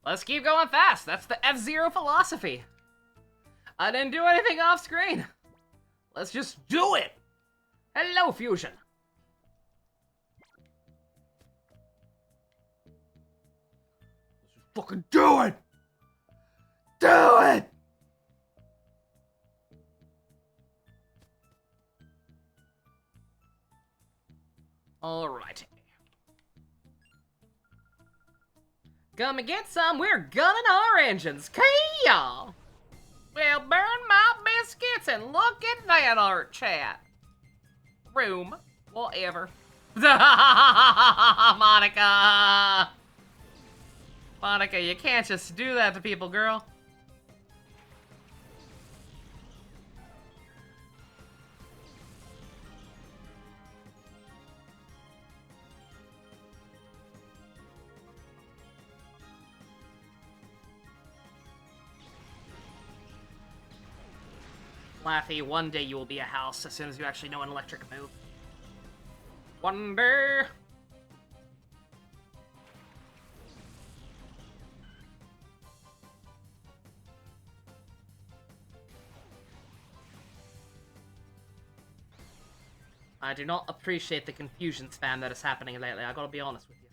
Let's keep going fast. That's the F-Zero philosophy. I didn't do anything off screen. Let's just do it. Hello, Fusion. Let's just fucking do it. Do it. Alright. Come and get some, we're gunning our engines. Kee-yaw! Well, burn my biscuits and look at that art chat. Room. Whatever. Monica! Monica, you can't just do that to people, girl. Laffy, one day you will be a house as soon as you actually know an electric move. One day. I do not appreciate the confusion spam that is happening lately, I gotta be honest with you.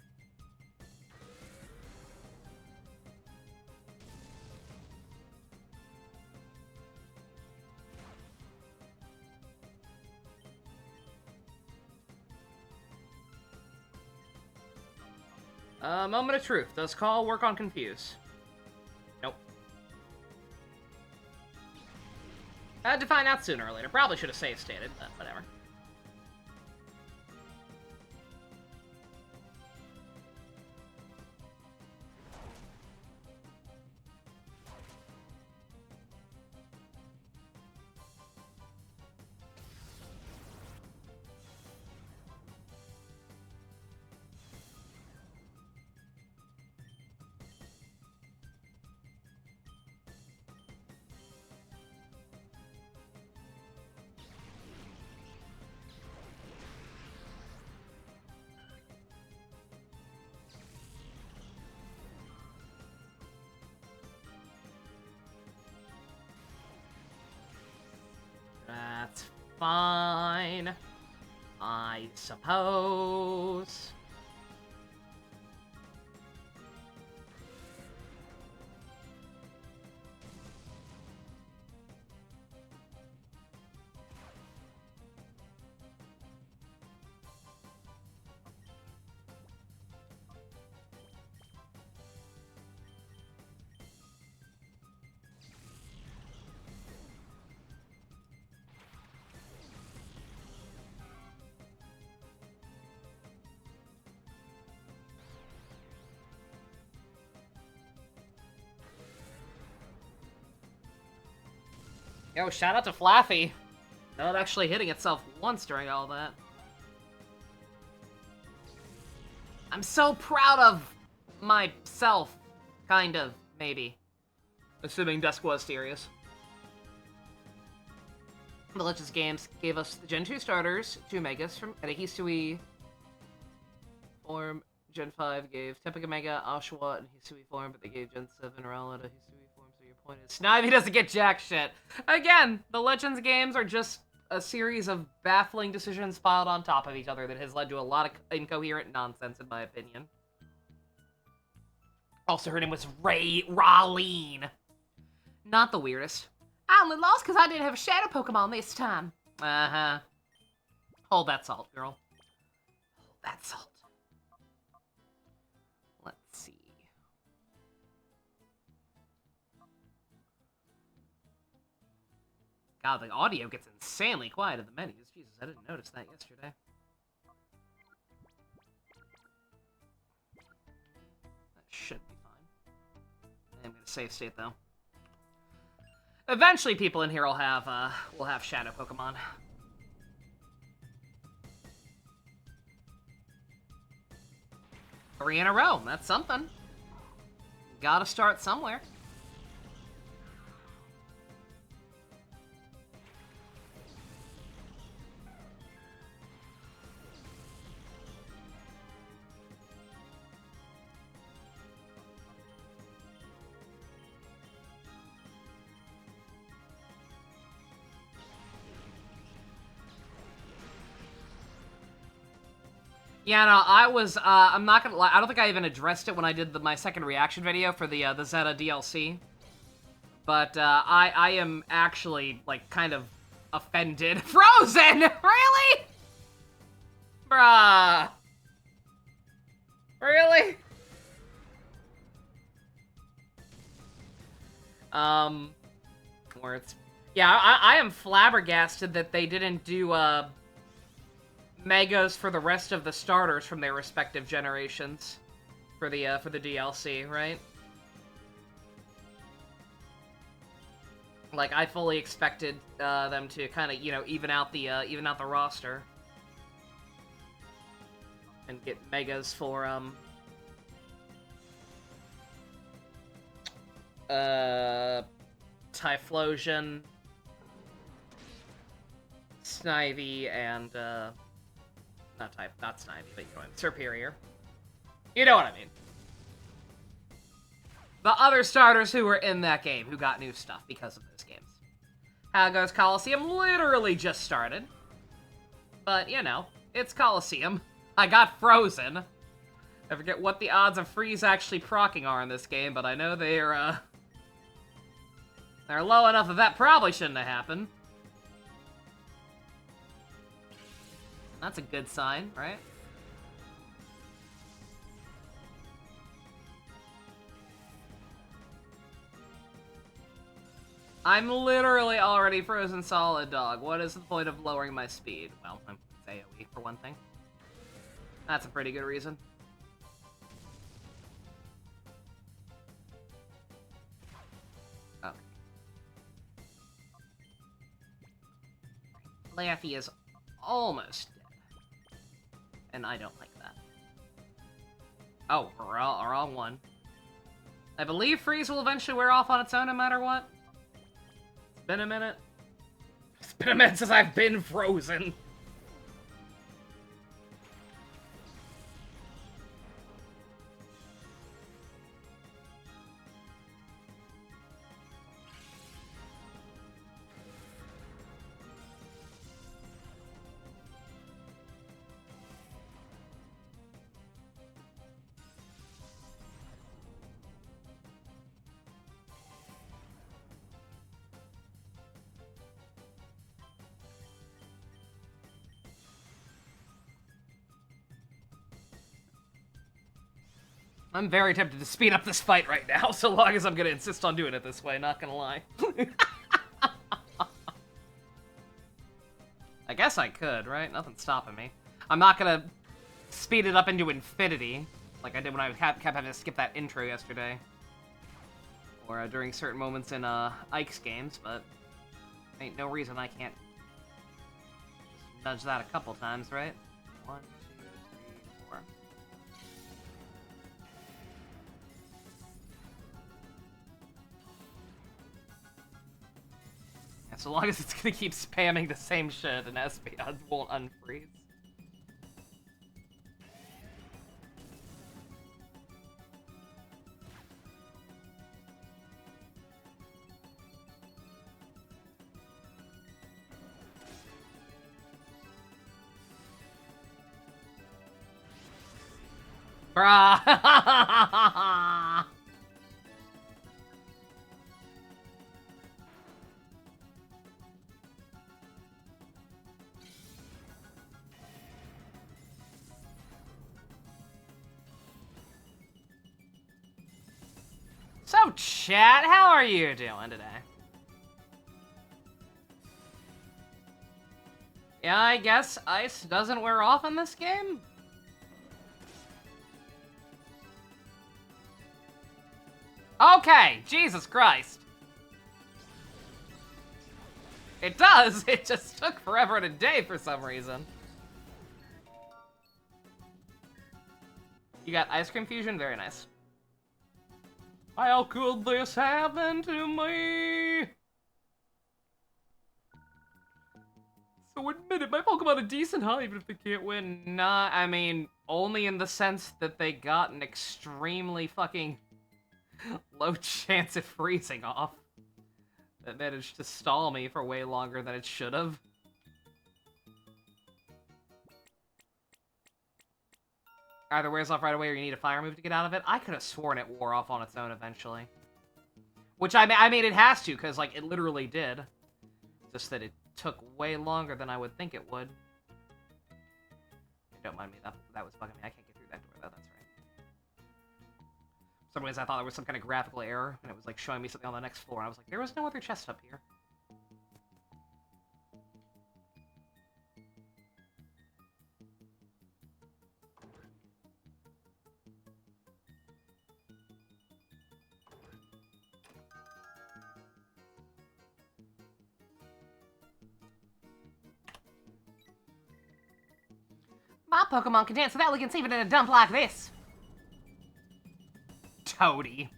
Moment of truth. Does call work on confuse? Nope. I had to find out sooner or later. Probably should have save stated, but whatever. That's fine, I suppose. Yo, shout out to Flaffy. Not actually hitting itself once during all that. I'm so proud of myself, kind of, maybe. Assuming Dusk was serious. The Legends games gave us the Gen 2 starters, 2 Megas from at a Hisui form. Gen 5 gave Tepica Mega, Oshawott, and Hisui form, but they gave Gen 7 Rowlet a Hisui form, so your point is Snivy doesn't get jack shit. Again, the Legends games are just a series of baffling decisions piled on top of each other that has led to a lot of incoherent nonsense, in my opinion. Also, her name was Raleen. Not the weirdest. I only lost because I didn't have a Shadow Pokemon this time. Uh-huh. Hold that salt, girl. Hold that salt. Let's see. God, the audio gets insanely quiet at the menus. Jesus, I didn't notice that yesterday. That should be fine. I'm gonna save state, though. Eventually, people in here will have Shadow Pokemon. 3 in a row. That's something. Gotta start somewhere. Yeah, no, I was, I'm not gonna lie, I don't think I even addressed it when I did my second reaction video for the Zeta DLC. But, I am actually, like, kind of offended. Frozen! Really? Bruh. Really? Where it's... Yeah, I am flabbergasted that they didn't do, megas for the rest of the starters from their respective generations for the DLC, right? Like, I fully expected, them to kind of, you know, even out the roster. And get megas for, Typhlosion, Snivy, and, not Snivy, but you know what I mean, Superior. You know what I mean. The other starters who were in that game, who got new stuff because of those games. How goes Colosseum? Literally just started. But, you know, it's Colosseum. I got Frozen. I forget what the odds of Freeze actually proccing are in this game, but I know they're low enough that that probably shouldn't have happened. That's a good sign, right? I'm literally already frozen solid, dog. What is the point of lowering my speed? Well, I'm AoE for one thing. That's a pretty good reason. Okay. Laffy is almost dead. And I don't like that. Oh, wrong one. I believe Freeze will eventually wear off on its own no matter what. It's been a minute. It's been a minute since I've been frozen. I'm very tempted to speed up this fight right now, so long as I'm gonna insist on doing it this way, not gonna lie. I guess I could, right? Nothing's stopping me. I'm not gonna speed it up into infinity, like I did when I kept having to skip that intro yesterday. Or during certain moments in Ike's games, but ain't no reason I can't just nudge that a couple times, right? 1, 2, 3, 4. Yeah, so long as it's gonna keep spamming the same shit and Espeon won't unfreeze. Bruh! So, chat, how are you doing today? Yeah, I guess ice doesn't wear off in this game? Okay, Jesus Christ. It does, it just took forever and a day for some reason. You got ice cream fusion? Very nice. How could this happen to me? So admit it, my Pokemon are decent, huh? Even if they can't win. Nah, I mean, only in the sense that they got an extremely fucking low chance of freezing off. That managed to stall me for way longer than it should have. Either wears off right away or you need a fire move to get out of it. I could have sworn it wore off on its own eventually. Which, I mean, it has to, because, like, it literally did. Just that it took way longer than I would think it would. Don't mind me, that was bugging me. I can't get through that door, though, that's right. For some reason, I thought there was some kind of graphical error, and it was, like, showing me something on the next floor, and I was like, there was no other chest up here. My Pokemon can dance with elegance even in a dump like this. Toady.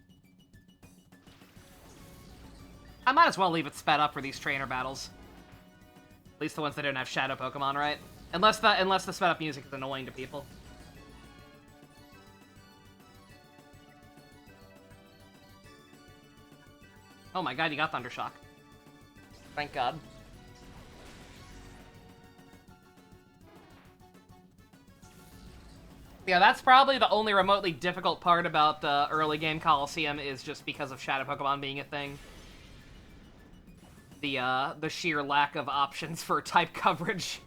I might as well leave it sped up for these trainer battles. At least the ones that don't have shadow Pokemon, right? Unless the sped up music is annoying to people. Oh my god, you got Thundershock. Thank god. Yeah, that's probably the only remotely difficult part about the early game Colosseum is just because of Shadow Pokemon being a thing. The sheer lack of options for type coverage.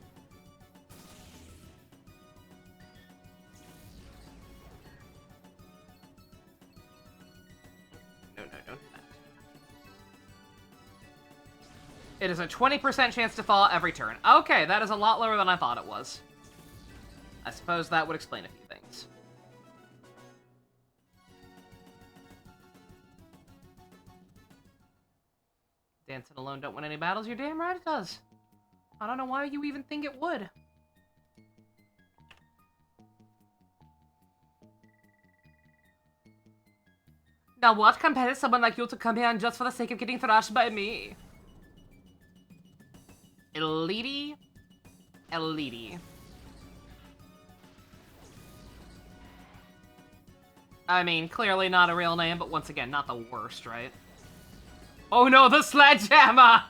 No, don't do that. It is a 20% chance to fall every turn. Okay, that is a lot lower than I thought it was. I suppose that would explain a few things. Dancing alone don't win any battles? You're damn right it does. I don't know why you even think it would. Now what compels someone like you to come here just for the sake of getting thrashed by me? Elite. I mean, clearly not a real name, but once again, not the worst, right? Oh no, the sledgehammer!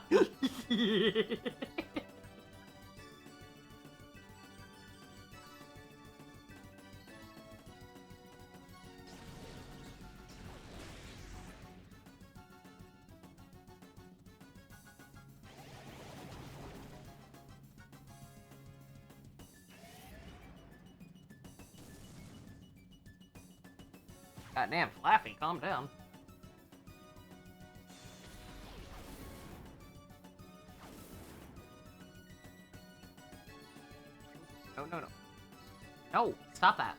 Goddamn, Flaffy, calm down. No. No, stop that.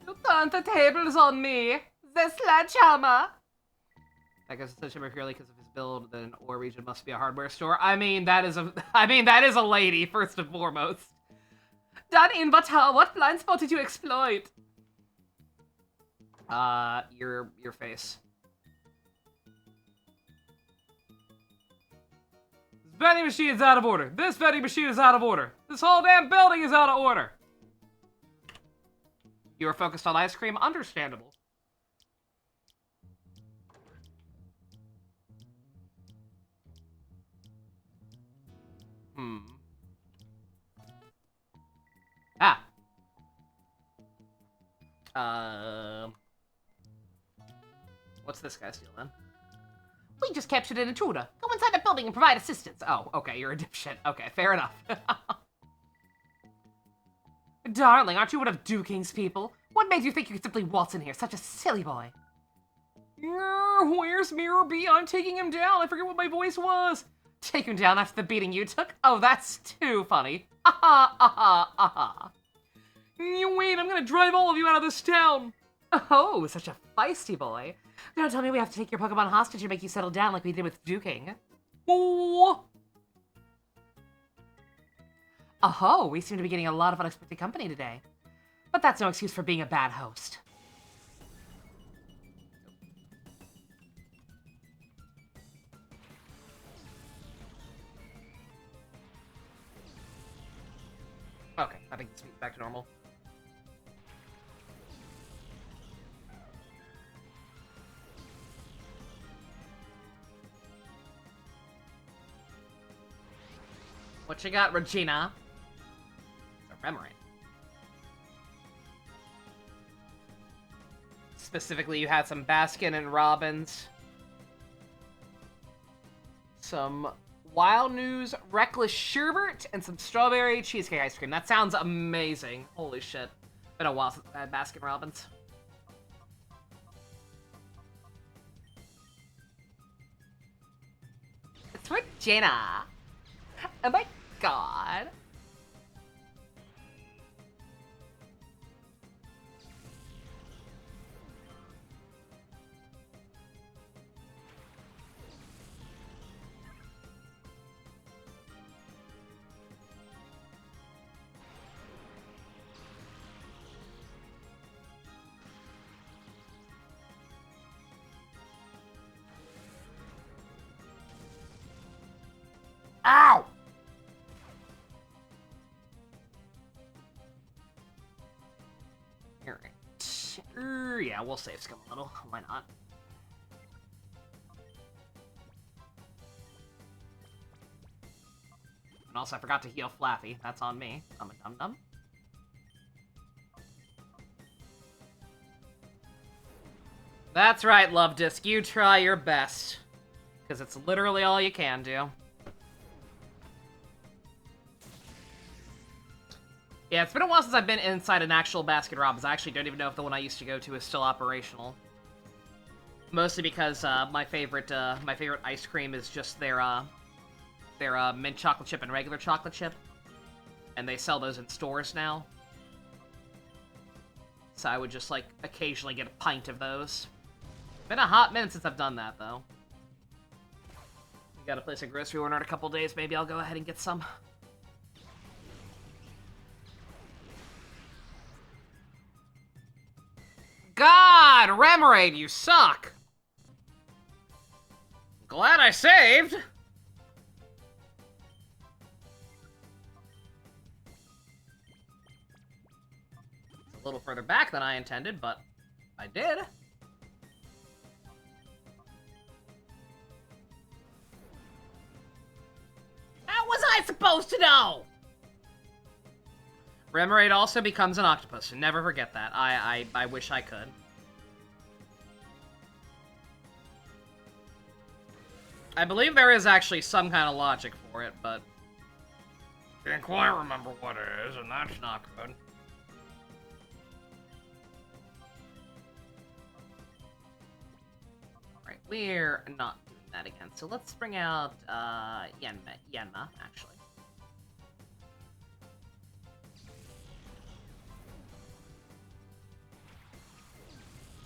You turned the tables on me. The sledgehammer. I guess it's such a purely because of his build, then Ore region must be a hardware store. I mean, that is a lady, first and foremost. Done in what blind spot did you exploit? Your face. This vending machine is out of order. This vending machine is out of order. This whole damn building is out of order. You are focused on ice cream? Understandable. What's this guy steal then? We just captured an intruder. Go inside the building and provide assistance. Oh, okay, you're a dipshit. Okay, fair enough. Darling, aren't you one of Duking's people? What made you think you could simply waltz in here? Such a silly boy. Where's Mirror B? I'm taking him down. I forget what my voice was. Take him down after the beating you took? Oh, that's too funny. Wait, I'm gonna drive all of you out of this town. Oh, such a feisty boy. Don't tell me we have to take your Pokemon hostage and make you settle down like we did with Duking. Oh, we seem to be getting a lot of unexpected company today. But that's no excuse for being a bad host. Okay, I think the speed's back to normal. What you got, Regina? It's a Remoraid. Specifically, you had some Baskin and Robbins. Some Wild News Reckless Sherbet, and some Strawberry Cheesecake Ice Cream. That sounds amazing. Holy shit. Been a while since I had Baskin Robbins. It's Regina. Oh my god. Ow! Alright. Yeah, we'll save Scum a little. Why not? And also, I forgot to heal Flaffy. That's on me. I'm a dum-dum. That's right, Love Disc. You try your best. Because it's literally all you can do. Yeah, it's been a while since I've been inside an actual Baskin Robbins. I actually don't even know if the one I used to go to is still operational. Mostly because my favorite ice cream is just their mint chocolate chip and regular chocolate chip, and they sell those in stores now. So I would just like occasionally get a pint of those. Been a hot minute since I've done that though. We gotta place a grocery order in a couple days. Maybe I'll go ahead and get some. God, Remoraid, you suck! Glad I saved! It's a little further back than I intended, but I did. How was I supposed to know? Remoraid also becomes an octopus. Never forget that. I wish I could. I believe there is actually some kind of logic for it, but can't quite remember what it is, and that's not good. Alright, we're not doing that again, so let's bring out Yanma, actually.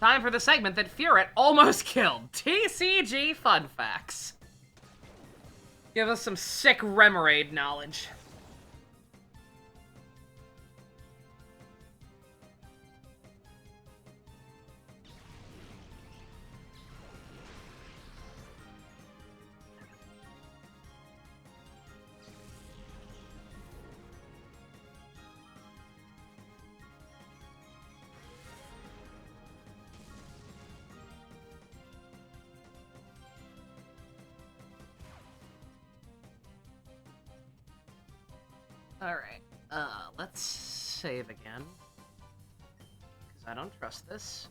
Time for the segment that Furet almost killed. TCG Fun Facts. Give us some sick Remoraid knowledge. Alright, let's save again. Because I don't trust this.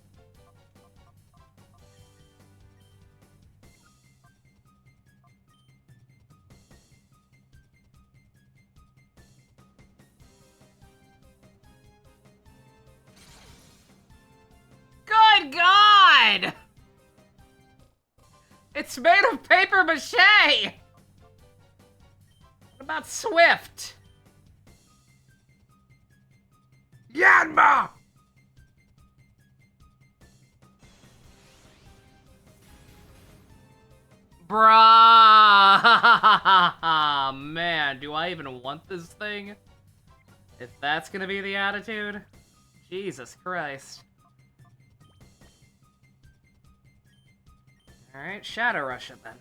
Good God! It's made of paper mache! What about Swift? Yanma! Bruh! Man, do I even want this thing? If that's gonna be the attitude? Jesus Christ. Alright, Shadow Rush it then.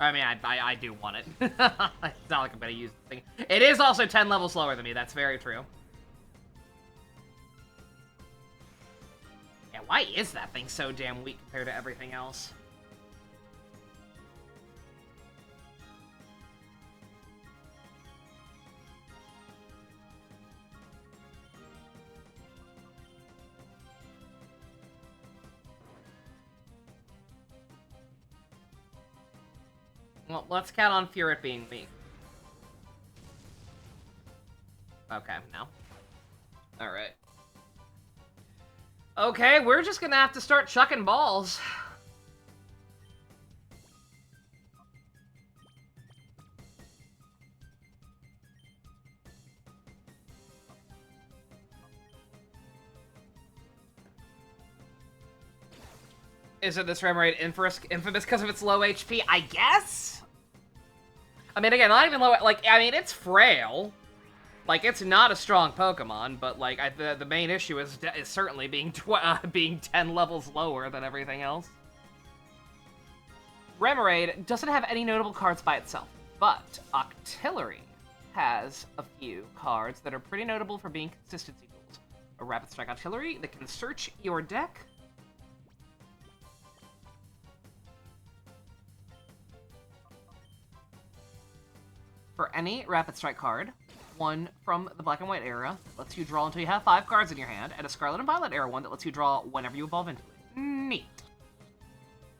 I mean, I do want it. It's not like I'm gonna use the thing. It is also 10 levels slower than me, that's very true. Yeah, why is that thing so damn weak compared to everything else? Well, let's count on Furet being weak. Okay, no. Alright. Okay, we're just gonna have to start chucking balls. Isn't this Remoraid infamous because of its low HP? I guess? I mean, again, not even low, like, I mean, it's frail. Like, it's not a strong Pokemon, but, like, the main issue is certainly being 10 levels lower than everything else. Remoraid doesn't have any notable cards by itself, but Octillery has a few cards that are pretty notable for being consistency tools. A Rapid Strike Octillery that can search your deck. For any Rapid Strike card, one from the Black and White era that lets you draw until you have 5 cards in your hand, and a Scarlet and Violet era one that lets you draw whenever you evolve into it. Neat.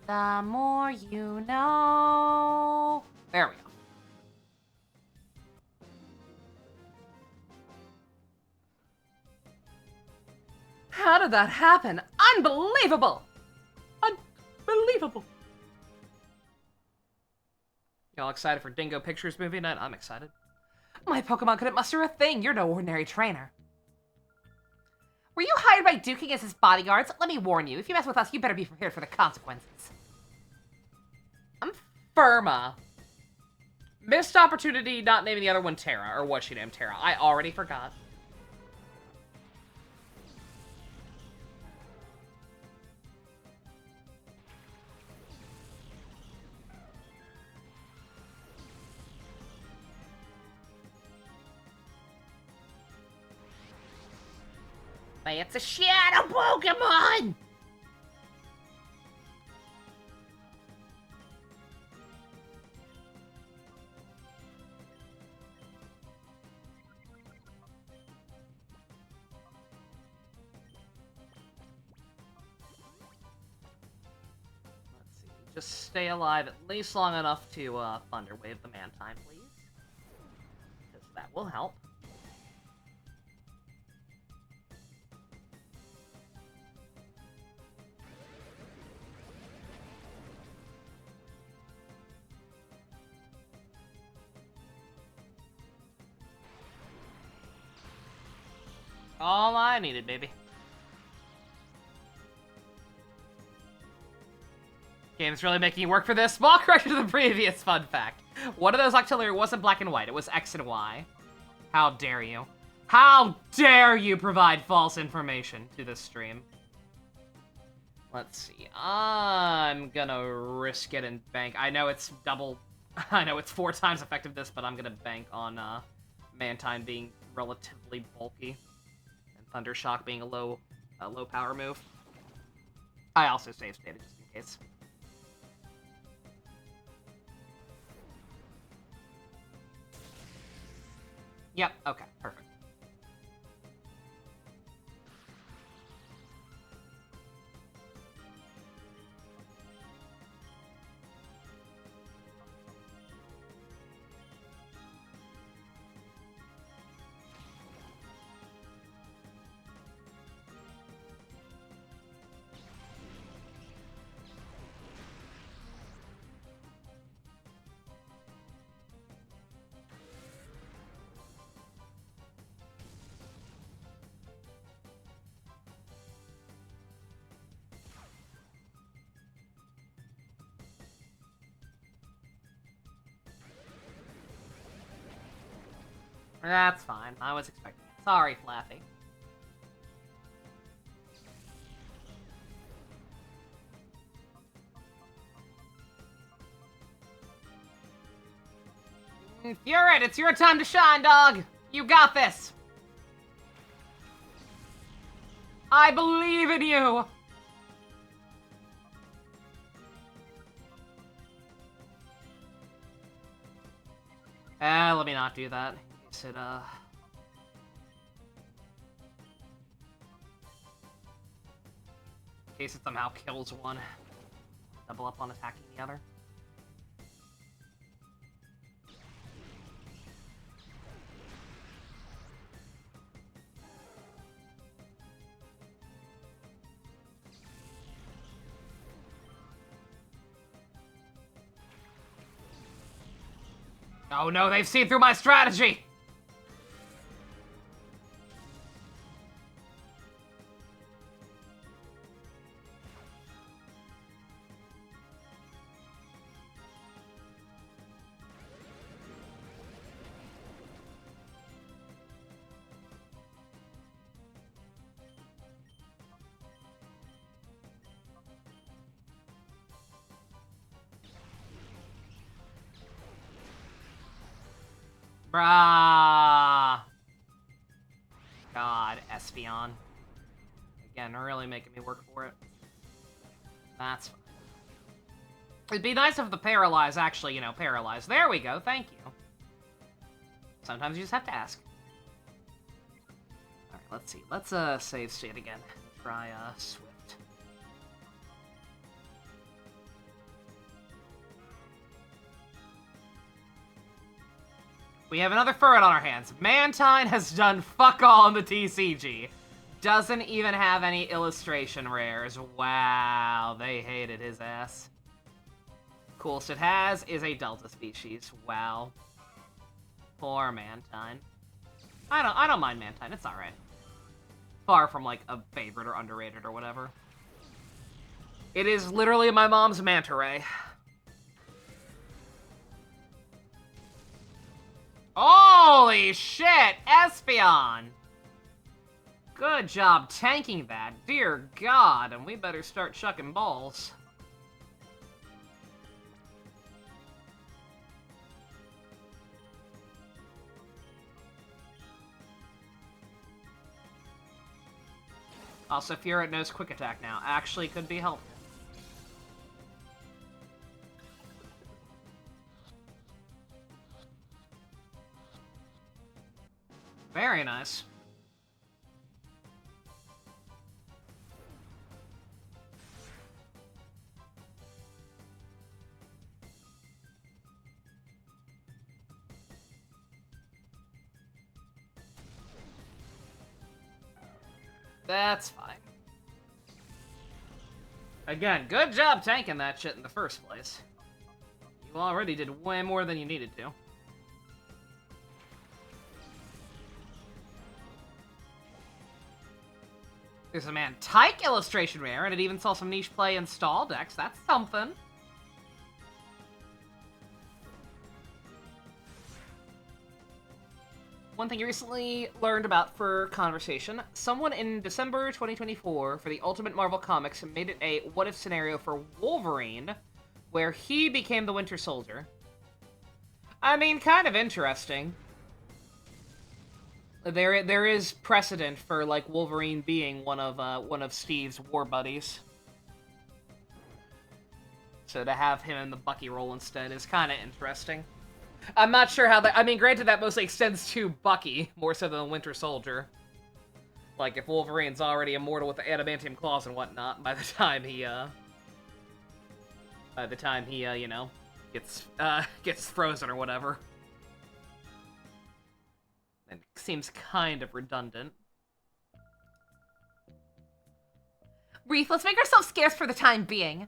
The more you know. There we go. How did that happen? Unbelievable! Unbelievable! Y'all excited for Dingo Pictures movie night? I'm excited. My Pokemon couldn't muster a thing. You're no ordinary trainer. Were you hired by Duking as his bodyguards? Let me warn you, if you mess with us, you better be prepared for the consequences. I'm Firma. Missed opportunity not naming the other one Terra, or was she named Terra? I already forgot. Hey, it's a shadow Pokemon! Let's see. Just stay alive at least long enough to Thunder Wave the Mantine, please. Because that will help. All I needed, baby. Game's really making you work for this. Small correction to the previous fun fact. One of those Octillery wasn't black and white. It was X and Y. How dare you? How dare you provide false information to this stream? Let's see. I'm gonna risk it and bank. I know it's double. I know it's 4 times effectiveness, but I'm gonna bank on Mantine being relatively bulky. Thunder Shock being a low power move. I also save stated just in case. Yep, okay, perfect. That's fine. I was expecting it. Sorry, Flaffy. Furet, it's your time to shine, dog! You got this! I believe in you! Let me not do that. In case it, in case it somehow kills one. Double up on attacking the other. Oh no, they've seen through my strategy! Brah. God, Espeon. Again, really making me work for it. That's fine. It'd be nice if the Paralyze actually, you know, paralyze. There we go, thank you. Sometimes you just have to ask. Alright, let's see. Let's, save state again. Try, Swift. We have another Furret on our hands. Mantine has done fuck all in the TCG. Doesn't even have any illustration rares. Wow, they hated his ass. Coolest it has is a Delta species. Wow. Poor Mantine. I don't mind Mantine, it's alright. Far from, like, a favorite or underrated or whatever. It is literally my mom's manta ray. Holy shit, Espeon! Good job tanking that, dear God, and we better start chucking balls. Also, Furet knows Quick Attack now. Actually could be helpful. Very nice. That's fine. Again, good job tanking that shit in the first place. You already did way more than you needed to. There's a Mantike illustration rare, and it even saw some niche play in stall decks. That's something. One thing you recently learned about for conversation, someone in December 2024 for the Ultimate Marvel Comics made it a what-if scenario for Wolverine, where he became the Winter Soldier. I mean, kind of interesting. There is precedent for, like, Wolverine being one of Steve's war buddies. So to have him in the Bucky role instead is kind of interesting. I'm not sure how that... I mean, granted, that mostly extends to Bucky, more so than the Winter Soldier. Like, if Wolverine's already immortal with the adamantium claws and whatnot, by the time he, you know, gets frozen or whatever. It seems kind of redundant. Reef, let's make ourselves scarce for the time being.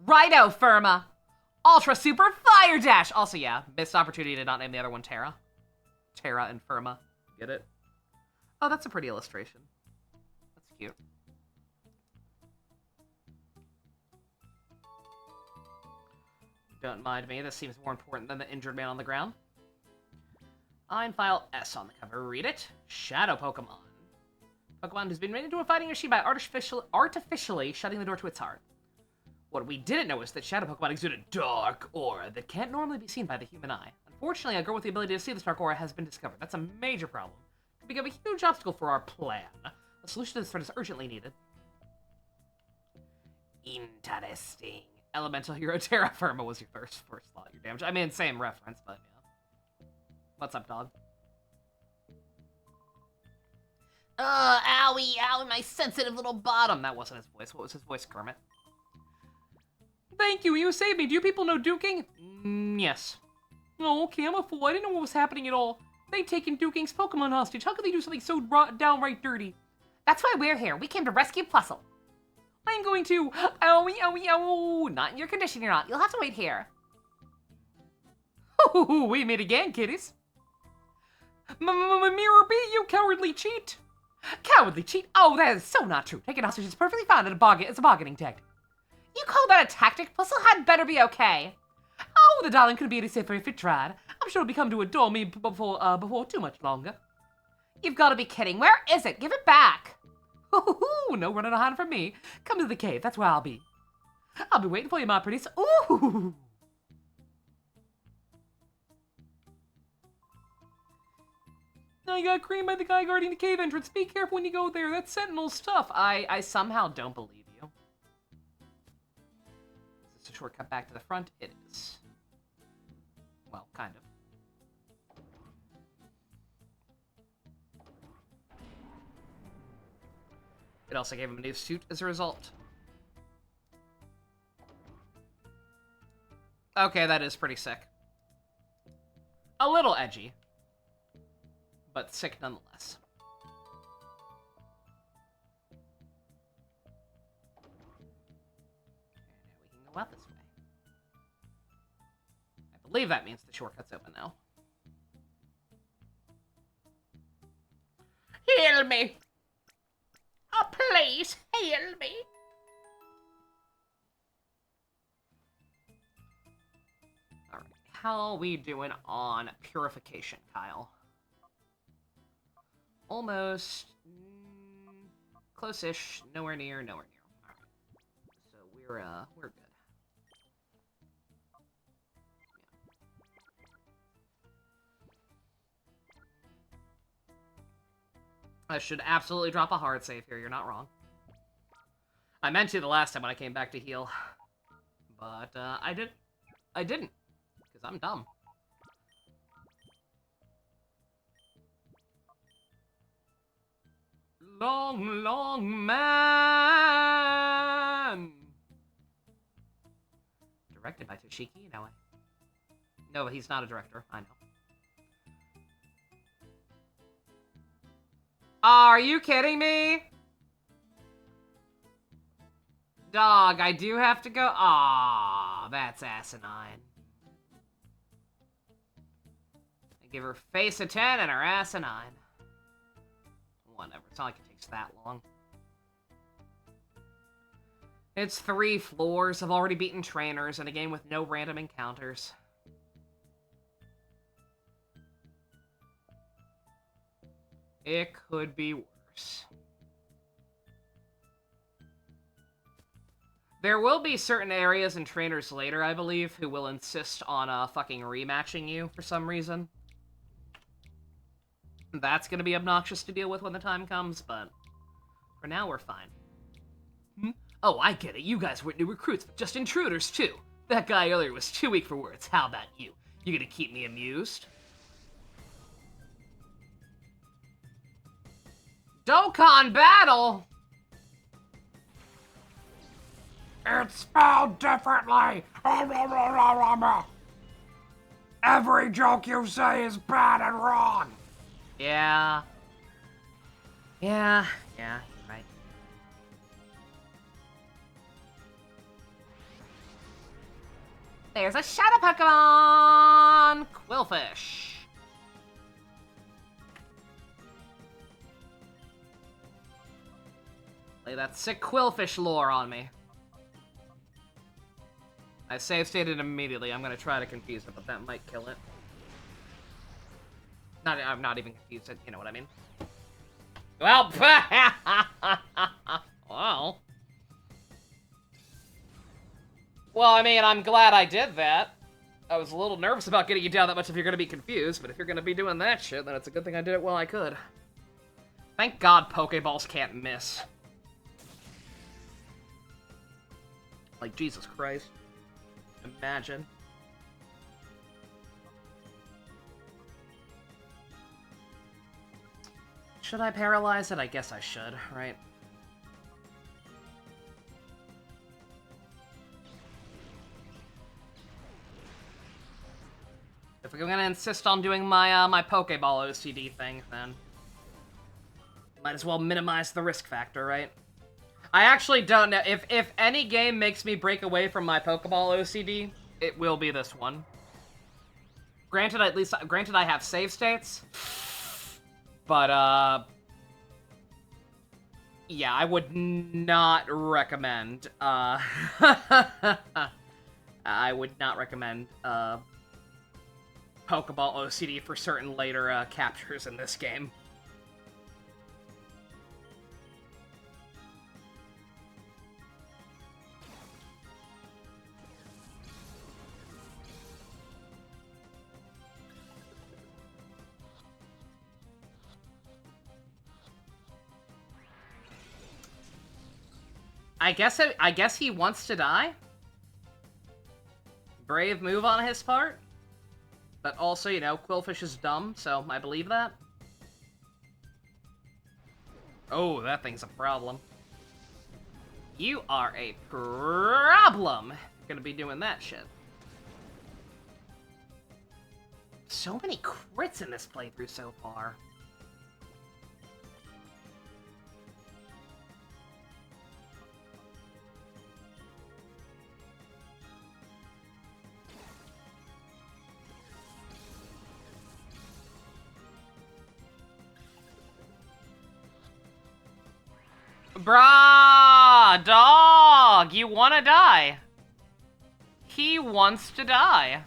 Righto, Firma. Ultra Super Fire Dash! Also, yeah, missed opportunity to not name the other one Terra. Terra and Firma. Get it? Oh, that's a pretty illustration. That's cute. Don't mind me, this seems more important than the injured man on the ground. Line file S on the cover. Read it. Shadow Pokemon. Pokemon who's been made into a fighting machine by artificially shutting the door to its heart. What we didn't know is that shadow Pokemon exude a dark aura that can't normally be seen by the human eye. Unfortunately, a girl with the ability to see this dark aura has been discovered. That's a major problem. It could become a huge obstacle for our plan. A solution to this threat is urgently needed. Interesting. Elemental Hero Terra Firma was your first thought. Your damage. I mean, same reference, but yeah. What's up, dog? Owie, owie, my sensitive little bottom. That wasn't his voice. What was his voice, Kermit? Thank you, you saved me. Do you people know duking? Yes. Oh, okay, I'm a fool. I didn't know what was happening at all. They'd taken Duking's Pokemon hostage. How could they do something so downright dirty? That's why we're here. We came to rescue Plusle. I'm going to... Owie, owie, owie. Not in your condition, you're not. You'll have to wait here. Oh, we meet again, kiddies. Mirror B, you cowardly cheat. Cowardly cheat? Oh, that is so not true. Taking hostage is perfectly fine as a bargaining tactic. You call that a tactic? Plusle had better be okay. Oh, the darling couldn't be any safer if it tried. I'm sure it'll become to adore me before too much longer. You've got to be kidding. Where is it? Give it back. Ooh, no running or hiding from me. Come to the cave. That's where I'll be. I'll be waiting for you, my pretties. Ooh. Now you got creamed by the guy guarding the cave entrance. Be careful when you go there. That's Sentinel stuff. I somehow don't believe you. Is this a shortcut back to the front? It is. Well, kind of. It also gave him a new suit as a result. Okay, that is pretty sick. A little edgy. But sick nonetheless. And now we can go out this way. I believe that means the shortcut's open now. Heal me! Oh, please, heal me! Alright, how are we doing on purification, Kyle? Almost... close-ish, nowhere near. Alright. So we're good. I should absolutely drop a hard save here, you're not wrong. I meant to the last time when I came back to heal. But, I didn't. Because I'm dumb. Long, long man! Directed by Toshiki, no way. No, he's not a director, I know. Are you kidding me? Dog, I do have to go? Aw, that's asinine. I give her face a 10 and her ass a 9. Whatever, it's not like it takes that long. It's 3 floors. I've already beaten trainers in a game with no random encounters. It could be worse. There will be certain areas and trainers later, I believe, who will insist on fucking rematching you for some reason. That's gonna be obnoxious to deal with when the time comes, but for now we're fine. Oh, I get it. You guys weren't new recruits, but just intruders, too. That guy earlier was too weak for words. How about you? You gonna keep me amused? Dokkan battle? It's spelled differently. Every joke you say is bad and wrong. Yeah. Yeah, you're right. There's a shadow Pokemon! Quillfish. Lay that sick Quillfish lore on me. I save stated immediately. I'm gonna try to confuse it, but that might kill it. I'm not even confused, you know what I mean. Well, well. Well, I mean, I'm glad I did that. I was a little nervous about getting you down that much if you're gonna be confused, but if you're gonna be doing that shit, then it's a good thing I did it while I could. Thank God Pokeballs can't miss. Like, Jesus Christ. Imagine. Should I paralyze it? I guess I should, right? If we're gonna insist on doing my my Pokeball OCD thing, then might as well minimize the risk factor, right? I actually don't know if any game makes me break away from my Pokeball OCD, it will be this one. Granted, I have save states, but yeah, I would not recommend. I would not recommend Pokeball OCD for certain later captures in this game. I guess he wants to die. Brave move on his part. But also, you know, Quillfish is dumb, so I believe that. Oh, that thing's a problem. You are a problem. You're gonna be doing that shit. So many crits in this playthrough so far. Brah, dog, you wanna die. He wants to die.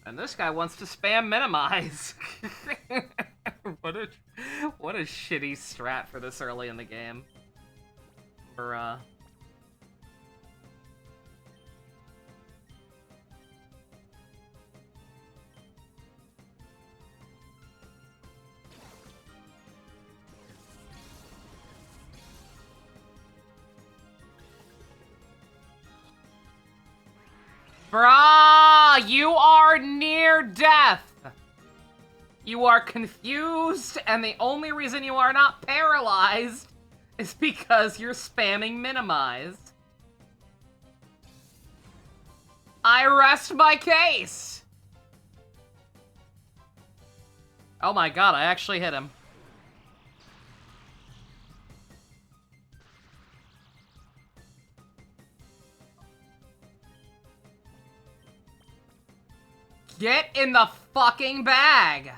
And this guy wants to spam minimize. What a shitty strat for this early in the game. Bruh. Bruh, you are near death. You are confused, and the only reason you are not paralyzed is because you're spamming minimize. I rest my case. Oh my god, I actually hit him. Get in the fucking bag!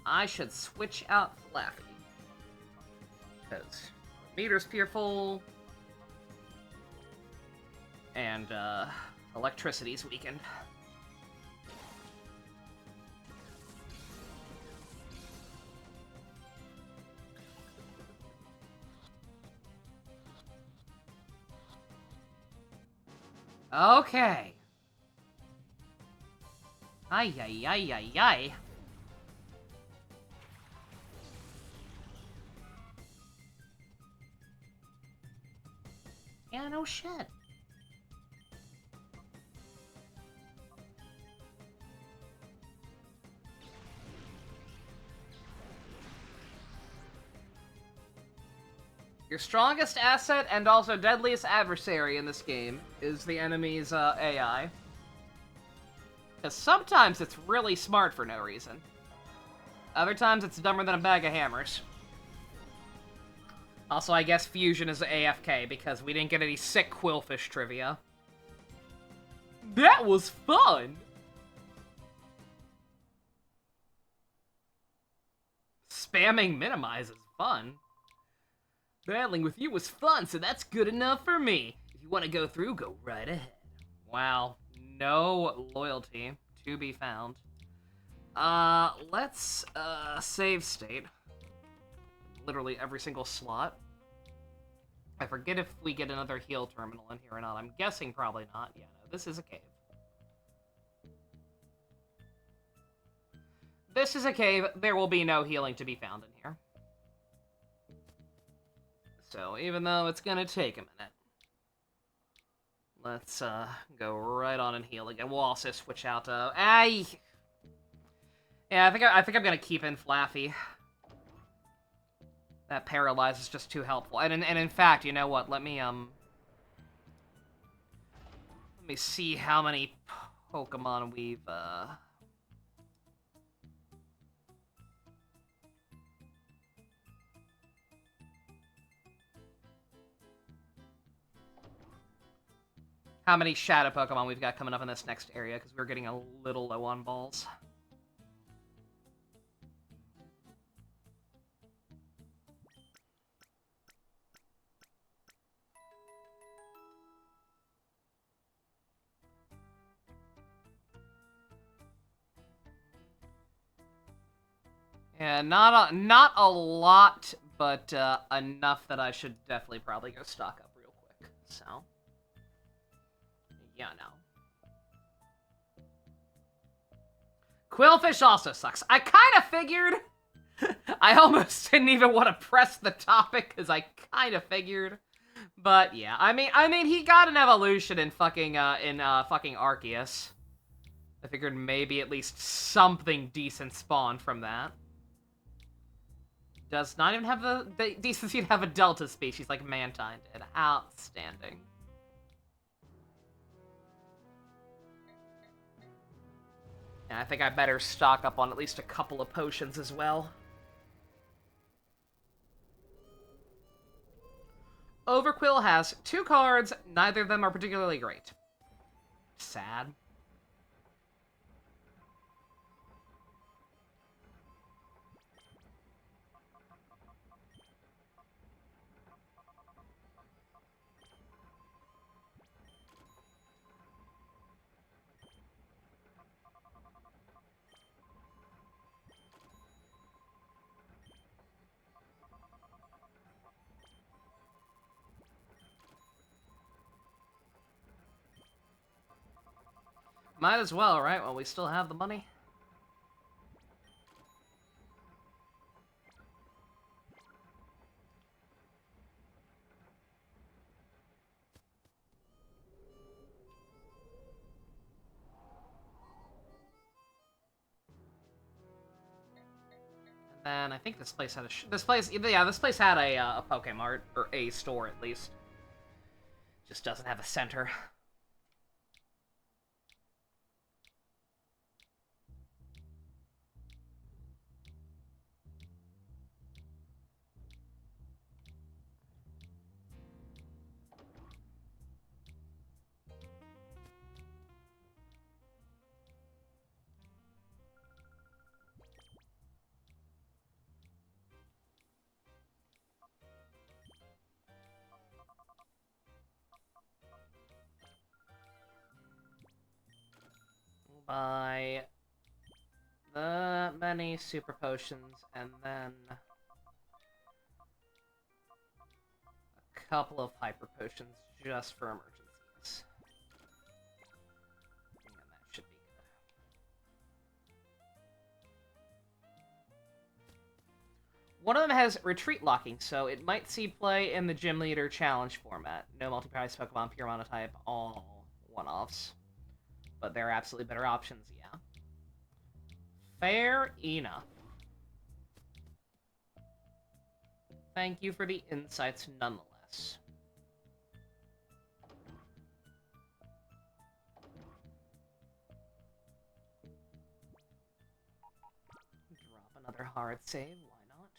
I should switch out Flappy. Because meter's fearful. And, electricity's weakened. Okay. Ay, ay, ay, ay, ay. Yeah, no shit. Your strongest asset and also deadliest adversary in this game is the enemy's AI. Because sometimes it's really smart for no reason. Other times it's dumber than a bag of hammers. Also, I guess Fusion is AFK because we didn't get any sick Quillfish trivia. That was fun! Spamming minimize is fun. Battling with you was fun, so that's good enough for me. If you want to go through, go right ahead. Wow. No loyalty to be found. Let's, save state. Literally every single slot. I forget if we get another heal terminal in here or not. I'm guessing probably not. Yeah, no, this is a cave. This is a cave. There will be no healing to be found in here. So, even though it's gonna take a minute, let's, go right on and heal again. We'll also switch out, Yeah, I think I'm gonna keep in Flaffy. That Paralyze is just too helpful. And in fact, you know what? Let me see how many Pokemon we've, how many Shadow Pokemon we've got coming up in this next area, because we're getting a little low on balls. Yeah, not a lot, but enough that I should definitely probably go stock up real quick. So, yeah, no. Quillfish also sucks. I kind of figured. I almost didn't even want to press the topic because I kind of figured. But yeah, I mean, he got an evolution in fucking Arceus. I figured maybe at least something decent spawned from that. Does not even have the decency to have a Delta species like Mantine did. Outstanding. And I think I better stock up on at least a couple of potions as well. Overquill has 2 cards, neither of them are particularly great. Sad. Might as well, right? While we still have the money. And I think this place had this place had a Pokemart, or a store at least. Just doesn't have a center. Buy the many super potions, and then a couple of hyper potions just for emergencies. And that should be good. One of them has retreat locking, so it might see play in the Gym Leader Challenge format. No multi-prize Pokemon, pure monotype, all one-offs. But there are absolutely better options, yeah. Fair enough. Thank you for the insights nonetheless. Drop another hard save, why not?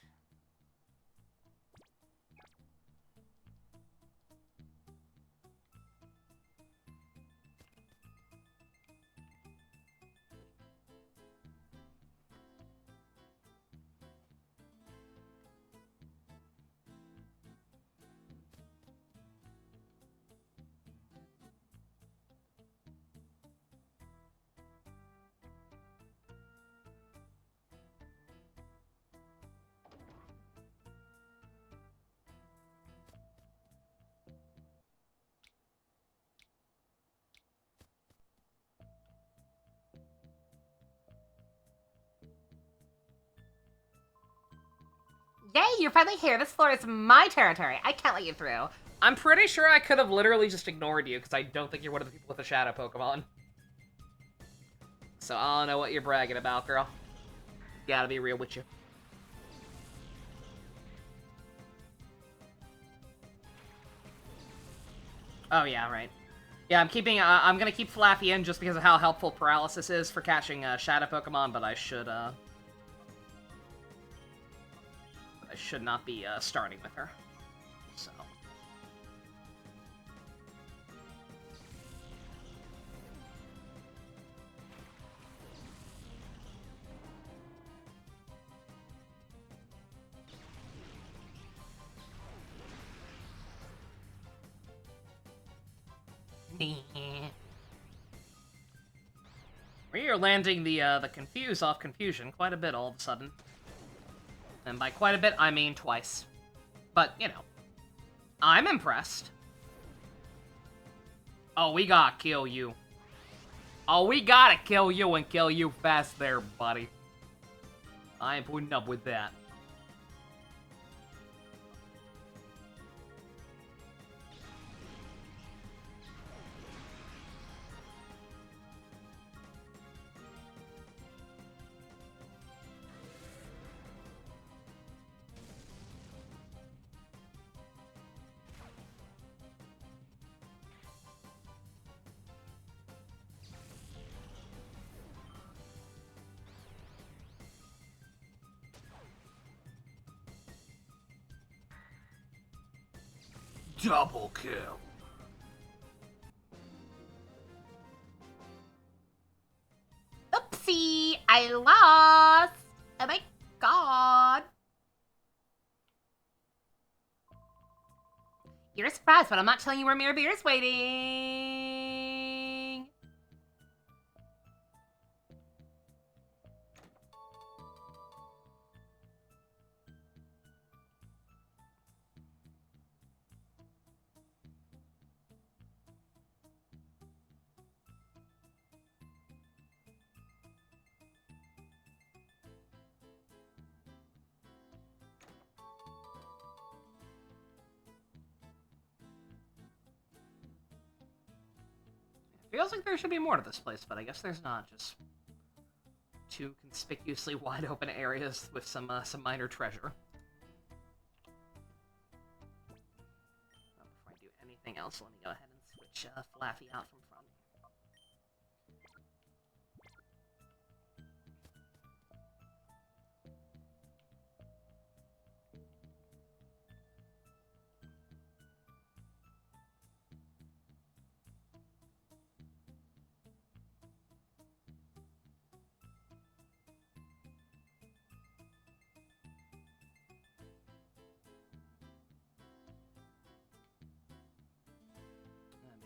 Yay, you're finally here. This floor is my territory. I can't let you through. I'm pretty sure I could have literally just ignored you, because I don't think you're one of the people with a shadow Pokemon. So I don't know what you're bragging about, girl. Gotta be real with you. Oh yeah, right. Yeah, I'm gonna keep Flaffy in just because of how helpful Paralysis is for catching Shadow Pokemon, but I should not be starting with her. So. We are landing the Confuse off Confusion quite a bit all of a sudden. And by quite a bit, I mean twice. But, you know, I'm impressed. Oh, we gotta kill you. Oh, we gotta kill you and kill you fast there, buddy. I ain't putting up with that. Double kill. Oopsie, I lost. Oh my god. You're surprised, but I'm not telling you where Mirror Beer's waiting. Feels like there should be more to this place, but I guess there's not. Just two conspicuously wide open areas with some minor treasure. Before I do anything else, let me go ahead and switch Flaffy out from front.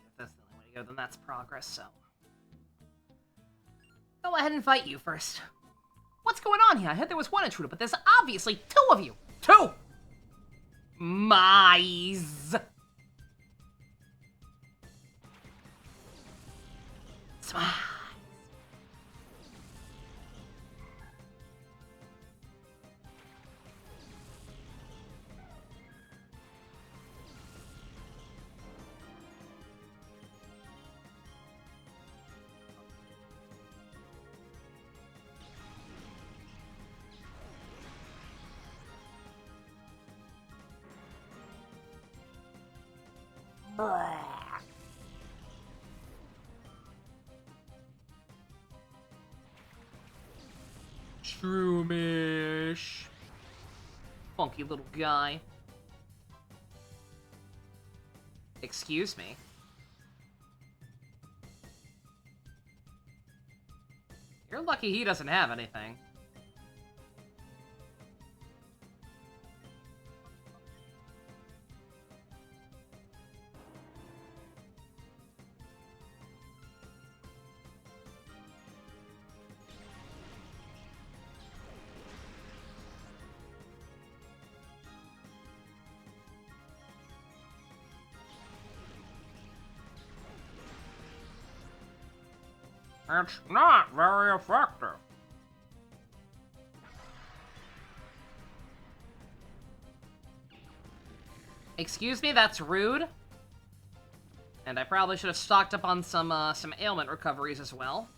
If that's the only way to go, then that's progress, so. Go ahead and fight you first. What's going on here? I heard there was one intruder, but there's obviously two of you. Two! Mize! Smile. Shroomish. Funky little guy. Excuse me. You're lucky he doesn't have anything. It's not very effective. Excuse me, that's rude. And I probably should have stocked up on some ailment recoveries as well.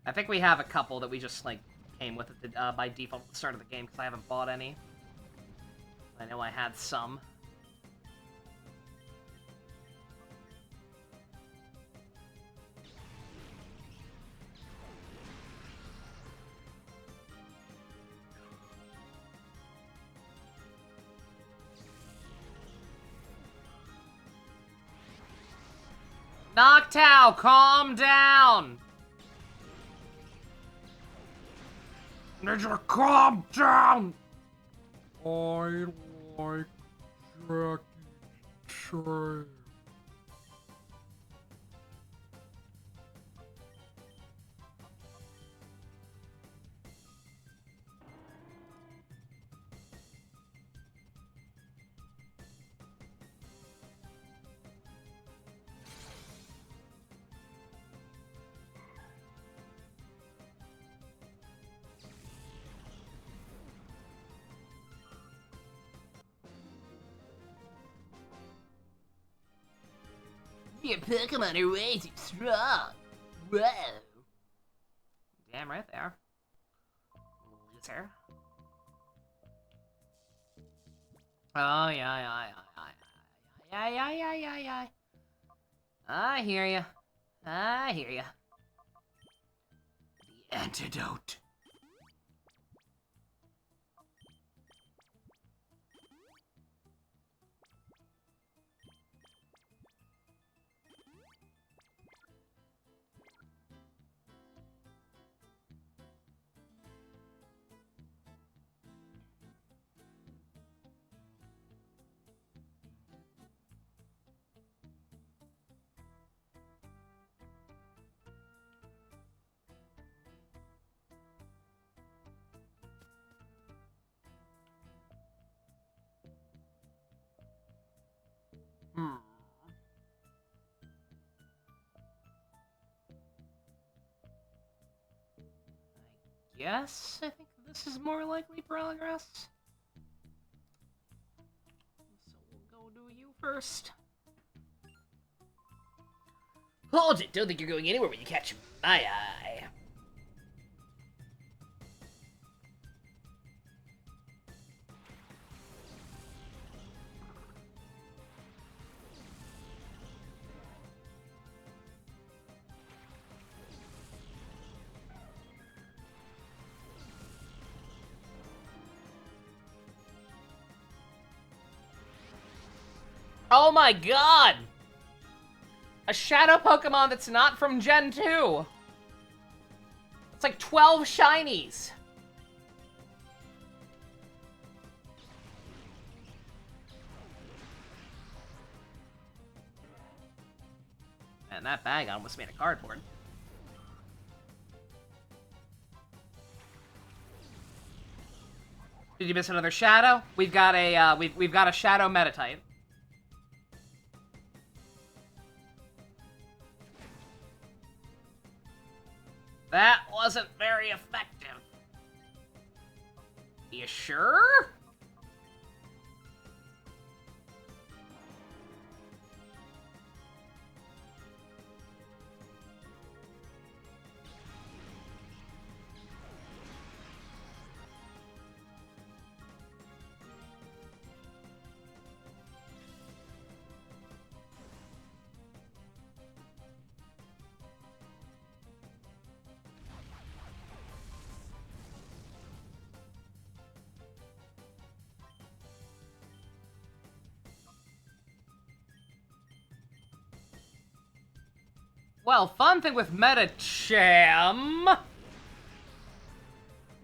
I think we have a couple that we just, like, came with it by default at the start of the game, because I haven't bought any. I know I had some. Noctowl, calm down! Ninja, calm down! I like Jackie Chan. Your Pokemon are way too strong. Whoa. Damn right they are. Loser. Oh, yeah. I hear ya. I hear ya. The antidote. Yes, I think this is more likely progress. So we'll go do you first. Hold it! Don't think you're going anywhere when you catch my eye. Oh my god! A shadow Pokemon that's not from Gen 2! It's like 12 shinies! Man, that bag almost made of cardboard. Did you miss another shadow? We've got a we've got a shadow Metatype. That wasn't very effective. You sure? Well, fun thing with Metacham.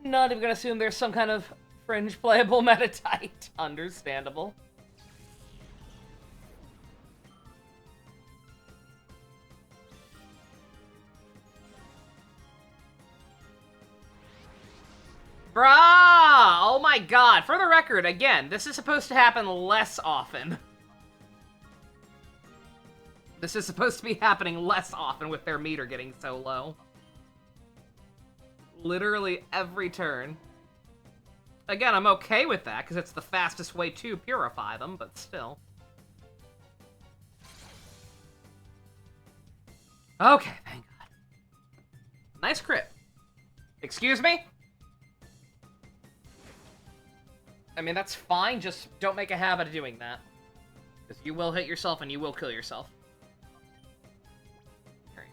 Not even gonna assume there's some kind of fringe playable Metatite. Understandable. Bruh! Oh my god. For the record, again, this is supposed to happen less often. This is supposed to be happening less often with their meter getting so low. Literally every turn. Again, I'm okay with that, because it's the fastest way to purify them, but still. Okay, thank God. Nice crit. Excuse me? I mean, that's fine, just don't make a habit of doing that. Because you will hit yourself and you will kill yourself. Great.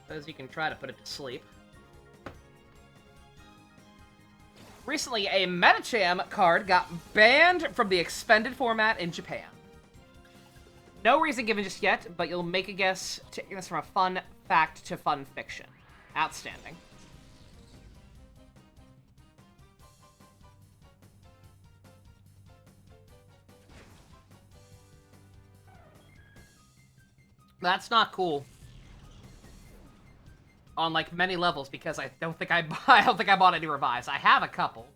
Suppose you can try to put it to sleep. Recently, a Medicham card got banned from the expended format in Japan. No reason given just yet, but you'll make a guess, taking this from a fun fact to fun fiction. Outstanding. That's not cool. On like many levels, because I don't think I bought any revives. I have a couple.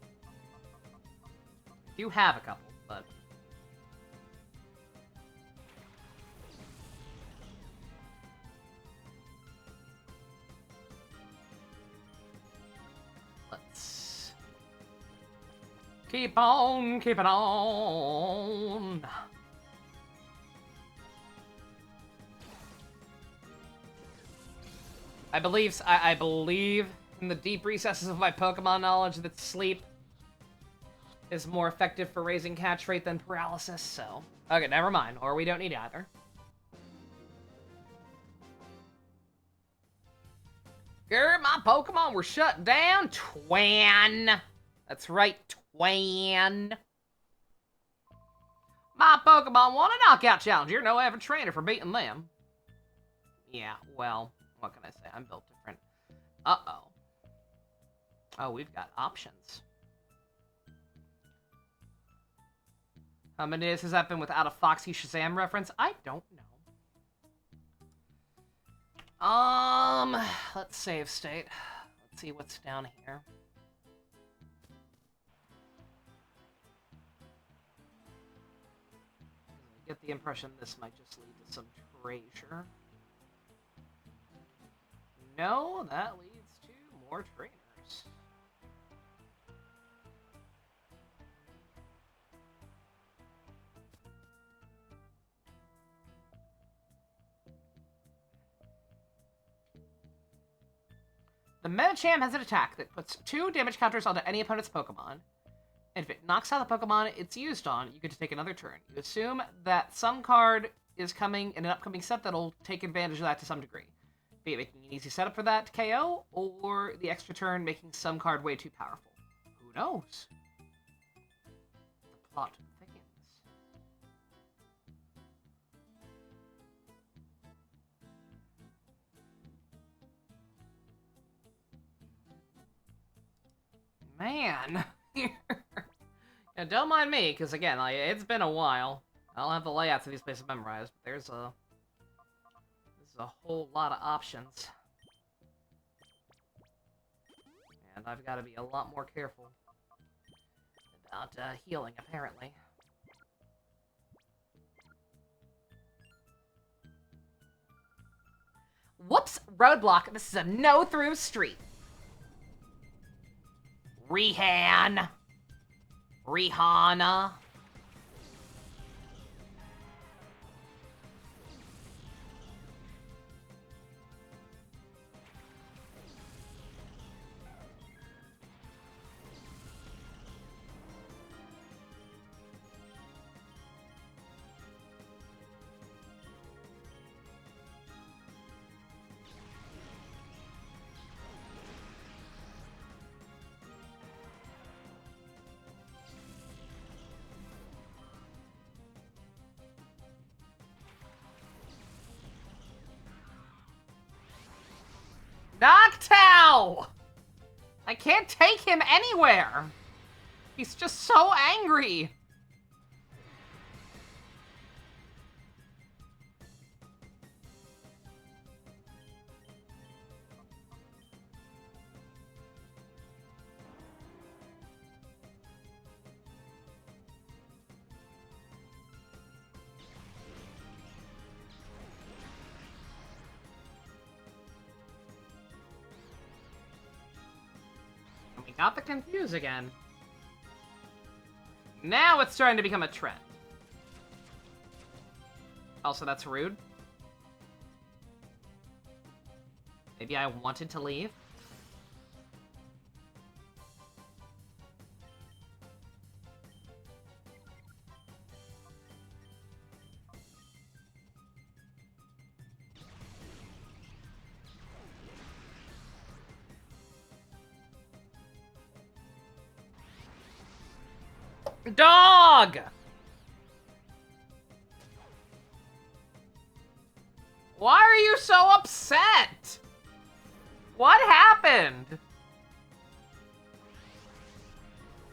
I do have a couple, but let's keep on keeping on. I believe in the deep recesses of my Pokemon knowledge that sleep is more effective for raising catch rate than paralysis, so... Okay, never mind. Or we don't need either. Grr, my Pokemon were shut down? Twan! That's right, Twan. My Pokemon won a knockout challenge. You're no average trainer for beating them. Yeah, well... What can I say? I'm built different. Uh-oh. Oh, we've got options. How many days has that been without a Foxy Shazam reference? I don't know. Let's save state. Let's see what's down here. I get the impression this might just lead to some treasure. No, that leads to more trainers. The Medicham has an attack that puts 2 damage counters onto any opponent's Pokemon. And if it knocks out the Pokemon it's used on, you get to take another turn. You assume that some card is coming in an upcoming set that'll take advantage of that to some degree. Be it making an easy setup for that to KO, or the extra turn making some card way too powerful. Who knows? The plot thickens. Man! Yeah, don't mind me, because again, like, it's been a while. I don't have the layouts of these places memorized, but there's a whole lot of options. And I've got to be a lot more careful about healing, apparently. Whoops! Roadblock! This is a no-through street! Rihanna! Noctowl! I can't take him anywhere! He's just so angry! I got the confuse again. Now it's starting to become a trend. Also, that's rude. Maybe I wanted to leave. Dog! Why are you so upset? What happened?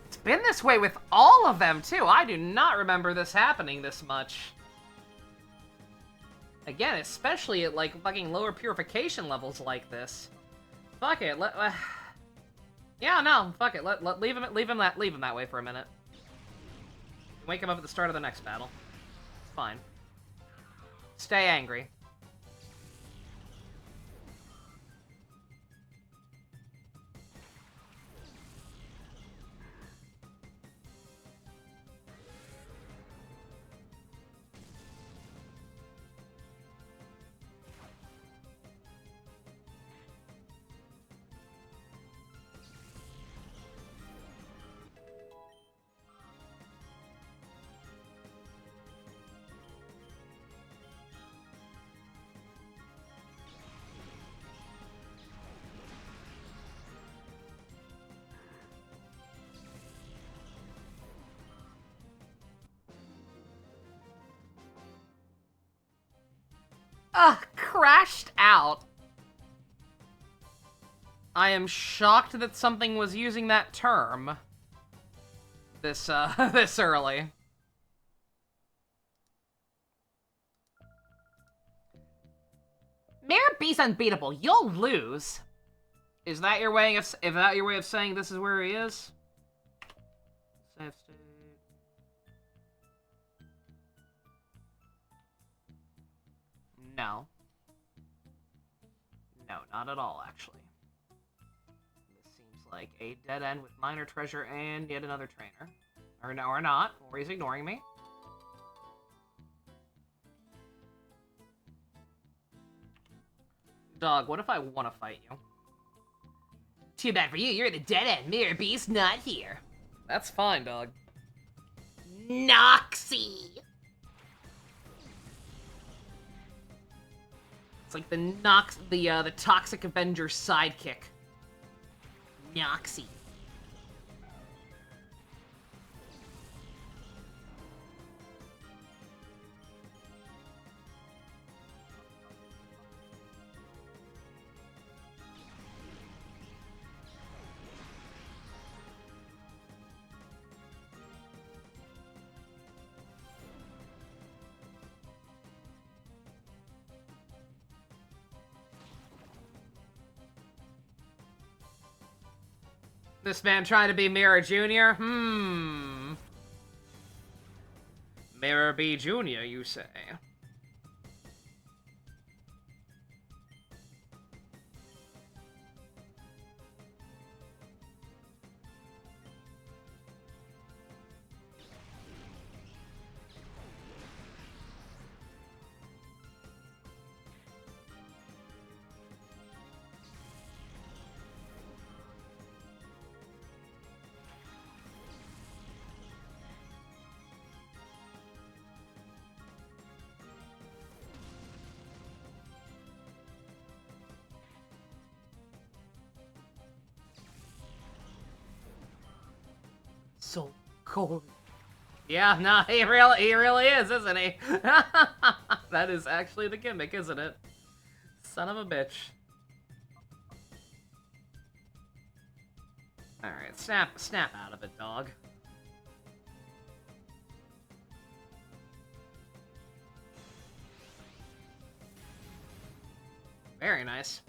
It's been this way with all of them, too. I do not remember this happening this much. Again, especially at, like, fucking lower purification levels like this. Fuck it, yeah, no, fuck it. Leave him that way for a minute. Wake him up at the start of the next battle. It's fine. Stay angry. Ugh, crashed out. I am shocked that something was using that term this, this early. Mirror B's unbeatable. You'll lose. Is that your way of saying this is where he is? Save state. No. No, not at all, actually. This seems like a dead end with minor treasure and yet another trainer. Or no, or not, or he's ignoring me. Dog, what if I want to fight you? Too bad for you, you're the dead end. Mirror B's not here. That's fine, dog. Noxy! It's like the Toxic Avenger sidekick. Noxy. This man trying to be Mirror Jr.? Mirror B Jr., you say? So cold. Yeah, no, he really is, isn't he? That is actually the gimmick, isn't it? Son of a bitch. Alright, snap out of it, dog. Very nice.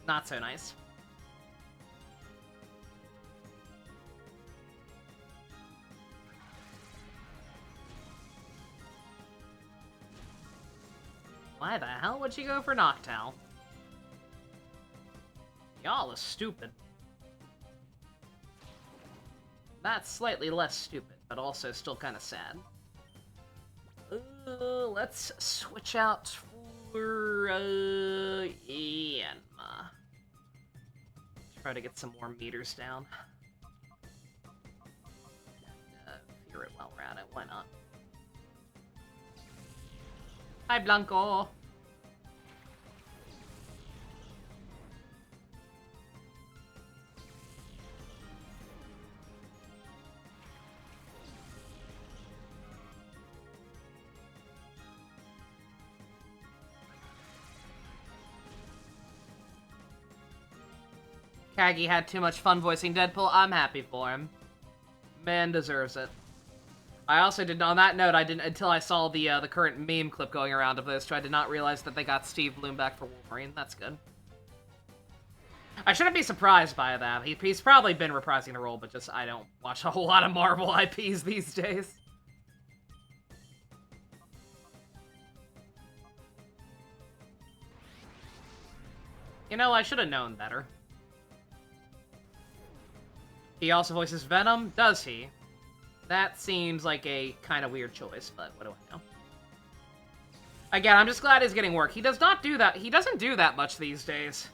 Not so nice. Why the hell would she go for Noctowl? Y'all is stupid. That's slightly less stupid, but also still kind of sad. Let's switch out for Yanma. Try to get some more meters down. And fear it while we're at it. Why not? Hi, Blanco. Kagi had too much fun voicing Deadpool. I'm happy for him. Man deserves it. I also did, on that note, I didn't, until I saw the current meme clip going around of this, I did not realize that they got Steve Bloom back for Wolverine. That's good. I shouldn't be surprised by that. He's probably been reprising the role, but just, I don't watch a whole lot of Marvel IPs these days. You know, I should have known better. He also voices Venom, does he? That seems like a kind of weird choice, but what do I know? Again, I'm just glad he's getting work. He does not do that. He doesn't do that much these days.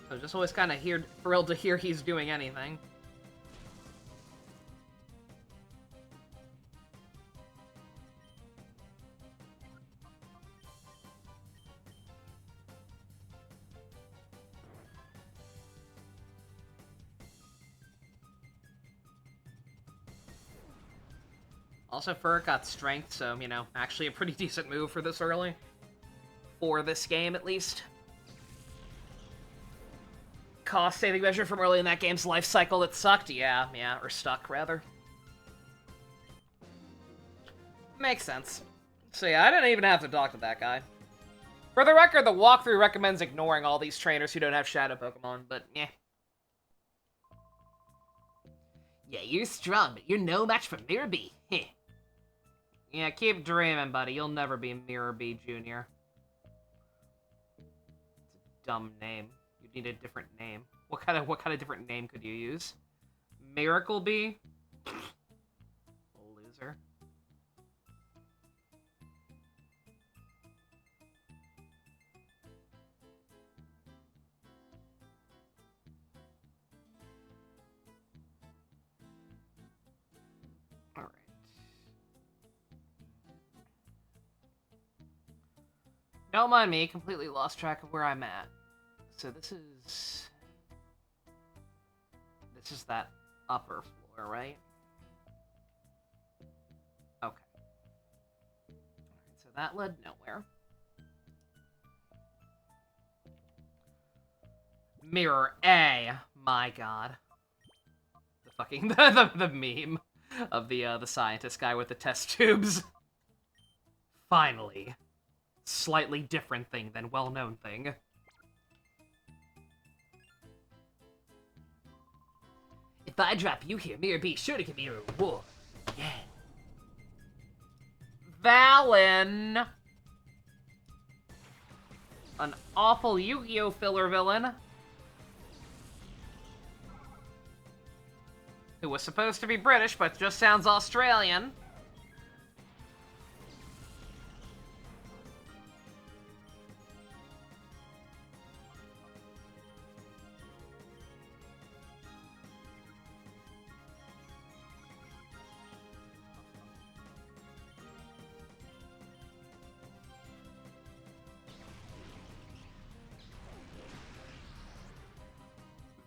So just always kind of thrilled to hear he's doing anything. Also, Furret got strength, so, you know, actually a pretty decent move for this early. For this game, at least. Cost-saving measure from early in that game's life cycle that sucked? Yeah, or stuck, rather. Makes sense. So yeah, I didn't even have to talk to that guy. For the record, the walkthrough recommends ignoring all these trainers who don't have Shadow Pokemon, but yeah. Yeah, you're strong, but you're no match for Mirror B. Heh. Yeah, keep dreaming, buddy. You'll never be Mirror B Jr. It's a dumb name. You need a different name. What kind of different name could you use? Miracle Bee? Loser. Alright. Don't mind me, completely lost track of where I'm at. So this is that upper floor, right? Okay. Alright, so that led nowhere. Mirror A. My god. The fucking the meme of the scientist guy with the test tubes. Finally. Slightly different thing than well-known thing. If I drop you here, Mirror B sure to give me a reward. Yeah. Valen! An awful Yu-Gi-Oh! Filler villain. Who was supposed to be British, but just sounds Australian.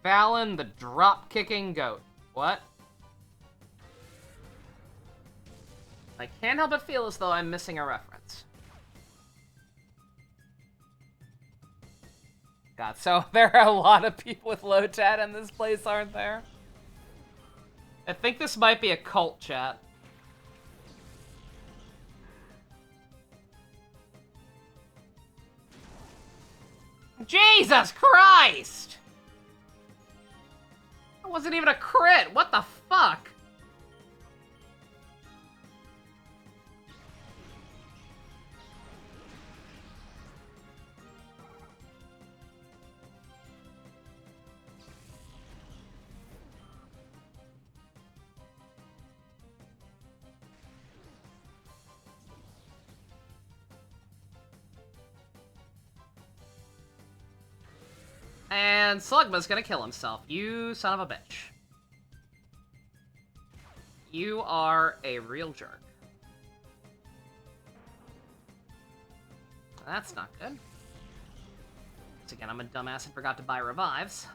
Valen the drop-kicking goat. What? I can't help but feel as though I'm missing a reference. God, so there are a lot of people with low chat in this place, aren't there? I think this might be a cult chat. Jesus Christ! That wasn't even a crit! What the fuck? And Slugma's gonna kill himself. You son of a bitch. You are a real jerk. That's not good. Once again, I'm a dumbass and forgot to buy revives.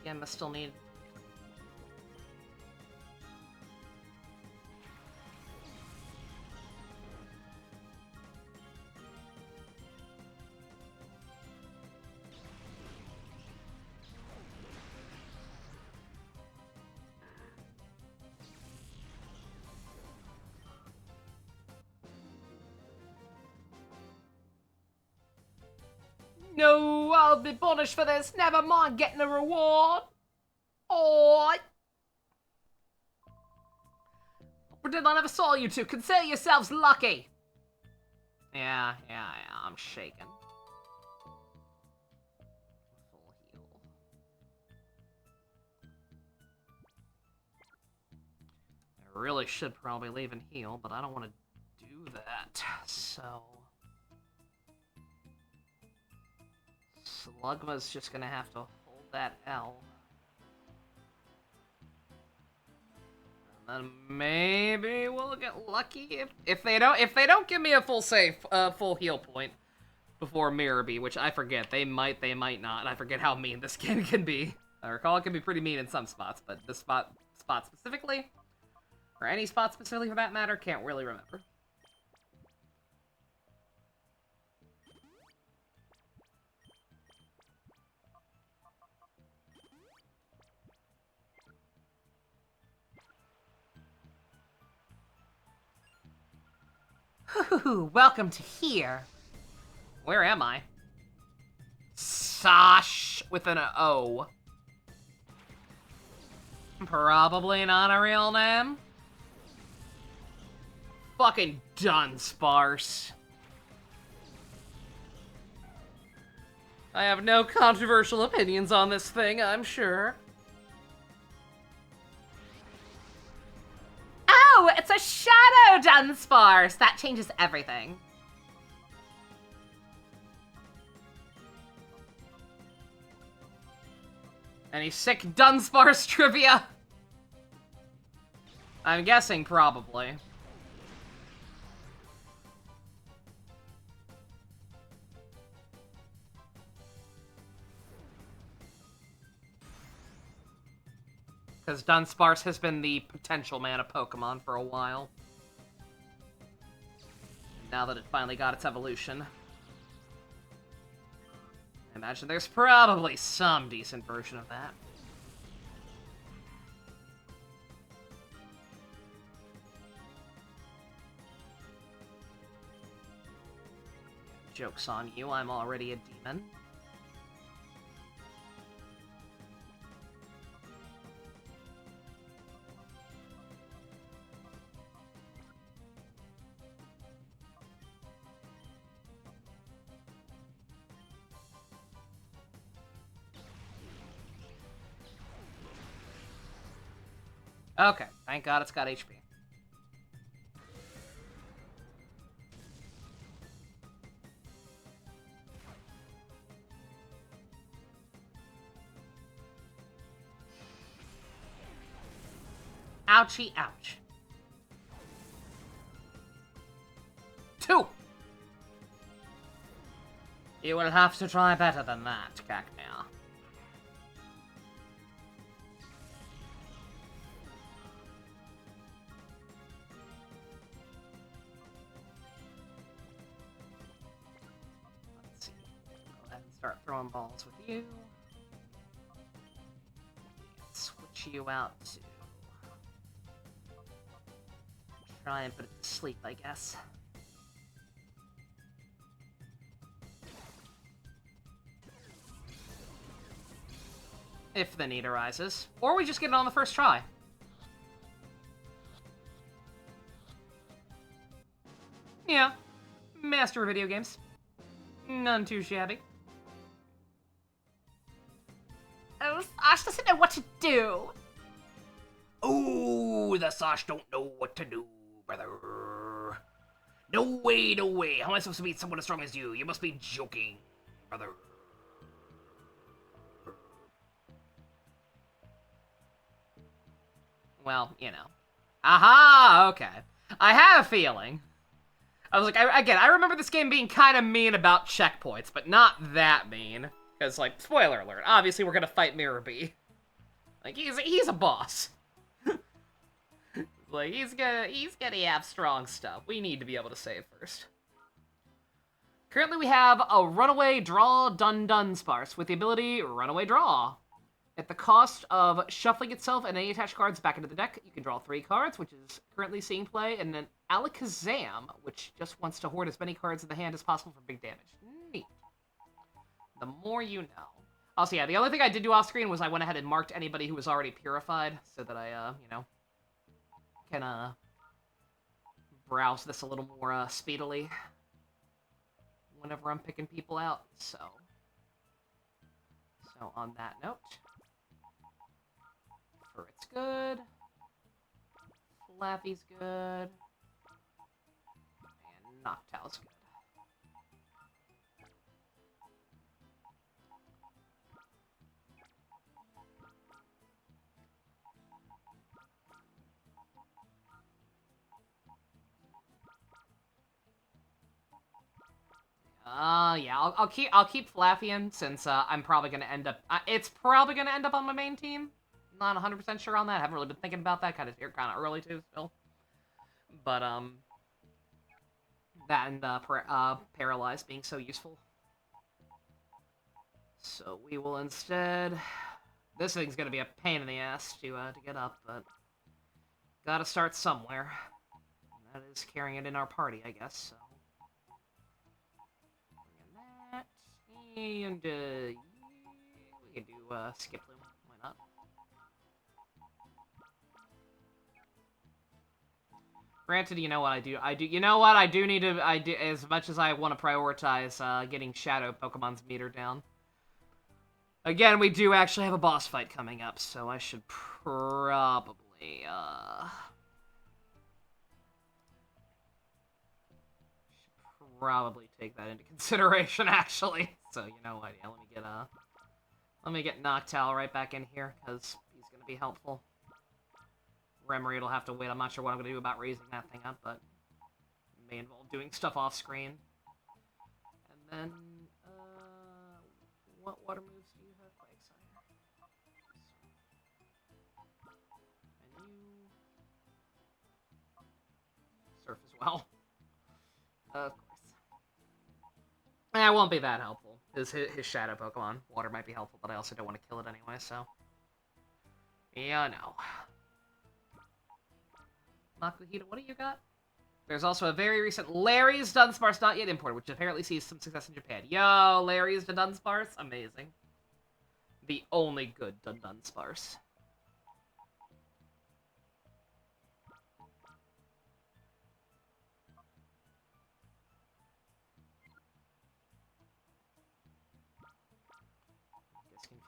Again, I still need... No, I'll be punished for this. Never mind getting a reward. Oh, pretend I never saw you two. Consider yourselves lucky. Yeah, I'm shaking. Full heal. I really should probably leave and heal, but I don't want to do that, so... Slugma's just gonna have to hold that L. And then maybe we'll get lucky if they don't give me a full save, full heal point before Mirrorby, which I forget. They might not. I forget how mean this game can be. I recall it can be pretty mean in some spots, but this spot specifically, or any spot specifically for that matter, can't really remember. Welcome to here. Where am I? Sosh with an O. Probably not a real name. Fucking Dunsparce. I have no controversial opinions on this thing, I'm sure. Oh, it's a shadow Dunsparce! That changes everything. Any sick Dunsparce trivia? I'm guessing probably. Because Dunsparce has been the potential mana Pokemon for a while. Now that it finally got its evolution. I imagine there's probably some decent version of that. Joke's on you, I'm already a demon. Okay, thank God it's got HP. Ouchie, ouch. 2! You will have to try better than that, Cacnea. Let's see. Go ahead and start throwing balls with you. Switch you out to... try and put it to sleep, I guess. If the need arises. Or we just get it on the first try. Yeah. Master of video games. None too shabby. Oh, Sash doesn't know what to do. Oh, the Sash don't know what to do, brother. No way, no way. How am I supposed to beat someone as strong as you? You must be joking, brother. Well, you know. Aha, okay. I have a feeling. I was like, I remember this game being kind of mean about checkpoints, but not that mean. Because, like, spoiler alert, obviously we're gonna fight Mirror B. Like, he's a boss. Like, he's gonna have strong stuff. We need to be able to save first. Currently we have a Runaway Draw Dun Sparse with the ability Runaway Draw. At the cost of shuffling itself and any attached cards back into the deck, you can draw 3 cards, which is currently seeing play, and then Alakazam, which just wants to hoard as many cards in the hand as possible for big damage. Neat. The more you know. Also, yeah, the only thing I did do off screen was I went ahead and marked anybody who was already purified, so that I, you know, can, browse this a little more, speedily whenever I'm picking people out, so on that note, Furret's good, Flappy's good, and Noctow's good. Yeah, I'll keep Flaffy since I'm probably gonna end up. It's probably gonna end up on my main team. Not 100% sure on that. I haven't really been thinking about that. Kind of early too, still. But that and Paralyzed being so useful. So we will instead. This thing's gonna be a pain in the ass to get up, but gotta start somewhere. And that is carrying it in our party, I guess. So. And, we can do, Skip Loom. Why not? Granted, you know what, you know what, I do need to, as much as I want to prioritize, getting Shadow Pokemon's meter down. Again, we do actually have a boss fight coming up, so I should probably, take that into consideration, actually. So, you know what, yeah, let me get Noctowl right back in here, because he's going to be helpful. Remoraid will have to wait. I'm not sure what I'm going to do about raising that thing up, but it may involve doing stuff off-screen. And then, what water moves do you have? Quagsire. And you... Surf as well. Of course. It won't be that helpful. His Shadow Pokemon. Water might be helpful, but I also don't want to kill it anyway, so... Yeah, no. Makuhita, what do you got? There's also a very recent Larry's Dunsparce not yet imported, which apparently sees some success in Japan. Yo, Larry's the Dunsparce? Amazing. The only good Dunsparce.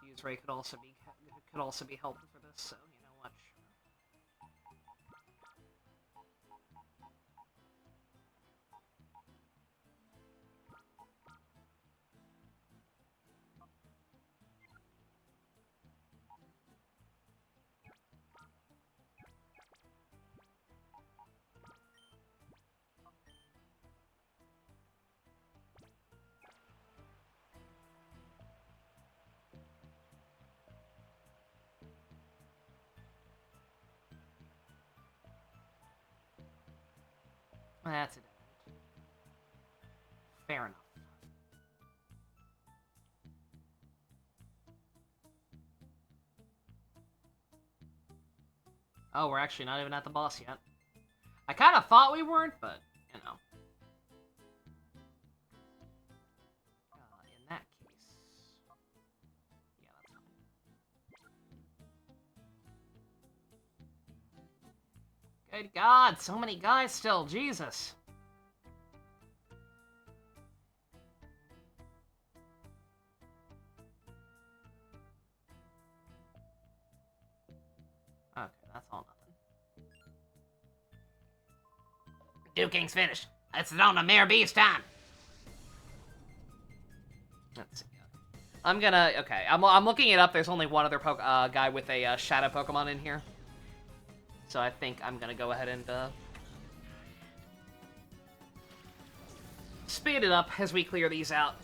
Confused Ray could also be helpful for this, so you know what. That's it. Fair enough. Oh, we're actually not even at the boss yet. I kind of thought we weren't, but, you know. In that case... Yeah, that's fine. Good God, so many guys still, Jesus. Okay, that's all nothing. Duking's finished. It's on the Mare Beast time. Let's see. I'm gonna... Okay, I'm looking it up. There's only one other guy with a shadow Pokemon in here. So I think I'm gonna go ahead and speed it up as we clear these out.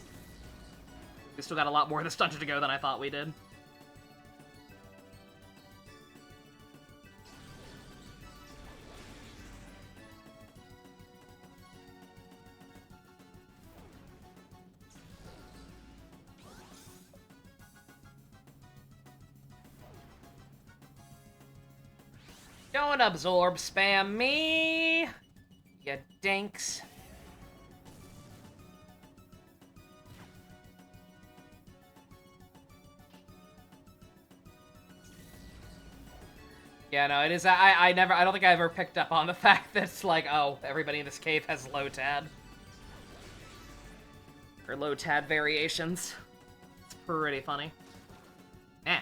We still got a lot more of this dungeon to go than I thought we did. Don't absorb spam me, you dinks. Yeah, no, it is. I don't think I ever picked up on the fact that it's like, oh, everybody in this cave has low tad. Or low tad variations. It's pretty funny. Eh.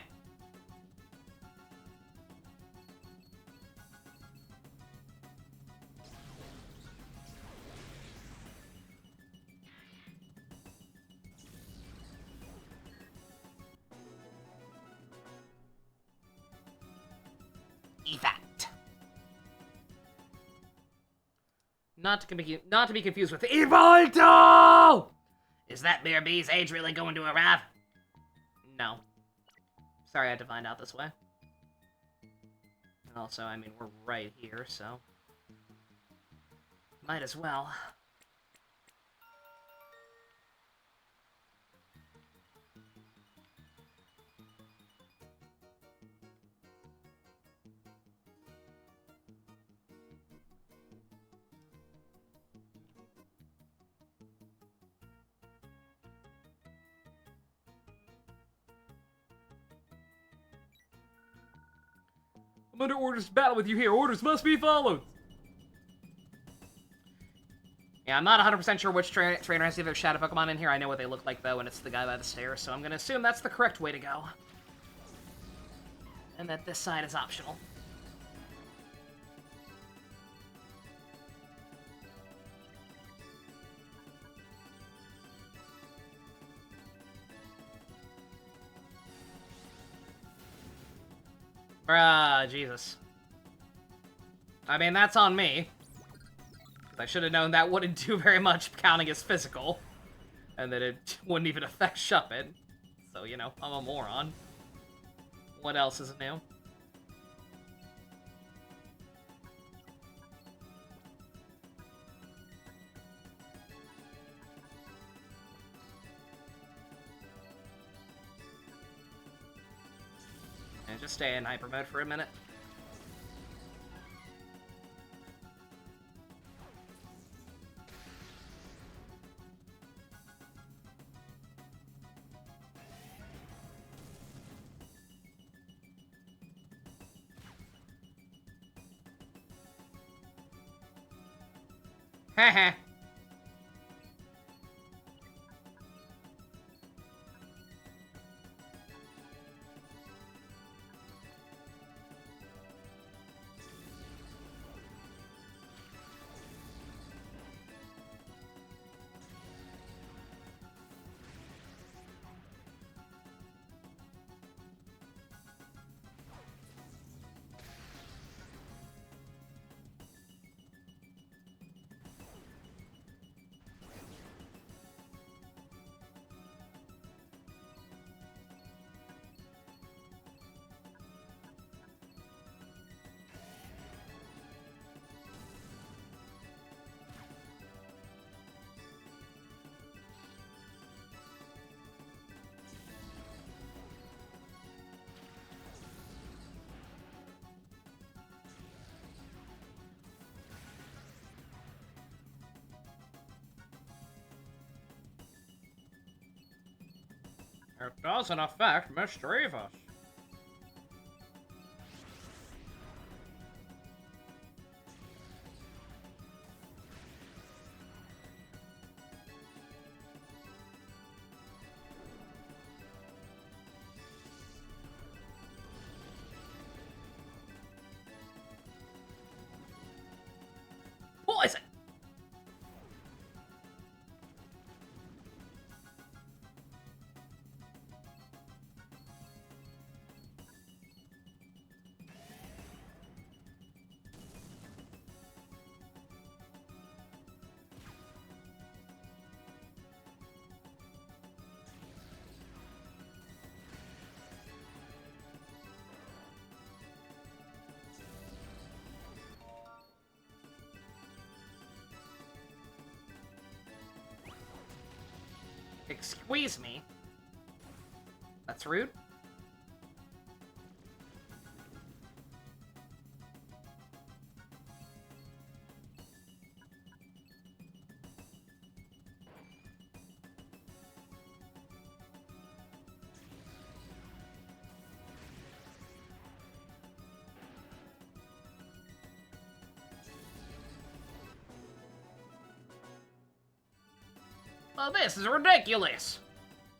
Evat. Not to be confused with Evolto! Is that Mare Bee's age really going to arrive? No. Sorry I had to find out this way. And also, I mean, we're right here, so... Might as well. I'm under orders to battle with you here. Orders must be followed. Yeah, I'm not 100% sure which trainer has the other shadow Pokemon in here. I know what they look like, though, and it's the guy by the stairs, so I'm gonna assume that's the correct way to go. And that this side is optional. Jesus. I mean, that's on me. I should have known that wouldn't do very much counting as physical. And that it wouldn't even affect Shuppet. So, you know, I'm a moron. What else is new? And just stay in hyper mode for a minute. Heh. It doesn't affect Mischievous. Poison. Excuse me. That's rude. Well, this is ridiculous.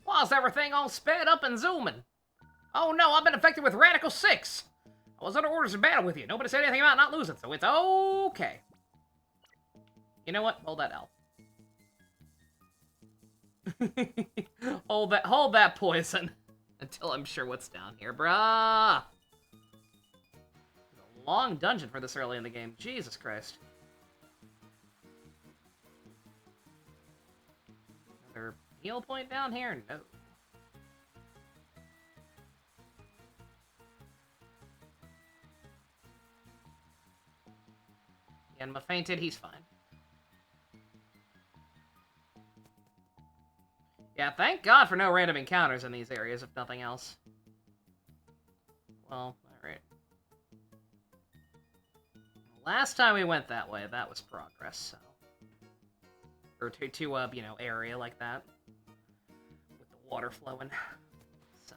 Why is everything all sped up and zooming? Oh no, I've been infected with Radical 6. I was under orders to battle with you. Nobody said anything about not losing, so it's okay. You know what? Hold that L. hold that poison. Until I'm sure what's down here, bruh. It's a long dungeon for this early in the game. Jesus Christ. Another heal point down here? No. Yanma fainted, he's fine. Yeah, thank God for no random encounters in these areas, if nothing else. Well, alright. Last time we went that way, that was progress, so... Or to a, you know, area like that. With the water flowing. So...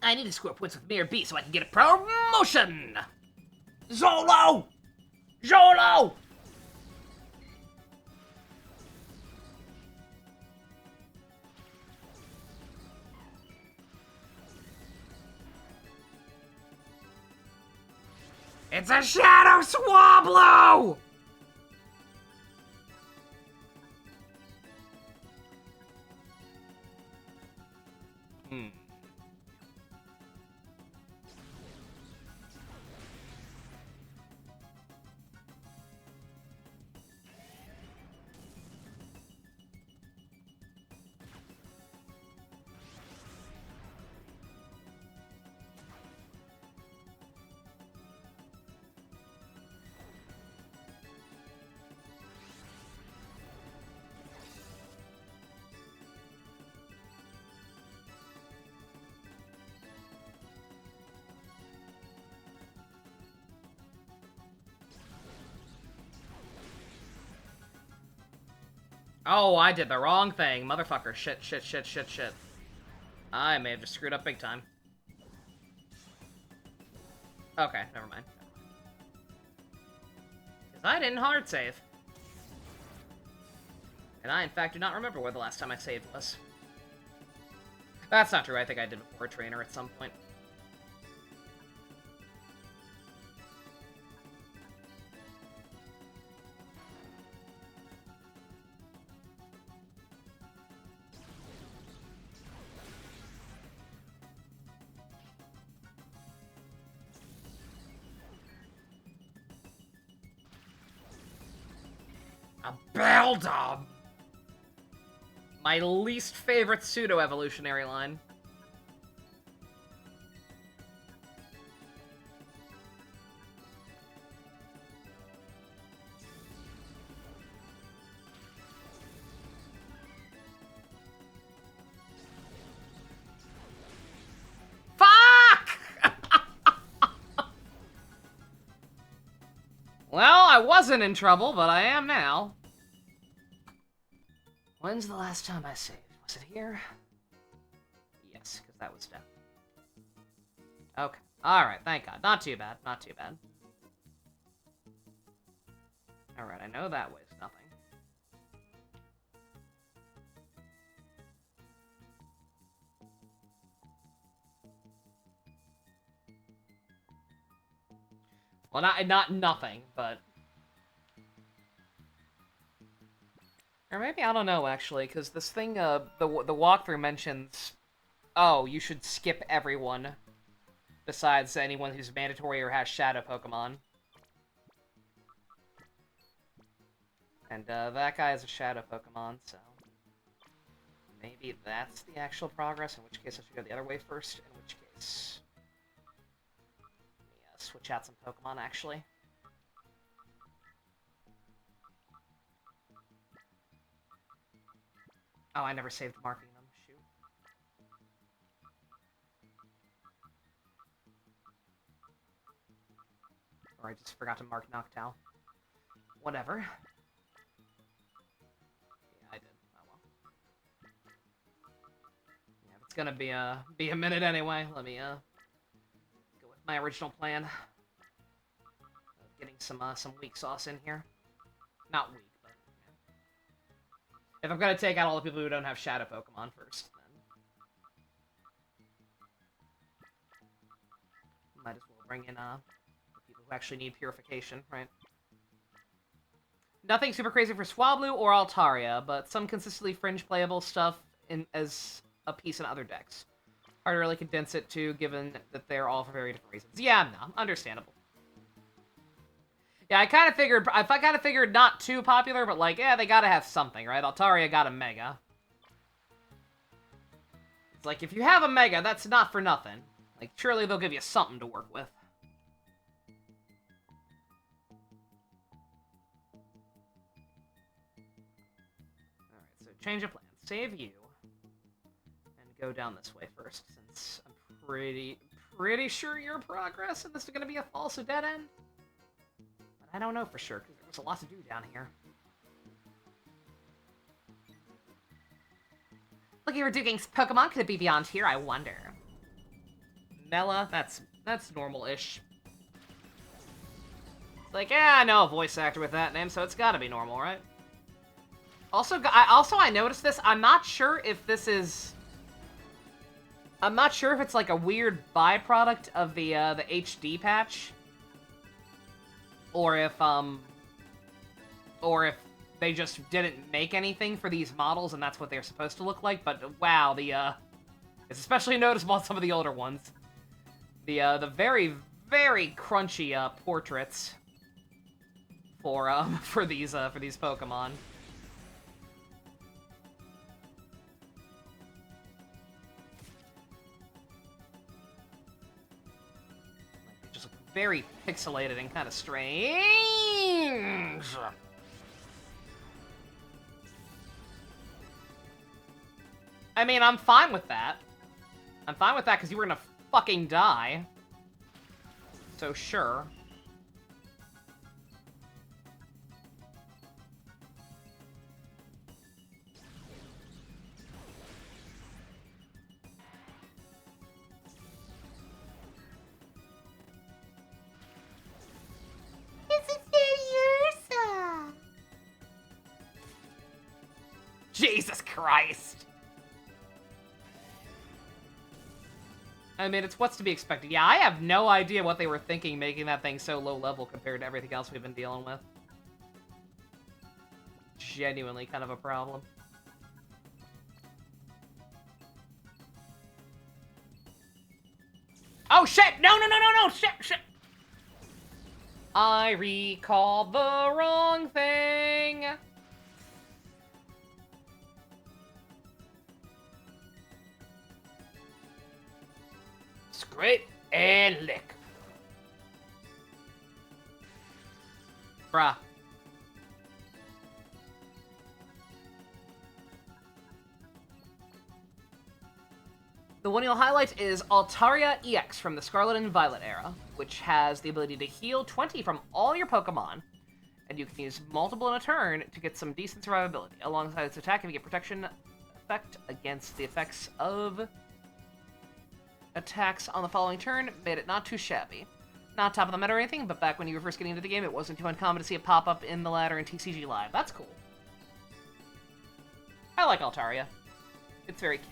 I need to score points with Mirror B so I can get a promotion! Zolo! Zolo! It's a Shadow Swablu! Oh, I did the wrong thing. Motherfucker. Shit, shit, shit, shit, shit. I may have just screwed up big time. Okay, never mind. Because I didn't hard save. And I, in fact, do not remember where the last time I saved was. That's not true. I think I did before a trainer at some point. A Beldum! My least favorite pseudo-evolutionary line. Well, I wasn't in trouble, but I am now. When's the last time I saved? Was it here? Yes, because that was death. Okay. Alright, thank God. Not too bad. Not too bad. Alright, I know that way's nothing. Well, not nothing, but... Or maybe, I don't know, actually, because this thing, the walkthrough mentions, oh, you should skip everyone besides anyone who's mandatory or has shadow Pokemon. And, that guy is a shadow Pokemon, so... Maybe that's the actual progress, in which case I should go the other way first, in which case... Let me, switch out some Pokemon, actually. Oh, I never saved marking them, shoot. Or I just forgot to mark Noctowl. Whatever. Yeah, I did. Oh well. Yeah, it's gonna be a minute anyway. Let me go with my original plan of getting some weak sauce in here. Not weak, but yeah. If I'm gonna take out all the people who don't have shadow Pokemon first, then might as well bring in the people who actually need purification, right? Nothing super crazy for Swablu or Altaria, but some consistently fringe playable stuff as a piece in other decks. Hard to really condense it to, given that they're all for very different reasons. Yeah, no, understandable. Yeah, I kind of figured not too popular, but like, yeah, they gotta have something, right? Altaria got a Mega. It's like, if you have a Mega, that's not for nothing. Like, surely they'll give you something to work with. Change of plan. Save you. And go down this way first, since I'm pretty sure your progress and this is going to be a false or dead end. But I don't know for sure, because there's a lot to do down here. Looking for Duging's Pokemon? Could it be beyond here? I wonder. Mela? That's normal-ish. Like, yeah, I know a voice actor with that name, so it's gotta be normal, right? Also, I noticed this. I'm not sure if this is... I'm not sure if it's like a weird byproduct of the HD patch. Or if they just didn't make anything for these models and that's what they're supposed to look like. But wow, it's especially noticeable on some of the older ones. The very, very crunchy portraits for these Pokemon. Very pixelated and kind of strange. I mean, I'm fine with that. I'm fine with that because you were gonna fucking die. So sure. Jesus Christ. I mean, it's what's to be expected. Yeah, I have no idea what they were thinking making that thing so low level compared to everything else we've been dealing with. Genuinely kind of a problem. Oh shit! No, shit! I recalled the wrong thing! Scrape and lick. Bruh. The one you'll highlight is Altaria EX from the Scarlet and Violet era, which has the ability to heal 20 from all your Pokemon, and you can use multiple in a turn to get some decent survivability. Alongside its attack, you get protection effect against the effects of attacks on the following turn, made it not too shabby. Not top of the meta or anything, but back when you were first getting into the game, it wasn't too uncommon to see it pop up in the ladder in TCG Live. That's cool. I like Altaria. It's very cute.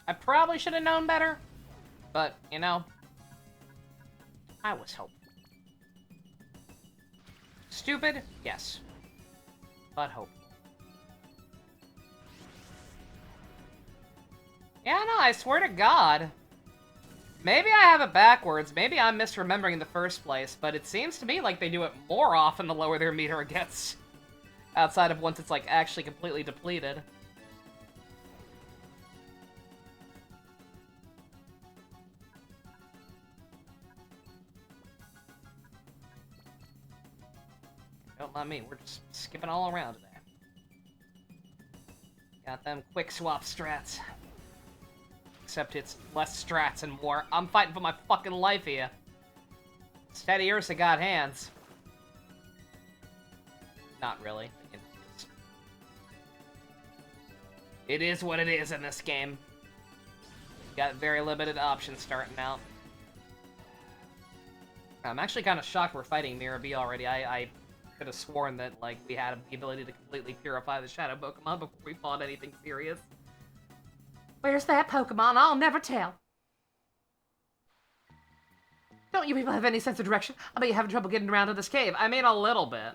I probably should have known better, but, you know, I was hopeful. Stupid? Yes. But hopeful. Yeah, no, I swear to God. Maybe I have it backwards. Maybe I'm misremembering in the first place, but it seems to me like they do it more often the lower their meter gets. Outside of once it's, like, actually completely depleted. Don't mind me, we're just skipping all around today. Got them quick swap strats. Except it's less strats and more. I'm fighting for my fucking life here. Steady Ursa got hands. Not really. It is what it is in this game. Got very limited options starting out. I'm actually kind of shocked we're fighting Mirror B already. I could have sworn that, like, we had the ability to completely purify the Shadow Pokemon before we fought anything serious. Where's that Pokemon? I'll never tell. Don't you people have any sense of direction? I bet you're having trouble getting around to this cave. I mean, a little bit.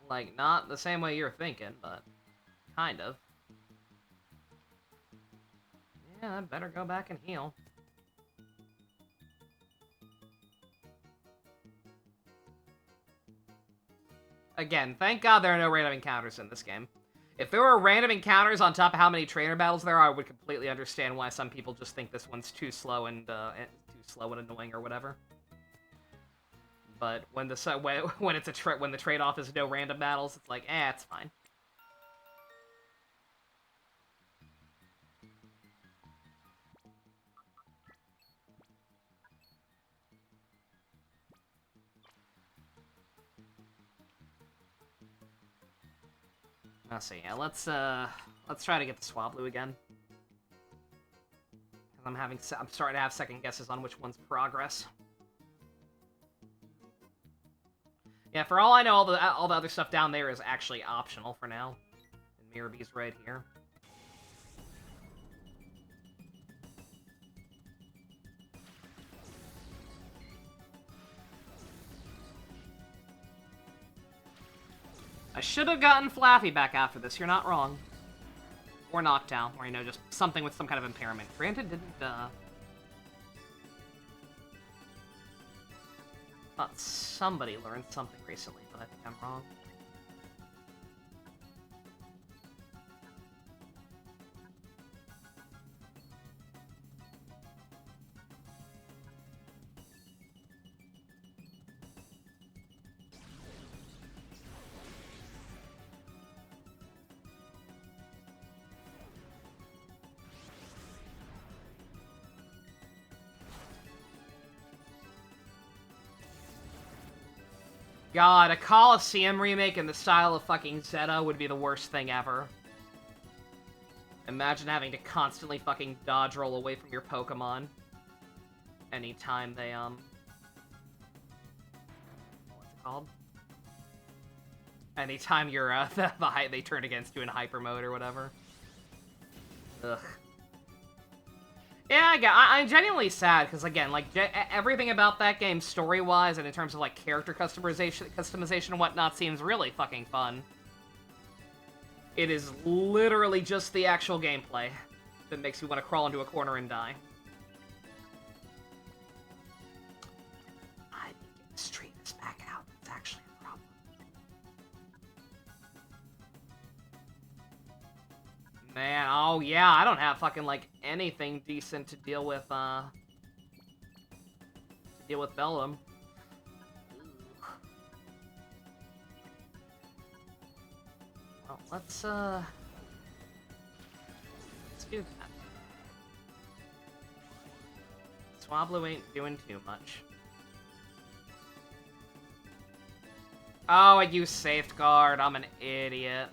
Like, not the same way you're thinking, but kind of. Yeah, I better go back and heal. Again, thank God there are no random encounters in this game. If there were random encounters on top of how many trainer battles there are, I would completely understand why some people just think this one's too slow and annoying or whatever. But when the when the trade-off is no random battles, it's like, it's fine. Let's see. Yeah, let's try to get the Swablu again. Because I'm starting to have second guesses on which one's progress. Yeah, for all I know, all the other stuff down there is actually optional for now. And Mirror B's right here. I should have gotten Flaffy back after this, you're not wrong. Or Knockdown, or, you know, just something with some kind of impairment. Granted, didn't, thought somebody learned something recently, but I think I'm wrong. God, a Colosseum remake in the style of fucking Zeta would be the worst thing ever. Imagine having to constantly fucking dodge roll away from your Pokemon. Anytime they, what's it called? Anytime you're, they turn against you in hyper mode or whatever. Ugh. Yeah, I'm genuinely sad, because, again, like, everything about that game, story-wise, and in terms of, like, character customization and whatnot, seems really fucking fun. It is literally just the actual gameplay that makes you want to crawl into a corner and die. I think getting streams back out is actually a problem. Man, oh yeah, I don't have fucking, like, anything decent to deal with, Bellum. Well, let's do that. Swablu ain't doing too much. Oh, I used Safeguard. I'm an idiot.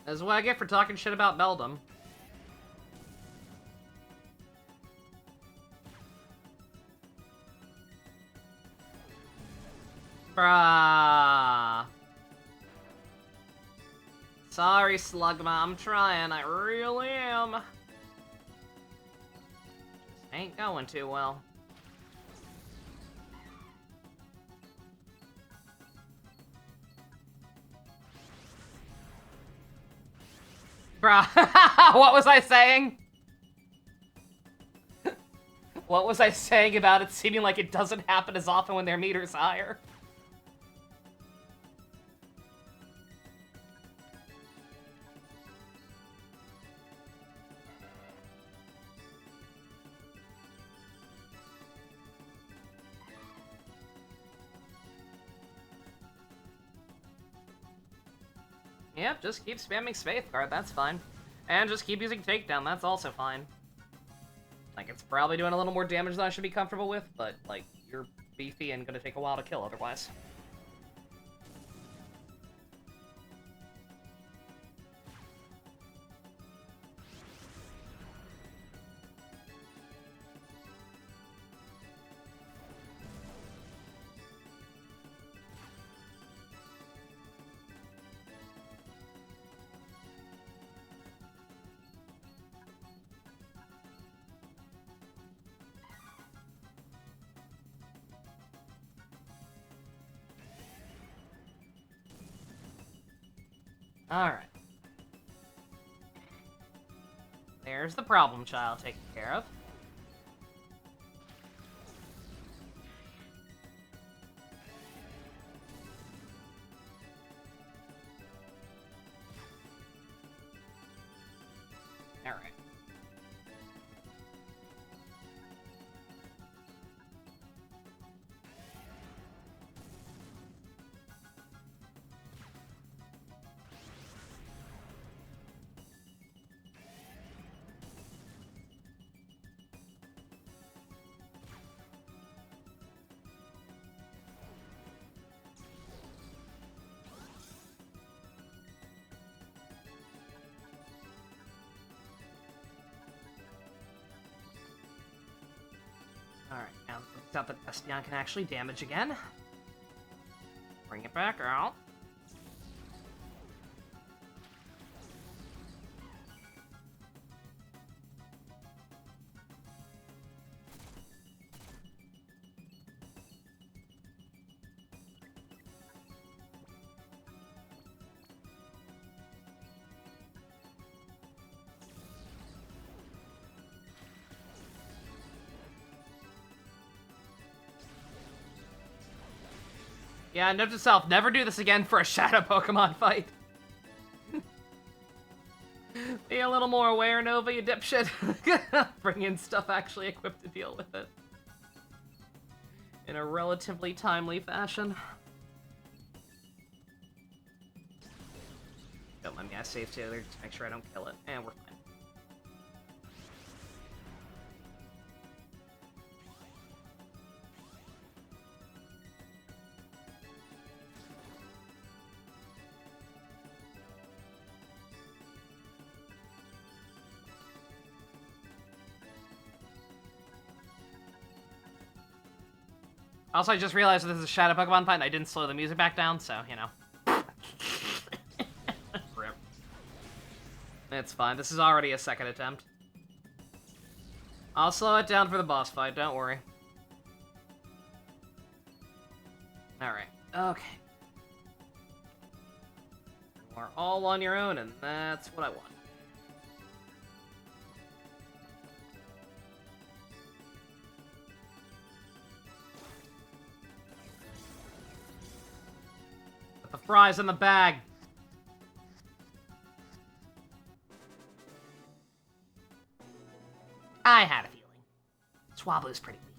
That's what I get for talking shit about Beldum. Bruh. Sorry, Slugma, I'm trying, I really am. Just ain't going too well. Bruh, what was I saying? What was I saying about it seeming like it doesn't happen as often when their meter's higher? Yep, just keep spamming Space Guard, that's fine. And just keep using Takedown, that's also fine. Like, it's probably doing a little more damage than I should be comfortable with, but, like, you're beefy and gonna take a while to kill otherwise. Alright. There's the problem child taken care of. Alright. Alright, now it's out that Espeon can actually damage again. Bring it back out. Yeah, note to self, never do this again for a Shadow Pokemon fight. Be a little more aware, Nova, you dipshit. Bring in stuff actually equipped to deal with it. In a relatively timely fashion. Don't mind me, I saved too, just to make sure I don't kill it. And we're fine. Also, I just realized this is a Shadow Pokemon fight and I didn't slow the music back down, so, you know. Rip. It's fine. This is already a second attempt. I'll slow it down for the boss fight, don't worry. Alright. Okay. You are all on your own, and that's what I want. The fries in the bag. I had a feeling. Swablu's pretty weak.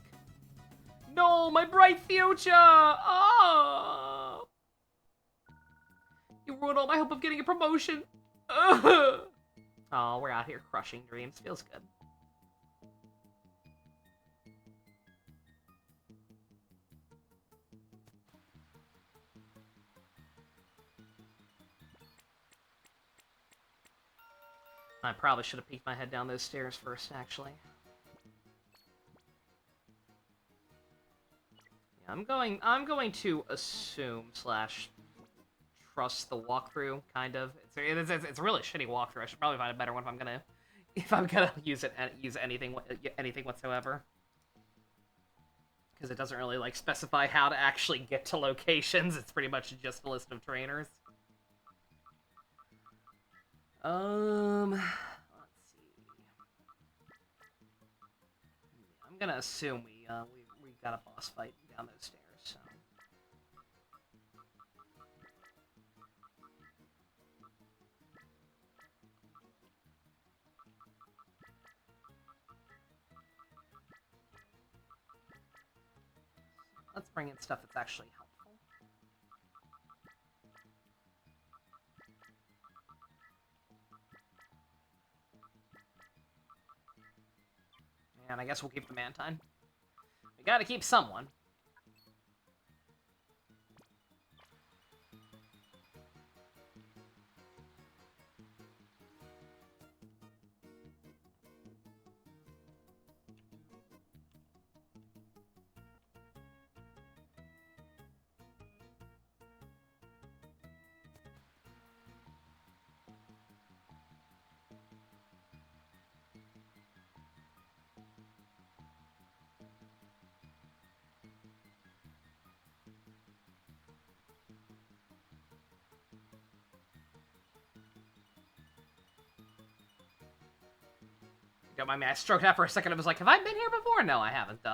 No, my bright future! Oh! You ruined all my hope of getting a promotion. Ugh. Oh, we're out here crushing dreams. Feels good. I probably should have peeked my head down those stairs first, actually. I'm going to assume slash trust the walkthrough, kind of. It's a really shitty walkthrough. I should probably find a better one if I'm gonna use anything whatsoever. Because it doesn't really like specify how to actually get to locations. It's pretty much just a list of trainers. Let's see. I'm gonna assume we got a boss fight down those stairs. So. Let's bring in stuff that's actually helpful. And I guess we'll keep the Mantine. We gotta keep someone. Don't mind me, I stroked out for a second. I was like, have I been here before? No, I haven't, This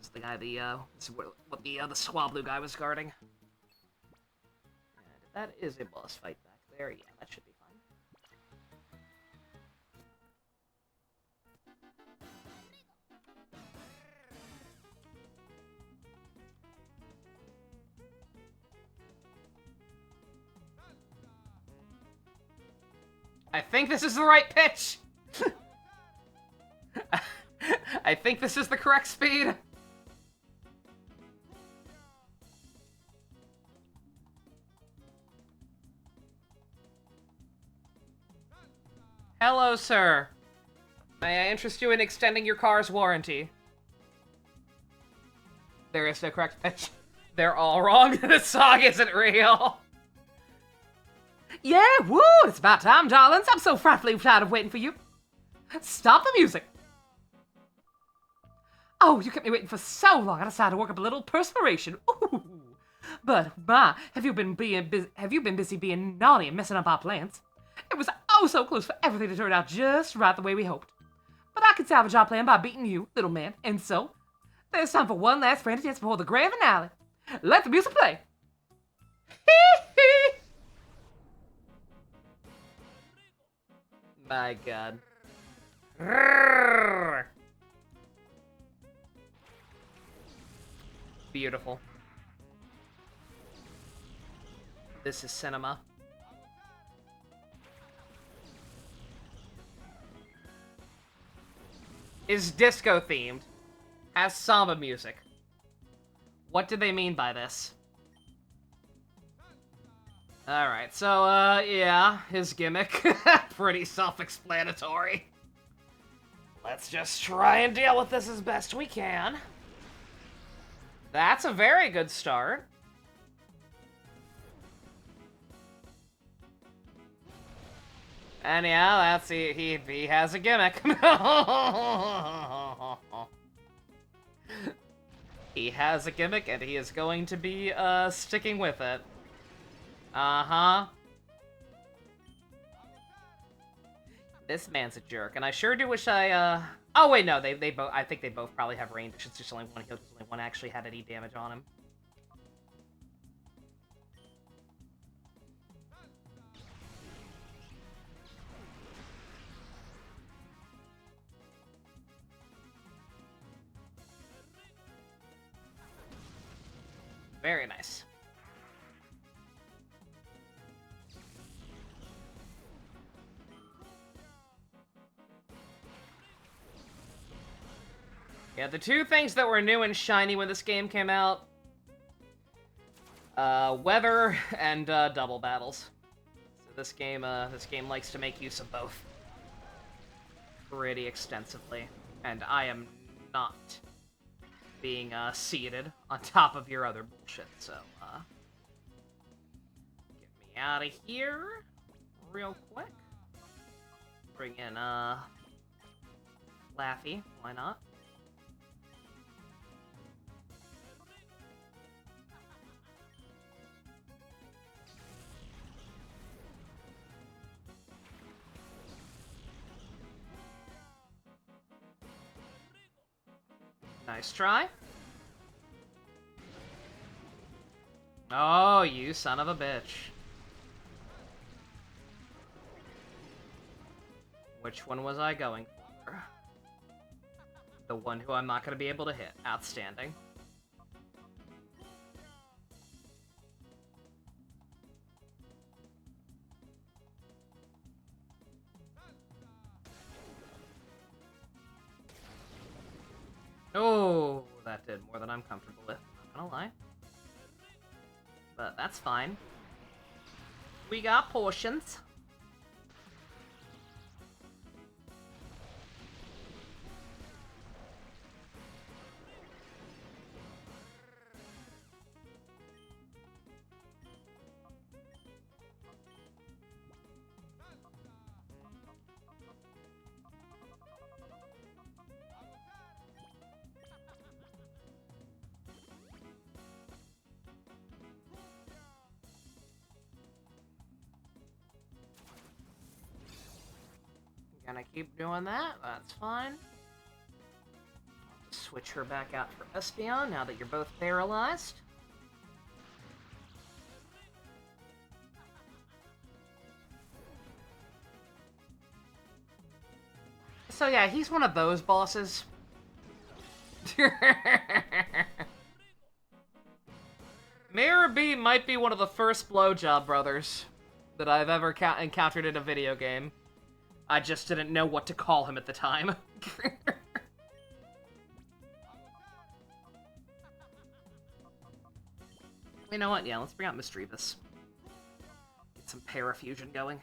is the guy, this is what the Swablu guy was guarding. And if that is a boss fight back there, yeah, that should be fine. I think this is the right pitch! I think this is the correct speed. Hello, sir. May I interest you in extending your car's warranty? There is no correct pitch. They're all wrong. This song isn't real. Yeah, woo! It's about time, darlings. I'm so frightfully tired of waiting for you. Stop the music. Oh, you kept me waiting for so long. I decided to work up a little perspiration. Ooh. But my, have you been busy being naughty and messing up our plans? It was oh so close for everything to turn out just right the way we hoped. But I could salvage our plan by beating you, little man. And so, there's time for one last frantic dance before the grand finale. Let the music play. My God. Beautiful. This is cinema. Is disco themed. Has samba music. What did they mean by this? Alright, so, yeah, his gimmick. Pretty self-explanatory. Let's just try and deal with this as best we can. That's a very good start. And yeah, that's he has a gimmick. He has a gimmick and he is going to be sticking with it. Uh-huh. This man's a jerk, and I sure do wish I, Oh, wait, no, they both... I think they both probably have range. It's just only one heal, because only one actually had any damage on him. Very nice. Yeah, the two things that were new and shiny when this game came out, weather and double battles. So this game likes to make use of both pretty extensively, and I am not being seated on top of your other bullshit. So get me out of here real quick. Bring in Laffy, why not? Nice try. Oh, you son of a bitch. Which one was I going for? The one who I'm not going to be able to hit. Outstanding. Oh, that did more than I'm comfortable with. Not gonna lie. But that's fine. We got potions. Gonna keep doing that, that's fine. I'll just switch her back out for Espeon now that you're both paralyzed. So yeah, he's one of those bosses. Mirror B might be one of the first blowjob brothers that I've ever encountered in a video game. I just didn't know what to call him at the time. You know what? Yeah, let's bring out Misdreavus. Get some parafusion going.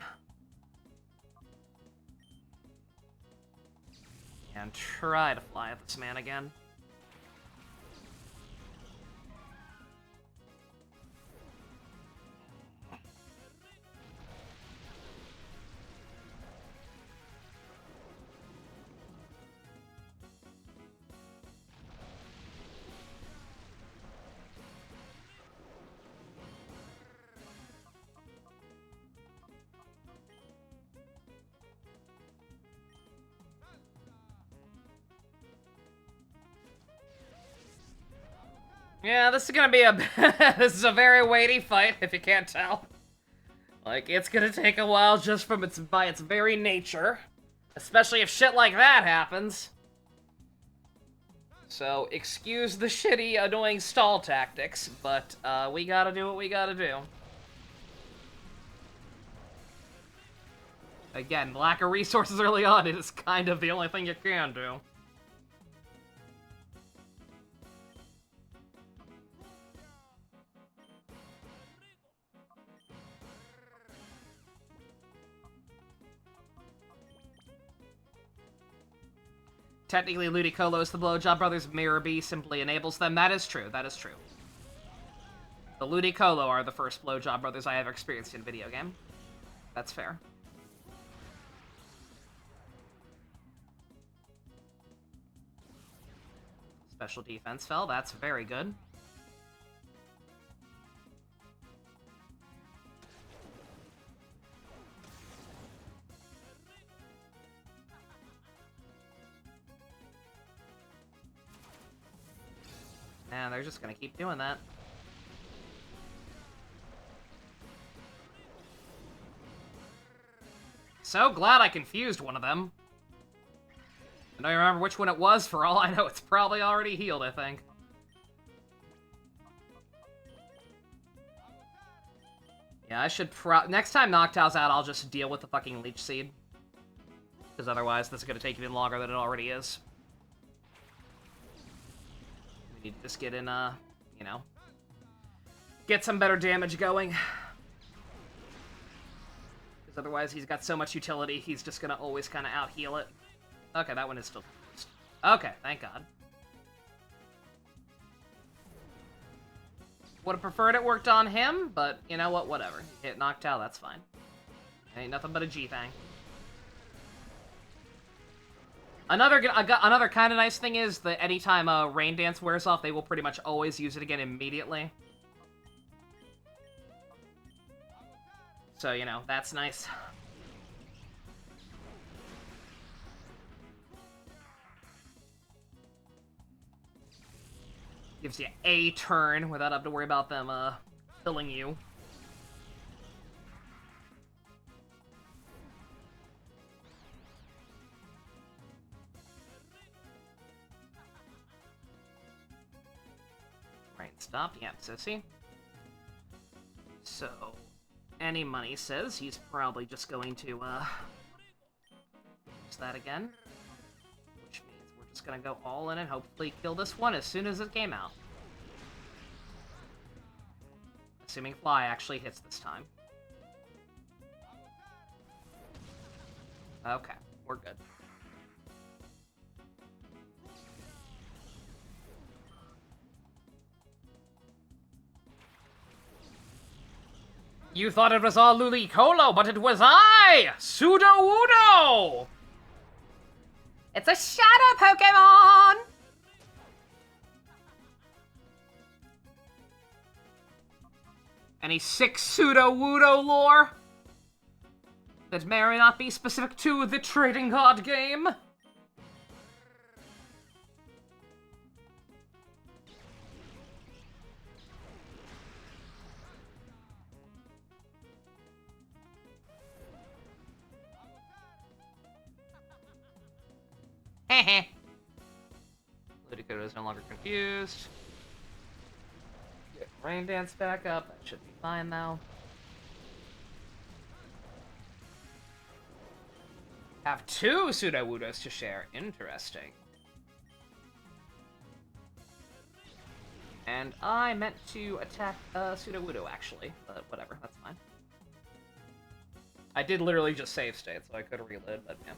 And try to fly at this man again. Yeah, this is gonna be a this is a very weighty fight, if you can't tell. Like, it's gonna take a while just from by its very nature. Especially if shit like that happens. So, excuse the shitty, annoying stall tactics, but we gotta do what we gotta do. Again, lack of resources early on is kind of the only thing you can do. Technically, Ludicolo is the Blowjob Brothers, Mirror B simply enables them. That is true, that is true. The Ludicolo are the first Blowjob Brothers I ever experienced in a video game. That's fair. Special defense fell, that's very good. And they're just gonna keep doing that. So glad I confused one of them. I don't remember which one it was. For all I know, it's probably already healed, I think. Yeah, I should next time Noctow's out, I'll just deal with the fucking Leech Seed. Because otherwise, this is gonna take even longer than it already is. We need to just get in, you know, get some better damage going. Because otherwise, he's got so much utility, he's just gonna always kind of out-heal it. Okay, that one is still closed. Okay, thank God. Would have preferred it worked on him, but you know what? Whatever. He hit knocked out, that's fine. Ain't nothing but a G-Thang. Another kind of nice thing is that anytime Rain Dance wears off, they will pretty much always use it again immediately. So, you know, that's nice. Gives you a turn without having to worry about them, killing you. Right, stop. Yep, sissy. So, any money says he's probably just going to, use that again. Which means we're just gonna go all in and hopefully kill this one as soon as it came out. Assuming Fly actually hits this time. Okay, we're good. You thought it was all Ludicolo, but it was I! Sudowoodo! It's a shadow Pokémon! Any sick Sudowoodo lore that may or may not be specific to the trading card game? Heh. Ludicolo is no longer confused. Get Rain Dance back up. That should be fine now. Have two Sudowoodos to share. Interesting. And I meant to attack Sudowoodo, actually. But whatever, that's fine. I did literally just save state, so I could reload, but yeah.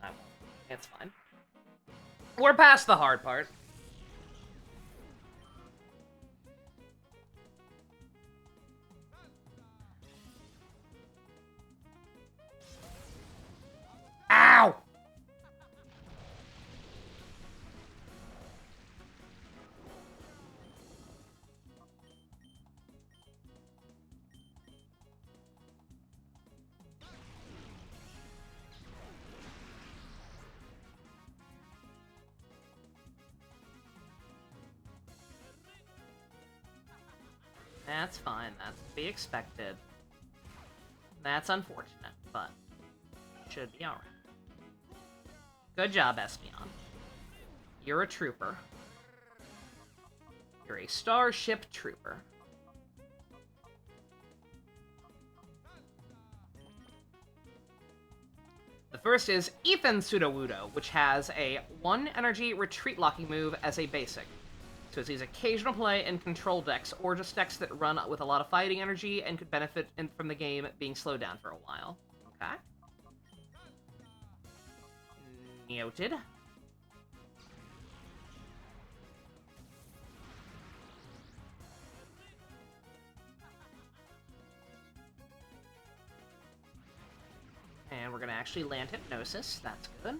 I won't. It's fine. We're past the hard part. Ow! That's fine. That's to be expected. That's unfortunate, but should be alright. Good job, Espeon. You're a trooper. You're a Starship Trooper. The first is Ethan Sudowoodo, which has a 1 energy retreat locking move as a basic. So it sees occasional play in control decks, or just decks that run with a lot of fighting energy and could benefit from the game being slowed down for a while. Okay. Noted. And we're gonna actually land Hypnosis. That's good.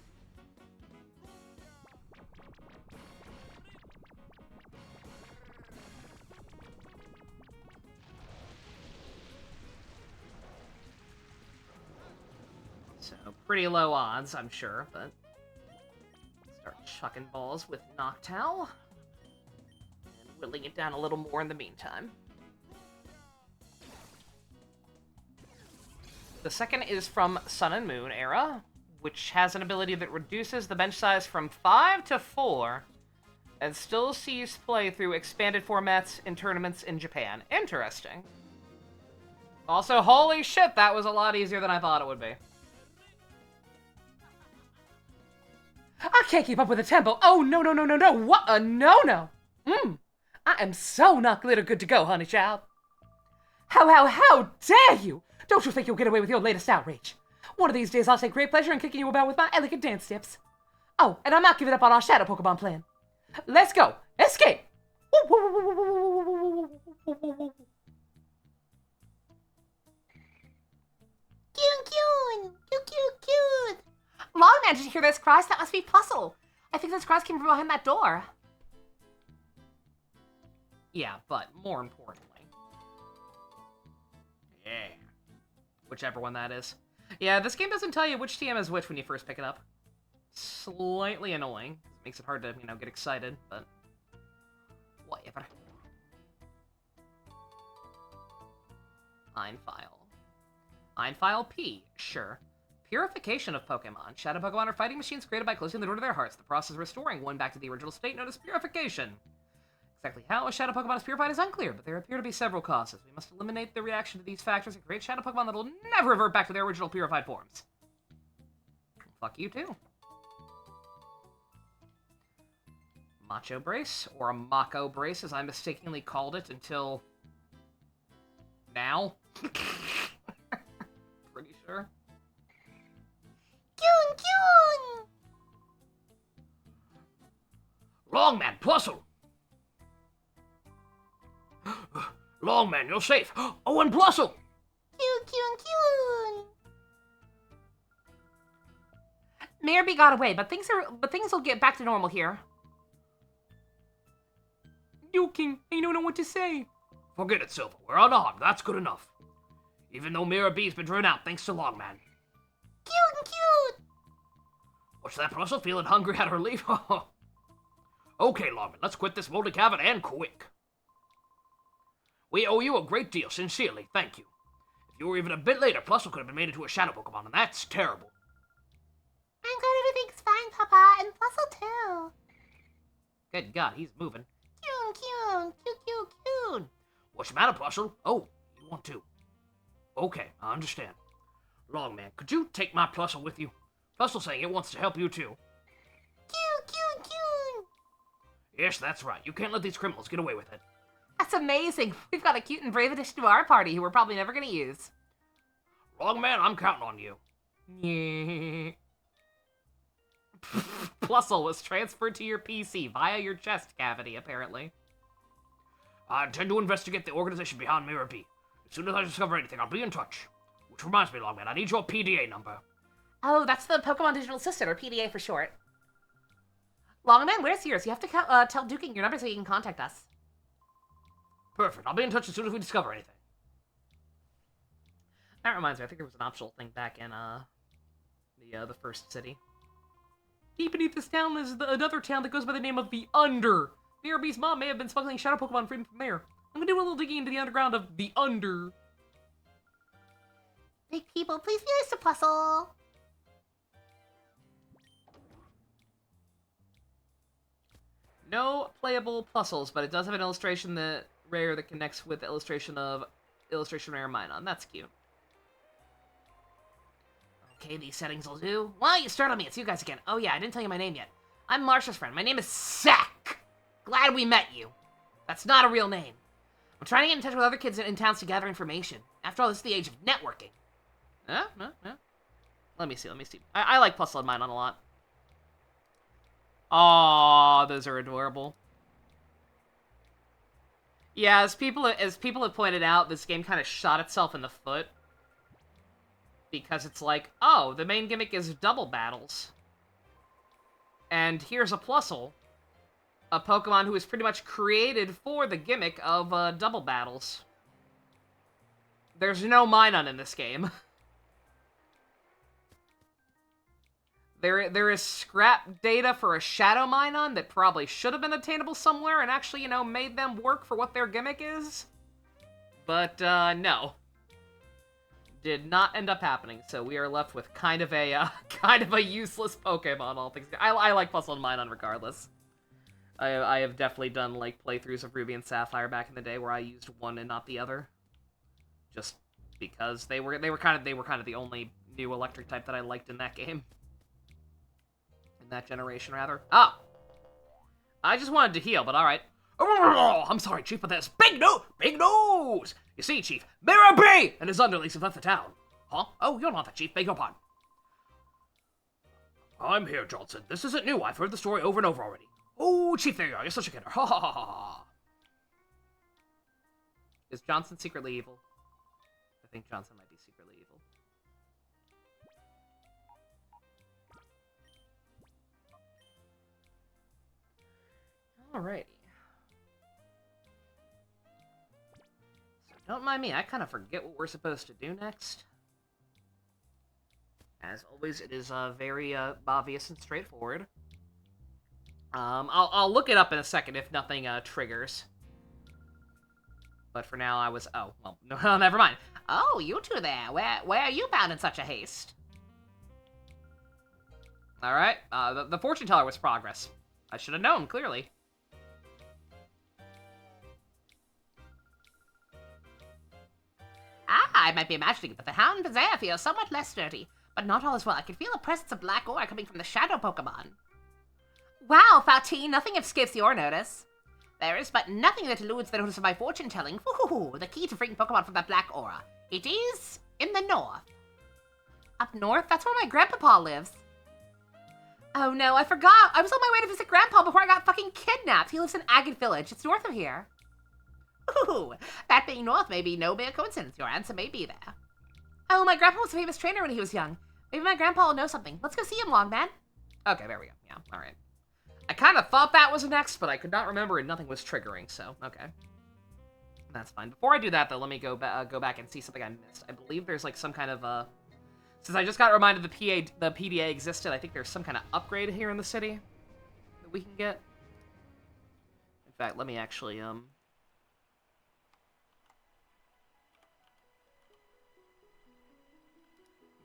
So, pretty low odds, I'm sure, but start chucking balls with Noctowl. And whittling it down a little more in the meantime. The second is from Sun and Moon era, which has an ability that reduces the bench size from 5 to 4, and still sees play through expanded formats in tournaments in Japan. Interesting. Also, holy shit, that was a lot easier than I thought it would be. I can't keep up with the tempo. Oh, no, no, no, no, no. What a no-no. I am so not glitter good to go, honey child. How dare you? Don't you think you'll get away with your latest outrage? One of these days I'll take great pleasure in kicking you about with my elegant dance steps. Oh, and I'm not giving up on our shadow Pokemon plan. Let's go. Escape. Cute. Longman, did you hear those cries? That must be Puzzle. I think those cries came from behind that door. Yeah, but more importantly. Yeah. Whichever one that is. Yeah, this game doesn't tell you which TM is which when you first pick it up. Slightly annoying. Makes it hard to, get excited, but... whatever. Einfile P, sure. Purification of Pokemon. Shadow Pokemon are fighting machines created by closing the door to their hearts. The process of restoring one back to the original state known as purification. Exactly how a Shadow Pokemon is purified is unclear, but there appear to be several causes. We must eliminate the reaction to these factors and create Shadow Pokemon that will never revert back to their original purified forms. Fuck you too. Macho Brace, or a Mako Brace as I mistakenly called it until... now? Pretty sure. Kyun. Longman, Plusle! Longman, you're safe! Oh, and Plusle! Kyun. Mayor B got away, but things will get back to normal here. Joking, I don't know what to say. Forget it, Silver. We're unarmed. That's good enough. Even though Mirror B's been driven out thanks to Longman. Cute. What's that, Plusle? Feeling hungry out of relief? Okay, Longman, let's quit this moldy cavern and quick. We owe you a great deal, sincerely, thank you. If you were even a bit later, Plusle could have been made into a Shadow Pokemon, and that's terrible. I'm glad everything's fine, Papa, and Puzzle too. Good God, he's moving. Cute. What's the matter, Plusle? Oh, you want to? Okay, I understand. Longman, could you take my Plusle with you? Plusle's saying it wants to help you too. Cute. Yes, that's right. You can't let these criminals get away with it. That's amazing. We've got a cute and brave addition to our party who we're probably never going to use. Longman, I'm counting on you. Yeah. Plusle was transferred to your PC via your chest cavity, apparently. I intend to investigate the organization behind Mirror B. As soon as I discover anything, I'll be in touch. Which reminds me, Longman, I need your PDA number. Oh, that's the Pokemon Digital Assistant, or PDA for short. Longman, where's yours? You have to tell Duking your number so you can contact us. Perfect. I'll be in touch as soon as we discover anything. That reminds me, I think there was an optional thing back in the first city. Deep beneath this town is another town that goes by the name of the Under. Mirror B's mom may have been smuggling Shadow Pokemon from there. I'm gonna do a little digging into the underground of the Under. Big people, please be nice to Puzzle. No playable puzzles, but it does have an illustration that connects with the illustration rare Minun. That's cute. Okay, these settings will do. Well, you startled me. It's you guys again. Oh yeah, I didn't tell you my name yet. I'm Marsha's friend. My name is Sack. Glad we met you. That's not a real name. I'm trying to get in touch with other kids in towns to gather information. After all, this is the age of networking. Yeah. Let me see. I like Puzzle and Minun a lot. Aww, those are adorable. Yeah, as people have pointed out, this game kind of shot itself in the foot. Because it's like, oh, the main gimmick is double battles. And here's a Plusle, a Pokemon who is pretty much created for the gimmick of double battles. There's no Minun in this game. There is scrap data for a Shadow Minun that probably should have been attainable somewhere and actually, made them work for what their gimmick is. But, no. Did not end up happening, so we are left with kind of a useless Pokemon, all things. I like Puzzle and Minun regardless. I have definitely done, playthroughs of Ruby and Sapphire back in the day where I used one and not the other. Just because they were kind of the only new electric type that I liked in that game. In that generation, rather. Ah! I just wanted to heal, but alright. Oh, I'm sorry, Chief, but there's big news! You see, Chief, Mirror B and his underlings have left the town. Huh? Oh, you're not the Chief, beg your pardon. I'm here, Johnson. This isn't new. I've heard the story over and over already. Oh, Chief, there you are. You're such a kidder. Ha ha ha ha. Is Johnson secretly evil? I think Johnson might be secretly evil. Alrighty. So don't mind me, I kind of forget what we're supposed to do next. As always, it is very obvious and straightforward. I'll look it up in a second if nothing triggers. But for now, I was... Oh, well, no, never mind. Oh, you two there. Where are you bound in such a haste? Alright, the fortune teller was progress. I should have known, clearly. Ah, I might be imagining that the Hound Bazaar feels somewhat less dirty. But not all is well. I can feel a presence of black ore coming from the shadow Pokemon. Wow, Fatih, nothing escapes your notice. There is but nothing that eludes the notice of my fortune telling. Woohoo! The key to freeing Pokemon from that black aura. It is in the north. Up north? That's where my grandpapa lives. Oh no, I forgot. I was on my way to visit Grandpa before I got fucking kidnapped. He lives in Agate Village. It's north of here. Ooh, that being north may be no mere coincidence. Your answer may be there. Oh, my grandpa was a famous trainer when he was young. Maybe my grandpa will know something. Let's go see him, Longman. Okay, there we go. Yeah, alright. I kind of thought that was next, but I could not remember and nothing was triggering, so, okay. That's fine. Before I do that, though, let me go back and see something I missed. I believe there's, like, some kind of, since I just got reminded the PDA existed, I think there's some kind of upgrade here in the city that we can get. In fact, let me actually, let me,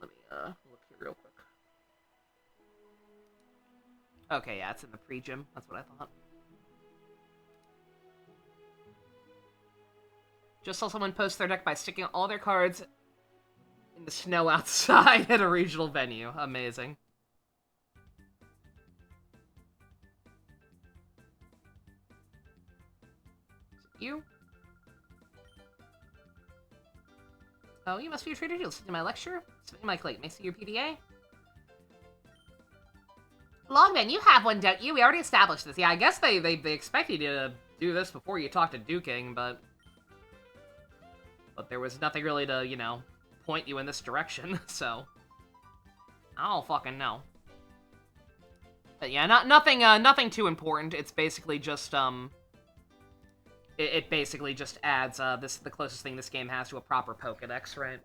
look here real quick. Okay, yeah, it's in the pre-gym. That's what I thought. Just saw someone post their deck by sticking all their cards in the snow outside at a regional venue. Amazing. Is it you? Oh, you must be a trader. You'll listen to my lecture? Submit my click. May I see your PDA? Longman, you have one, don't you? We already established this. Yeah, I guess they expected you to do this before you talked to Duking, but there was nothing really to, you know, point you in this direction, so I don't fucking know. But yeah, nothing too important. It's basically just it basically just adds the closest thing this game has to a proper Pokédex, right?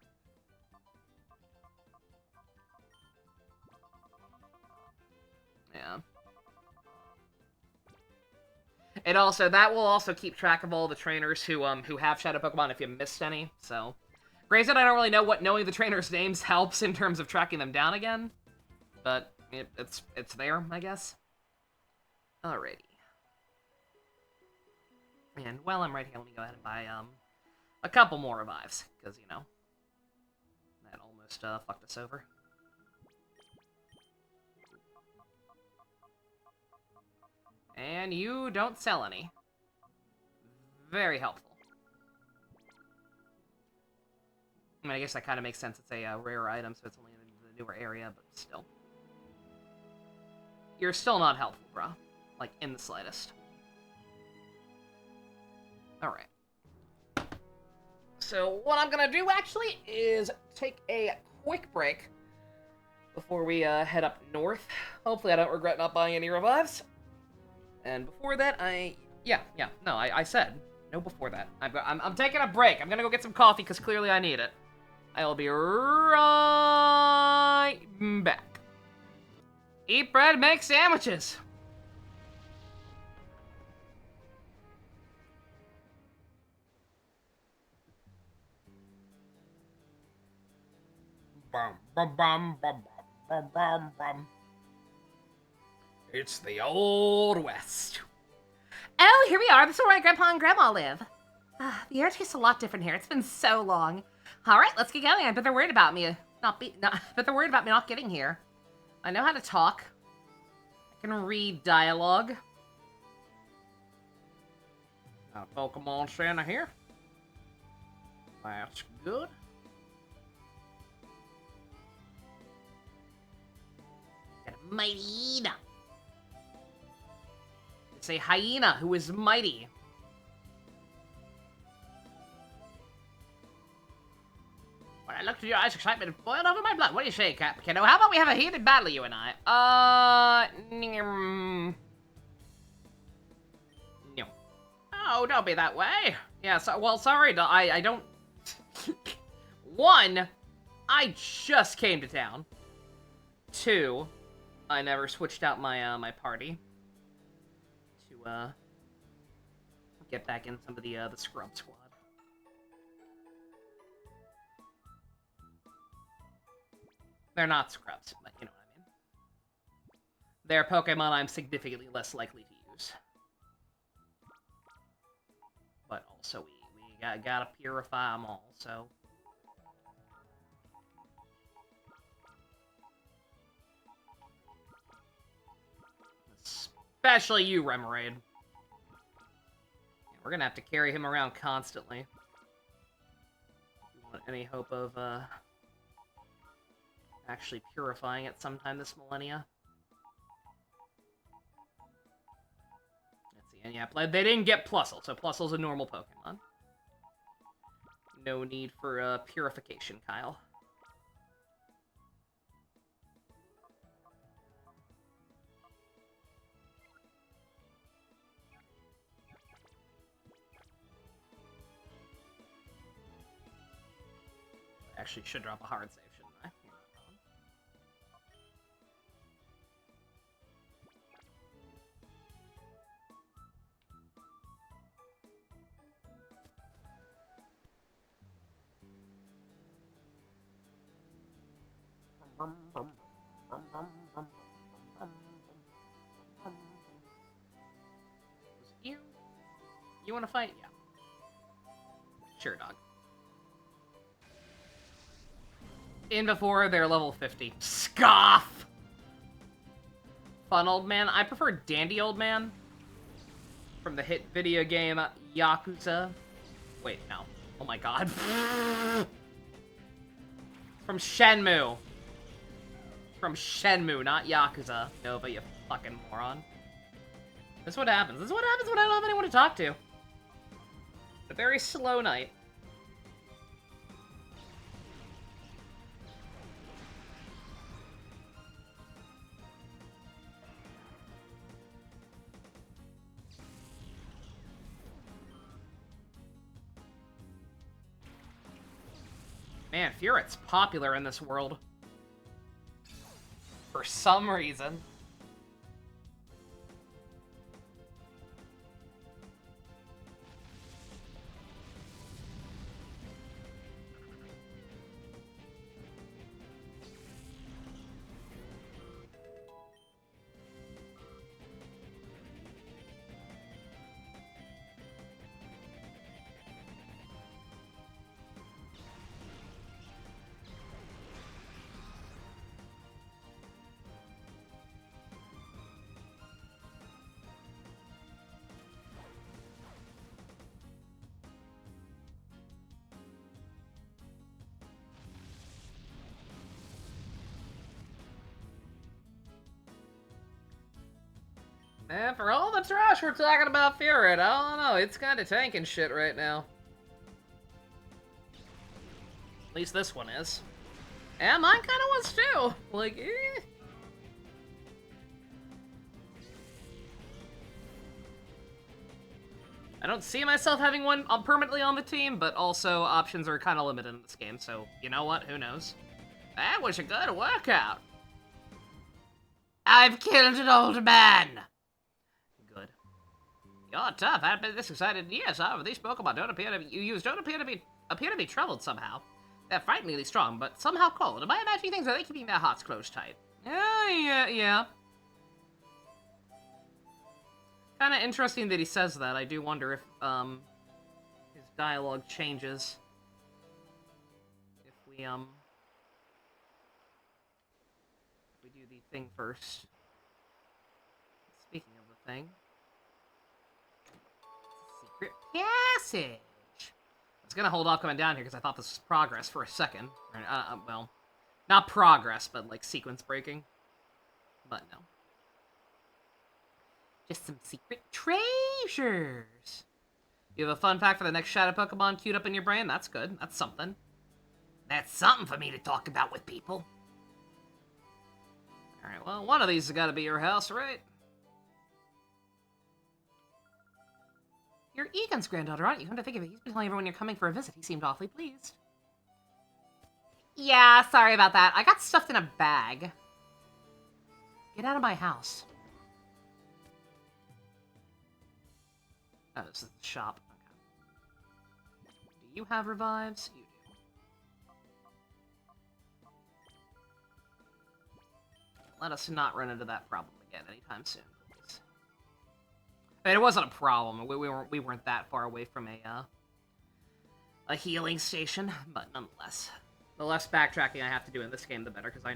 Yeah. That will also keep track of all the trainers who have Shadow Pokemon if you missed any. So, granted, I don't really know what knowing the trainers' names helps in terms of tracking them down again, but it's there, I guess. Alrighty. And while I'm right here, let me go ahead and buy a couple more revives because you know that almost fucked us over. And you don't sell any. Very helpful. I mean, I guess that kind of makes sense. It's a rare item, so it's only in the newer area, but still. You're still not helpful, bro. Like, in the slightest. Alright. So, what I'm gonna do, actually, is take a quick break before we head up north. Hopefully I don't regret not buying any revives. And before that, I said, no before that. I'm taking a break. I'm gonna go get some coffee, because clearly I need it. I will be right back. Eat bread, make sandwiches. Bum, bum, bum, bum, bum, bum, bum. It's the Old West. Oh, here we are. This is where my grandpa and grandma live. The air tastes a lot different here. It's been so long. All right, let's get going. I bet they're worried about me not getting here. I know how to talk. I can read dialogue. Now, Pokemon Center here. That's good. Got a mighty. It's a hyena who is mighty. I looked at your eyes, excitement boiled over my blood. What do you say, kiddo? How about we have a heated battle, you and I? No. Oh, don't be that way. Yeah, so, well, sorry, I don't... One, I just came to town. Two, I never switched out my, my party. To, get back in some of the scrub squad. They're not scrubs, but you know what I mean. They're Pokemon I'm significantly less likely to use. But also, we gotta purify them all, so... Especially you, Remoraid. We're gonna have to carry him around constantly. If we want any hope of, actually purifying it sometime this millennia. Let's see, and yeah, they didn't get Plusle, so Plusle's a normal Pokemon. No need for, purification, Kyle. Actually should drop a hard save, shouldn't I? You wanna fight? Yeah. Sure, dog. In before they're level 50. Scoff! Fun old man. I prefer Dandy Old Man. From the hit video game Yakuza. Wait, no. Oh my god. From Shenmue. From Shenmue, not Yakuza. Nova, you fucking moron. This is what happens. This is what happens when I don't have anyone to talk to. A very slow night. Man, Furet's popular in this world. For some reason. And for all the trash we're talking about Furet, I don't know, it's kind of tanking shit right now. At least this one is. And mine kind of was too. Like, eh. I don't see myself having one permanently on the team, but also options are kind of limited in this game, so you know what? Who knows? That was a good workout. I've killed an old man. Good. You're tough. I haven't been this excited in years. However, these Pokemon don't appear to be troubled somehow. They're frighteningly strong, but somehow cold. Am I imagining things? Or are they keeping their hearts closed tight? Yeah. Kind of interesting that he says that. I do wonder if his dialogue changes if we do the thing first. Speaking of the thing, secret passage. I was gonna hold off coming down here because I thought this was progress for a second. Well, not progress, but like sequence breaking. But no. Just some secret treasures. You have a fun fact for the next Shadow Pokemon queued up in your brain? That's good. That's something. That's something for me to talk about with people. Alright, well, one of these has got to be your house, right? You're Egon's granddaughter, aren't you? Come to think of it, he's been telling everyone you're coming for a visit. He seemed awfully pleased. Yeah, sorry about that. I got stuffed in a bag. Get out of my house. Oh, this is the shop. Okay. Do you have revives? You do. Let us not run into that problem again anytime soon, please. I mean, it wasn't a problem. We weren't that far away from a healing station, but nonetheless. The less backtracking I have to do in this game, the better, because I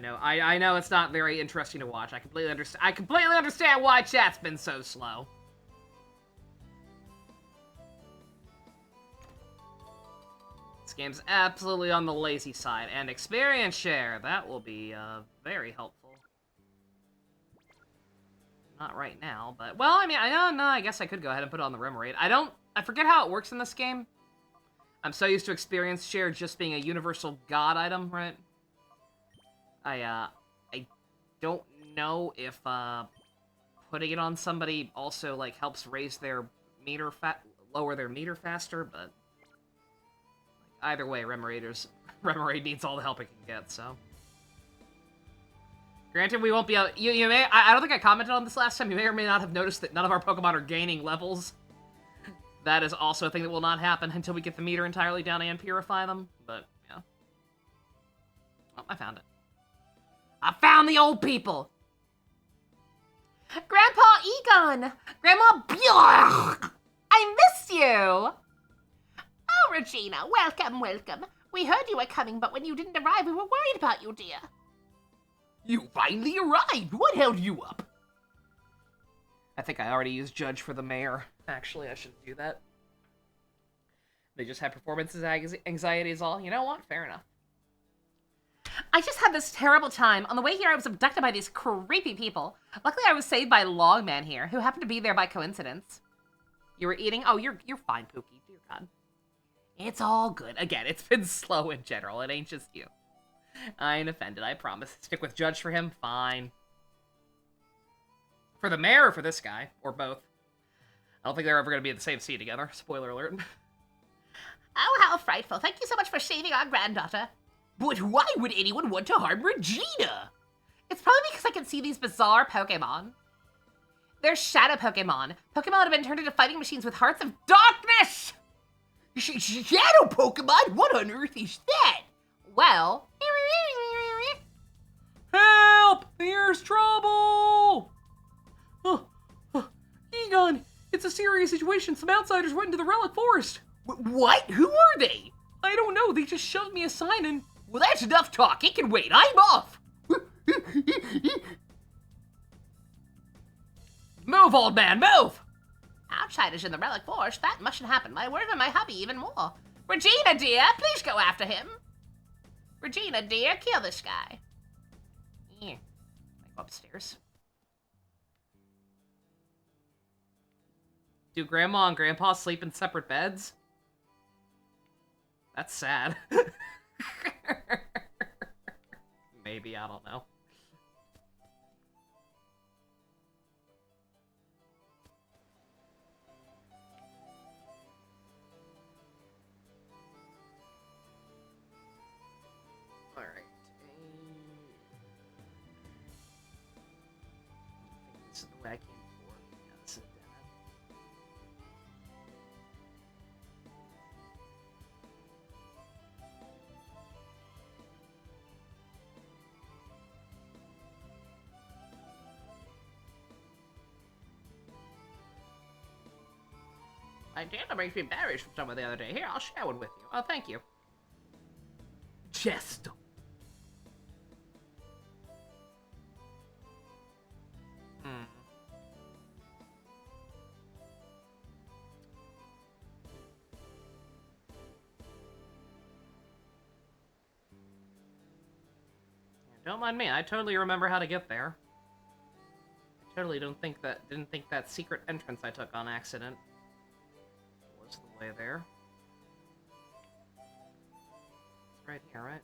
know it's not very interesting to watch. I completely understand why chat's been so slow. This game's absolutely on the lazy side, and experience share, that will be very helpful. Not right now, but well, I mean, I guess I could go ahead and put it on the rim rate. I forget how it works in this game. I'm so used to experience share just being a universal god item, right? I don't know if putting it on somebody also like helps raise their meter lower their meter faster, but either way, Remoraid needs all the help it can get, so. Granted, we won't be able, you may, I don't think I commented on this last time, you may or may not have noticed that none of our Pokemon are gaining levels. That is also a thing that will not happen until we get the meter entirely down and purify them, but, yeah. Oh, I found it. I found the old people. Grandpa Egon! Grandma Bjork! I missed you! Oh, Regina, welcome, welcome. We heard you were coming, but when you didn't arrive, we were worried about you, dear. You finally arrived! What held you up? I think I already used Judge for the mayor. Actually, I shouldn't do that. They just have performances anxiety is all. You know what? Fair enough. I just had this terrible time. On the way here, I was abducted by these creepy people. Luckily, I was saved by Longman here, who happened to be there by coincidence. You were eating? Oh, you're fine, Pookie. Dear God. It's all good. Again, it's been slow in general. It ain't just you. I ain't offended, I promise. Stick with Judge for him? Fine. For the mayor or for this guy? Or both? I don't think they're ever going to be in the same seat together. Spoiler alert. Oh, how frightful. Thank you so much for saving our granddaughter. But why would anyone want to harm Regina? It's probably because I can see these bizarre Pokemon. They're shadow Pokemon. Pokemon that have been turned into fighting machines with hearts of darkness! Shadow Pokemon? What on earth is that? Well... Help! There's trouble! Egon, it's a serious situation. Some outsiders went into the Relic Forest. What? Who are they? I don't know. They just shoved me a sign and... Well, that's enough talk. It can wait. I'm off. Move, old man, move! Outsiders in the Relic Forest, that mustn't happen. My word and my hubby even more. Regina, dear, please go after him. Regina, dear, kill this guy. Yeah. I go upstairs. Do Grandma and Grandpa sleep in separate beds? That's sad. Maybe, I don't know. Alright. I think this is the way I came for. Yeah, this is dead. My Dana makes me berries from someone the other day. Here, I'll share one with you. Oh, thank you. Chest. Don't mind me. I totally remember how to get there. I totally didn't think that secret entrance I took on accident was the way there. right here, right?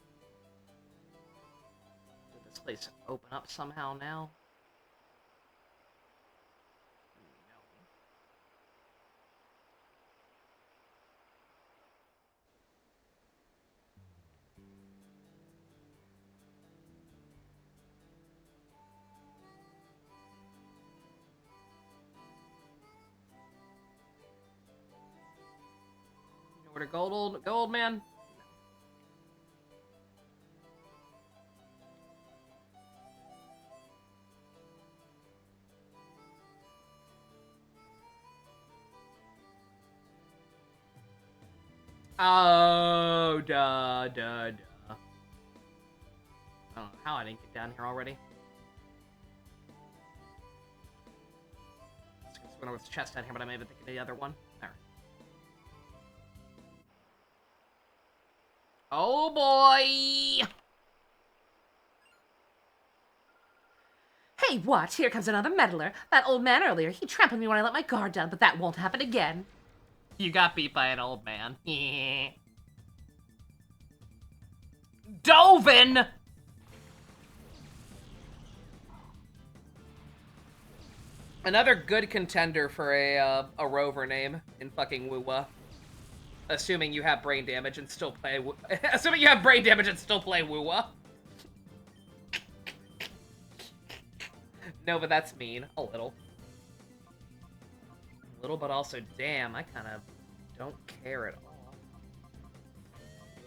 Did this place open up somehow now? No. You know where to go, old man? Oh, duh. I don't know how I didn't get down here already. There's one with chest down here, but I may have been thinking of the other one. There. Oh boy! Hey, watch, here comes another meddler. That old man earlier, he trampled me when I let my guard down, but that won't happen again. You got beat by an old man. Dovin! Another good contender for a rover name in fucking Wuwa. Assuming you have brain damage and still play assuming you have brain damage and still play Wuwa. No, but that's mean. A little. A little, but also, damn, I kind of don't care at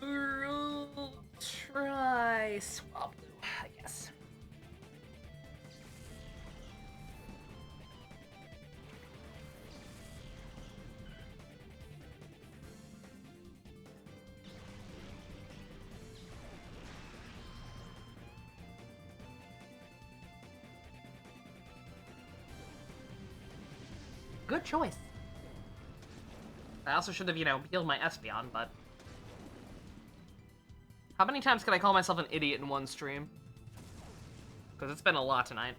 all. Try Swablu, I guess. Good choice. I also should have, healed my Espeon, but... How many times can I call myself an idiot in one stream? Because it's been a lot tonight.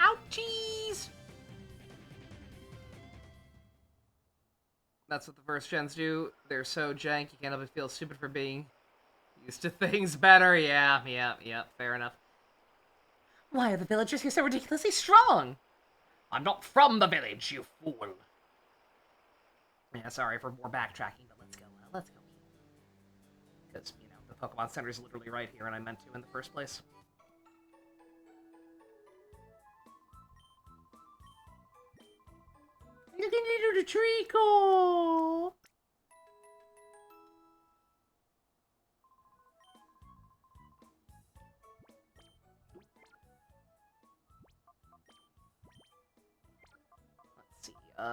Ouchies! That's what the first gens do. They're so jank, you can't help but feel stupid for being used to things better. Yeah, fair enough. Why are the villagers here so ridiculously strong? I'm not from the village, you fool. Yeah, sorry for more backtracking, but let's go. Because, the Pokemon Center is literally right here, and I meant to in the first place. Looking into the treacle.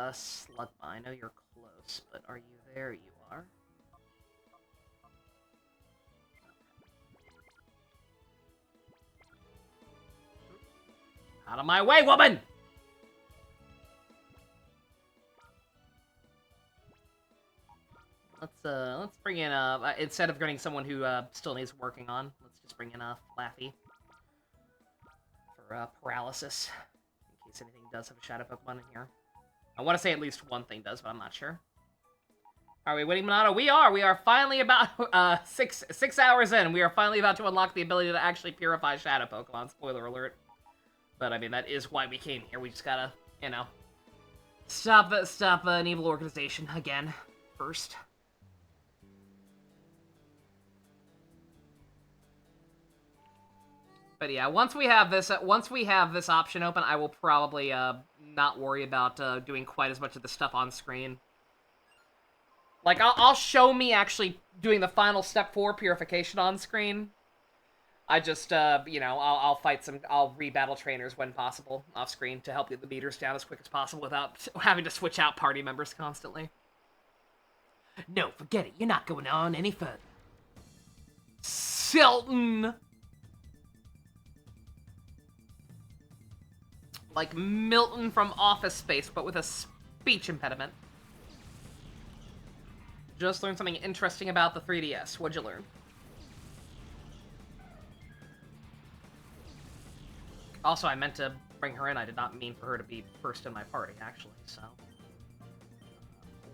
Let's see, Slugma, I know you're close, but are you there? You are. Out of my way, woman! Let's bring in, instead of getting someone who, still needs working on, let's just bring in, Flaffy. For, paralysis. In case anything does have a Shadow Pokemon in here. I want to say at least one thing does, but I'm not sure. Are we waiting, Monado? We are! We are finally about, 6 hours in. We are finally about to unlock the ability to actually purify Shadow Pokemon. Spoiler alert. But, I mean, that is why we came here. We just gotta, stop an evil organization again. First. But yeah, once we have this option open, I will probably not worry about doing quite as much of the stuff on screen. Like, I'll show me actually doing the final step 4 purification on screen. I just, you know, I'll re-battle trainers when possible off screen to help get the meters down as quick as possible without having to switch out party members constantly. No, forget it. You're not going on any further. Silton! Like Milton from Office Space, but with a speech impediment. Just learned something interesting about the 3DS. What'd you learn? Also, I meant to bring her in. I did not mean for her to be first in my party, actually, so...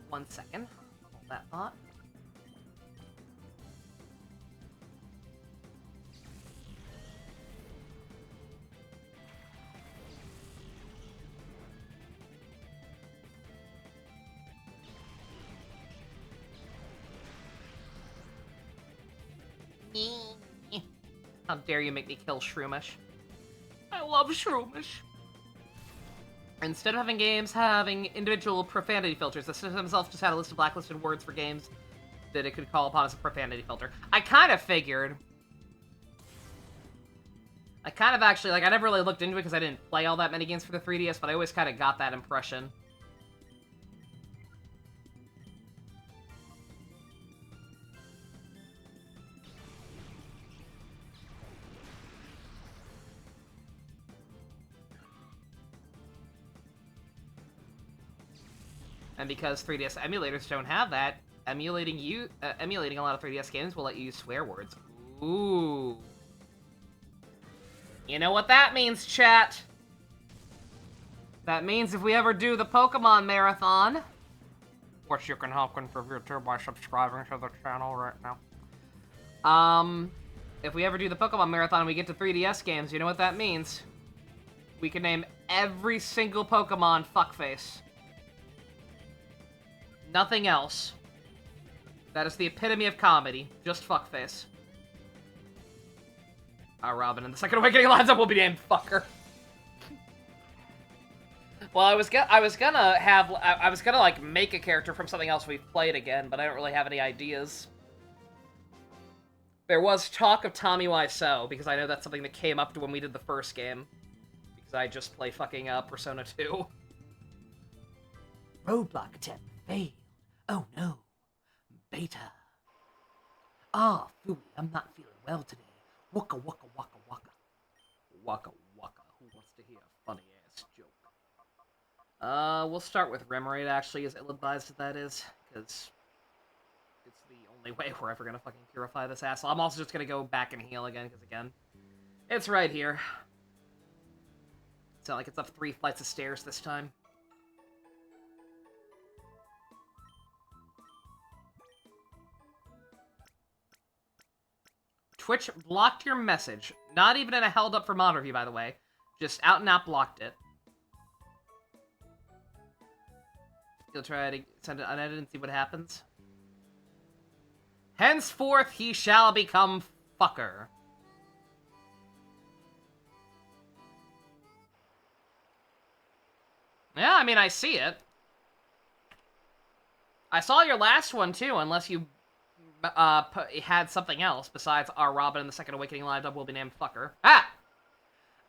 1 second. Hold that thought. How dare you make me kill Shroomish? I love Shroomish. Instead of having games having individual profanity filters, the system itself just had a list of blacklisted words for games that it could call upon as a profanity filter. I kind of figured. I kind of actually, like, I never really looked into it because I didn't play all that many games for the 3DS, but I always kind of got that impression. And because 3DS emulators don't have that, emulating a lot of 3DS games will let you use swear words. Ooh. You know what that means, chat? That means if we ever do the Pokemon Marathon, which you can help contribute to by subscribing to the channel right now. If we ever do the Pokemon Marathon and we get to 3DS games, you know what that means? We can name every single Pokemon fuckface. Nothing else. That is the epitome of comedy. Just fuckface. Robin, and the Second Awakening lines up will be named Fucker. Well, I was gonna like make a character from something else we've played again, but I don't really have any ideas. There was talk of Tommy Wiseau, because I know that's something that came up when we did the first game. Because I just play fucking Persona 2. Roadblock attempt failed. Oh no. Beta. Ah, Fooey, I'm not feeling well today. Waka waka waka waka. Waka waka. Who wants to hear a funny ass joke? We'll start with Remoraid, actually, as ill-advised as that is, because it's the only way we're ever gonna fucking purify this asshole. I'm also just gonna go back and heal again, because again, it's right here. It's not like it's up 3 flights of stairs this time. Twitch blocked your message. Not even in a held up for mod review, by the way. Just out and out blocked it. You'll try to send it unedited and see what happens. Henceforth he shall become fucker. Yeah, I mean, I see it. I saw your last one, too, unless you had something else besides our Robin and the Second Awakening lined up will be named Fucker. Ah!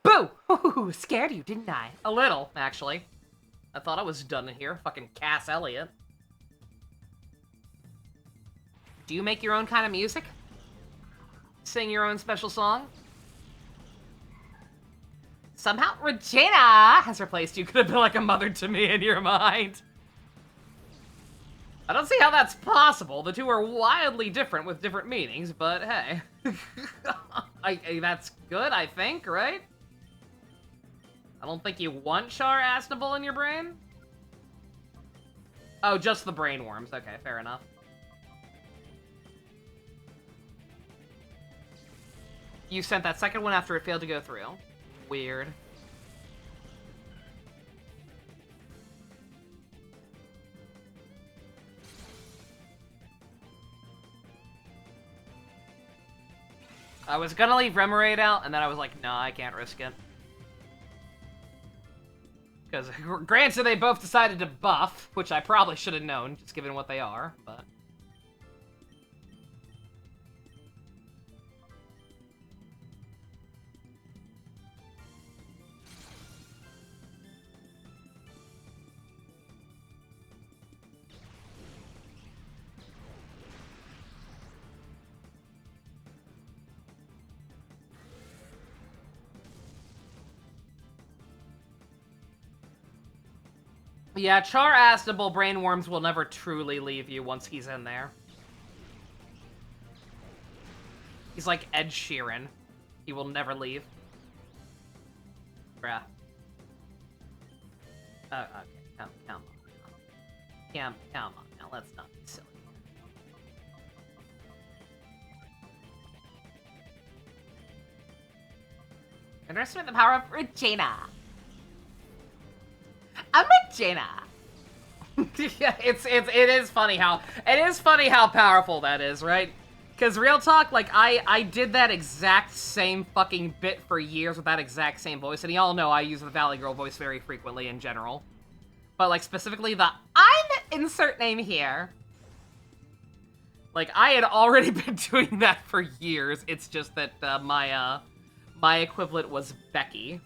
Boo! Ooh, scared you, didn't I? A little, actually. I thought I was done in here. Fucking Cass Elliot. Do you make your own kind of music? Sing your own special song? Somehow Regina has replaced you. Could have been like a mother to me in your mind. I don't see how that's possible. The two are wildly different with different meanings, but hey. That's good, I think, right? I don't think you want Char Aznable in your brain? Oh, just the brain worms. Okay, fair enough. You sent that second one after it failed to go through. Weird. I was gonna leave Remoraid out, and then I was like, nah, I can't risk it. Because, granted, they both decided to buff, which I probably should have known, just given what they are, but... Yeah, Char-Astable Brainworms will never truly leave you once he's in there. He's like Ed Sheeran. He will never leave. Bruh. Oh, okay. Come on. Come on. Now, let's not be silly. Underestimate the power of Regina. I'm Regina. Yeah, it is funny how powerful that is, right? Because real talk, like, I did that exact same fucking bit for years with that exact same voice, and y'all know I use the Valley Girl voice very frequently in general. But, like, specifically the I'm insert name here. Like, I had already been doing that for years, it's just that, my equivalent was Becky.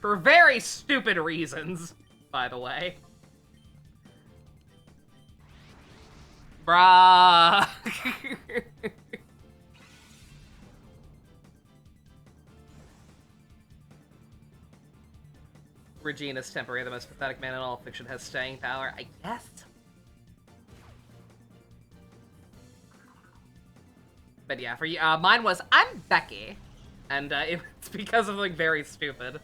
For very stupid reasons, by the way. Bruh. Regina's temporary, the most pathetic man in all fiction, has staying power. I guess. But yeah, for you, mine was I'm Becky, and it's because of something very stupid.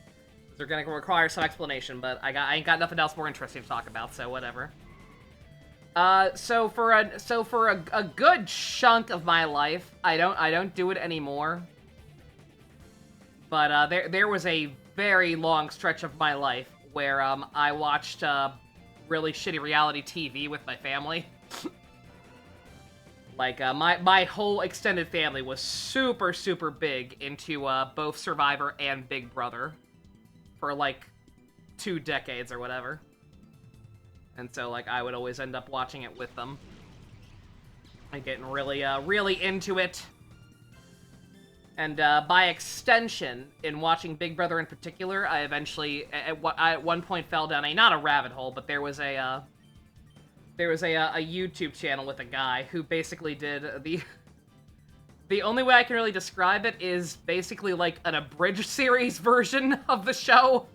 They're gonna require some explanation, but I ain't got nothing else more interesting to talk about, so whatever. So for a good chunk of my life, I don't do it anymore. But there was a very long stretch of my life where I watched really shitty reality TV with my family. Like my whole extended family was super big into both Survivor and Big Brother for like 2 decades or whatever. And so, like, I would always end up watching it with them. And getting really into it. And, by extension, in watching Big Brother in particular, I eventually, at one point fell down not a rabbit hole, but there was a YouTube channel with a guy who basically did the only way I can really describe it is basically like an abridged series version of the show.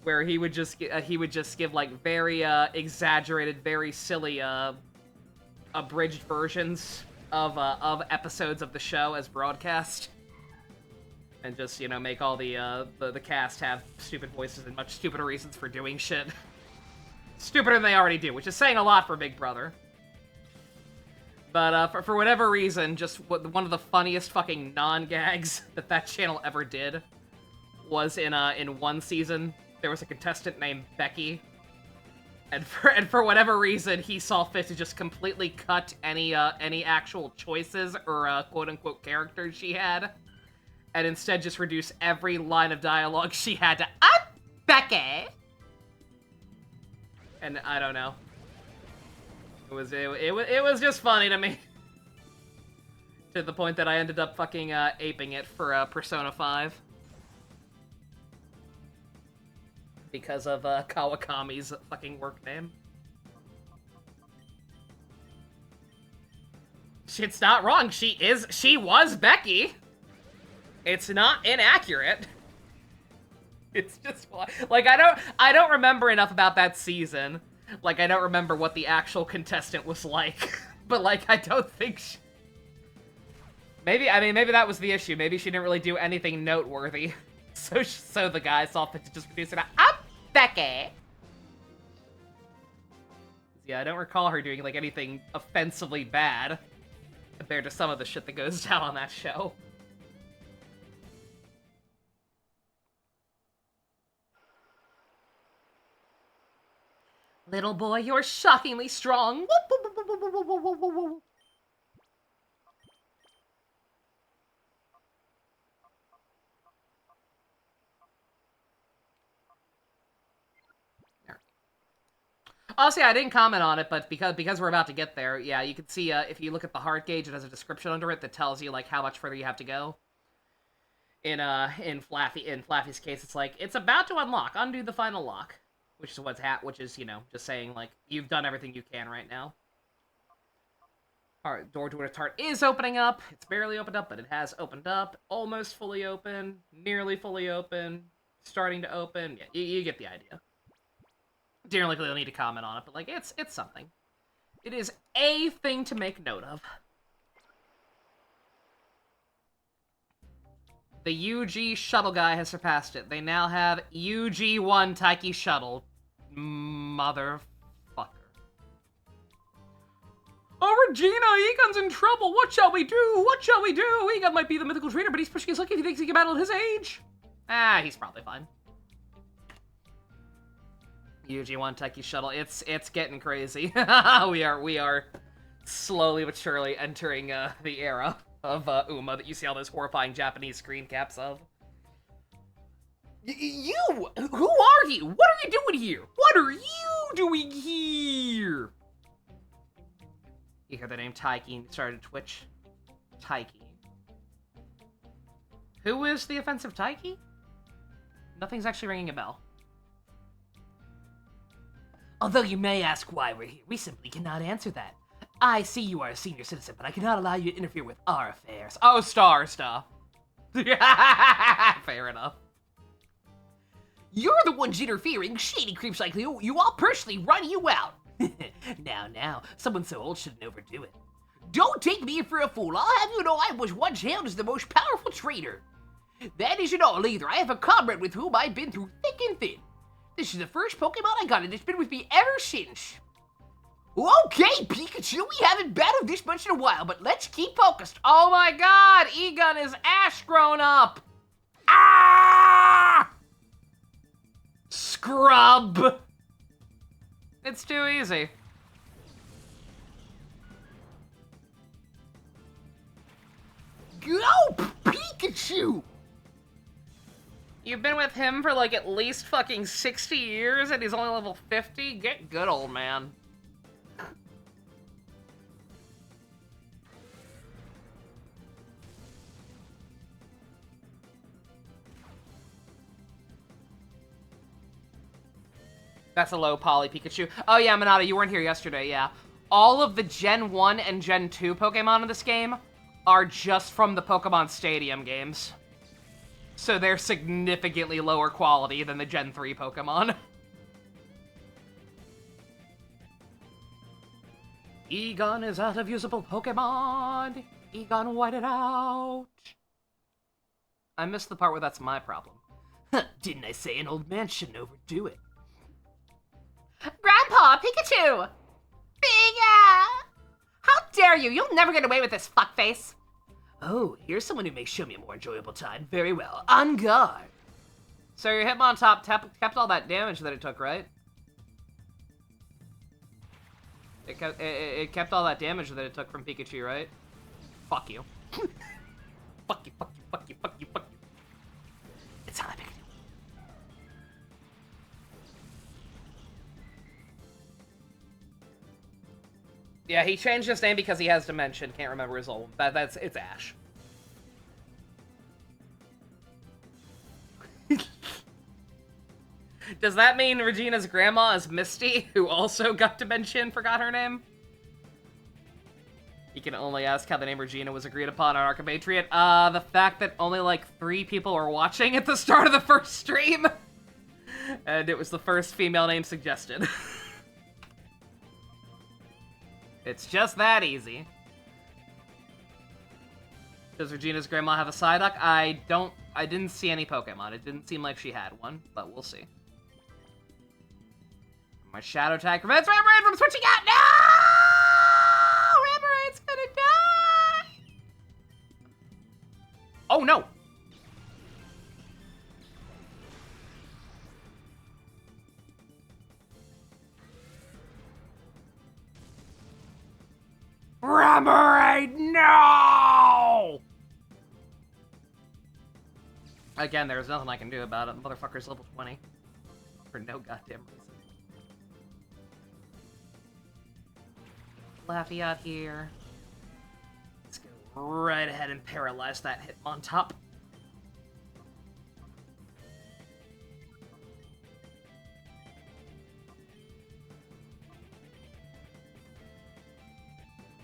Where he would just give like very exaggerated, very silly abridged versions of episodes of the show as broadcast, and just make all the cast have stupid voices and much stupider reasons for doing shit, stupider than they already do, which is saying a lot for Big Brother. But for whatever reason, just one of the funniest fucking non-gags that channel ever did was in one season. There was a contestant named Becky, and for whatever reason, he saw fit to just completely cut any actual choices or quote-unquote characters she had, and instead just reduce every line of dialogue she had to "I'm Becky," and I don't know. It was just funny to me, to the point that I ended up fucking aping it for Persona 5. Because of Kawakami's fucking work name. Shit's not wrong. She was Becky. It's not inaccurate. It's just like I don't remember enough about that season. Like I don't remember what the actual contestant was like. But like I don't think maybe that was the issue. Maybe she didn't really do anything noteworthy. So the guy saw fit to just produce it. I'm Becky. Yeah, I don't recall her doing like anything offensively bad compared to some of the shit that goes down on that show. Little boy, you're shockingly strong. Also, yeah, I didn't comment on it, but because we're about to get there, yeah, you can see if you look at the heart gauge, it has a description under it that tells you like how much further you have to go. In Flaffy's case, it's like it's about to unlock. Undo the final lock, which is which is, you know, just saying like you've done everything you can right now. Alright, door to its heart is opening up. It's barely opened up, but it has opened up. Almost fully open, nearly fully open, starting to open. Yeah, you get the idea. Didn't really need to comment on it, but like it's something. It is a thing to make note of. The UG shuttle guy has surpassed it. They now have UG1 Taiki shuttle. Motherfucker. Oh, Regina, Egon's in trouble. What shall we do? What shall we do? Egon might be the mythical trainer, but he's pushing his luck if he thinks he can battle at his age. Ah, he's probably fine. UG1 Taiki shuttle. It's getting crazy. we are slowly but surely entering the era of Uma that you see all those horrifying Japanese screen caps of. You! Who are you? What are you doing here? What are you doing here? You hear the name Taiki and you started to twitch. Taiki. Who is the offensive Taiki? Nothing's actually ringing a bell. Although you may ask why we're here, we simply cannot answer that. I see you are a senior citizen, but I cannot allow you to interfere with our affairs. Oh, star stuff. Fair enough. You're the ones interfering. Shady creeps like you all personally run you out. Now, someone so old shouldn't overdo it. Don't take me for a fool. I'll have you know I was once hailed as the most powerful trainer. That isn't all either. I have a comrade with whom I've been through thick and thin. This is the first Pokemon I got, and it's been with me ever since. Okay, Pikachu, we haven't battled this much in a while, but let's keep focused. Oh my god, Egon is Ash grown up! Ah! Scrub! It's too easy. Go, Pikachu! You've been with him for like at least fucking 60 years and he's only level 50? Get good, old man. That's a low poly Pikachu. Oh yeah, Manada, you weren't here yesterday, yeah. All of the Gen 1 and Gen 2 Pokemon in this game are just from the Pokemon Stadium games. So they're significantly lower quality than the Gen 3 Pokemon. Egon is out of usable Pokemon. Egon whited out. I missed the part where that's my problem. Didn't I say an old man shouldn't overdo it? Grandpa, Pikachu! Bigga! How dare you? You'll never get away with this, fuckface. Oh, here's someone who may show me a more enjoyable time. Very well. On guard. So your Hitmontop kept all that damage that it took, right? It kept all that damage that it took from Pikachu, right? Fuck you. Fuck you, fuck you, fuck you, fuck you, fuck you. It's not a big deal. Yeah, he changed his name because he has dementia. Can't remember his old. It's Ash. Does that mean Regina's grandma is Misty, who also got dementia and forgot her name? You can only ask how the name Regina was agreed upon on Archimatriot. The fact that only like 3 people were watching at the start of the first stream. And it was the first female name suggested. It's just that easy. Does Regina's grandma have a Psyduck? I didn't see any Pokemon. It didn't seem like she had one, but we'll see. My Shadow Tag prevents Remoraid from switching out! No! Remoraid's gonna die! Oh no! Remoraid, no! Again, there's nothing I can do about it. Motherfucker's level 20. For no goddamn reason. Flaffy out here. Let's go right ahead and paralyze that Hitmontop.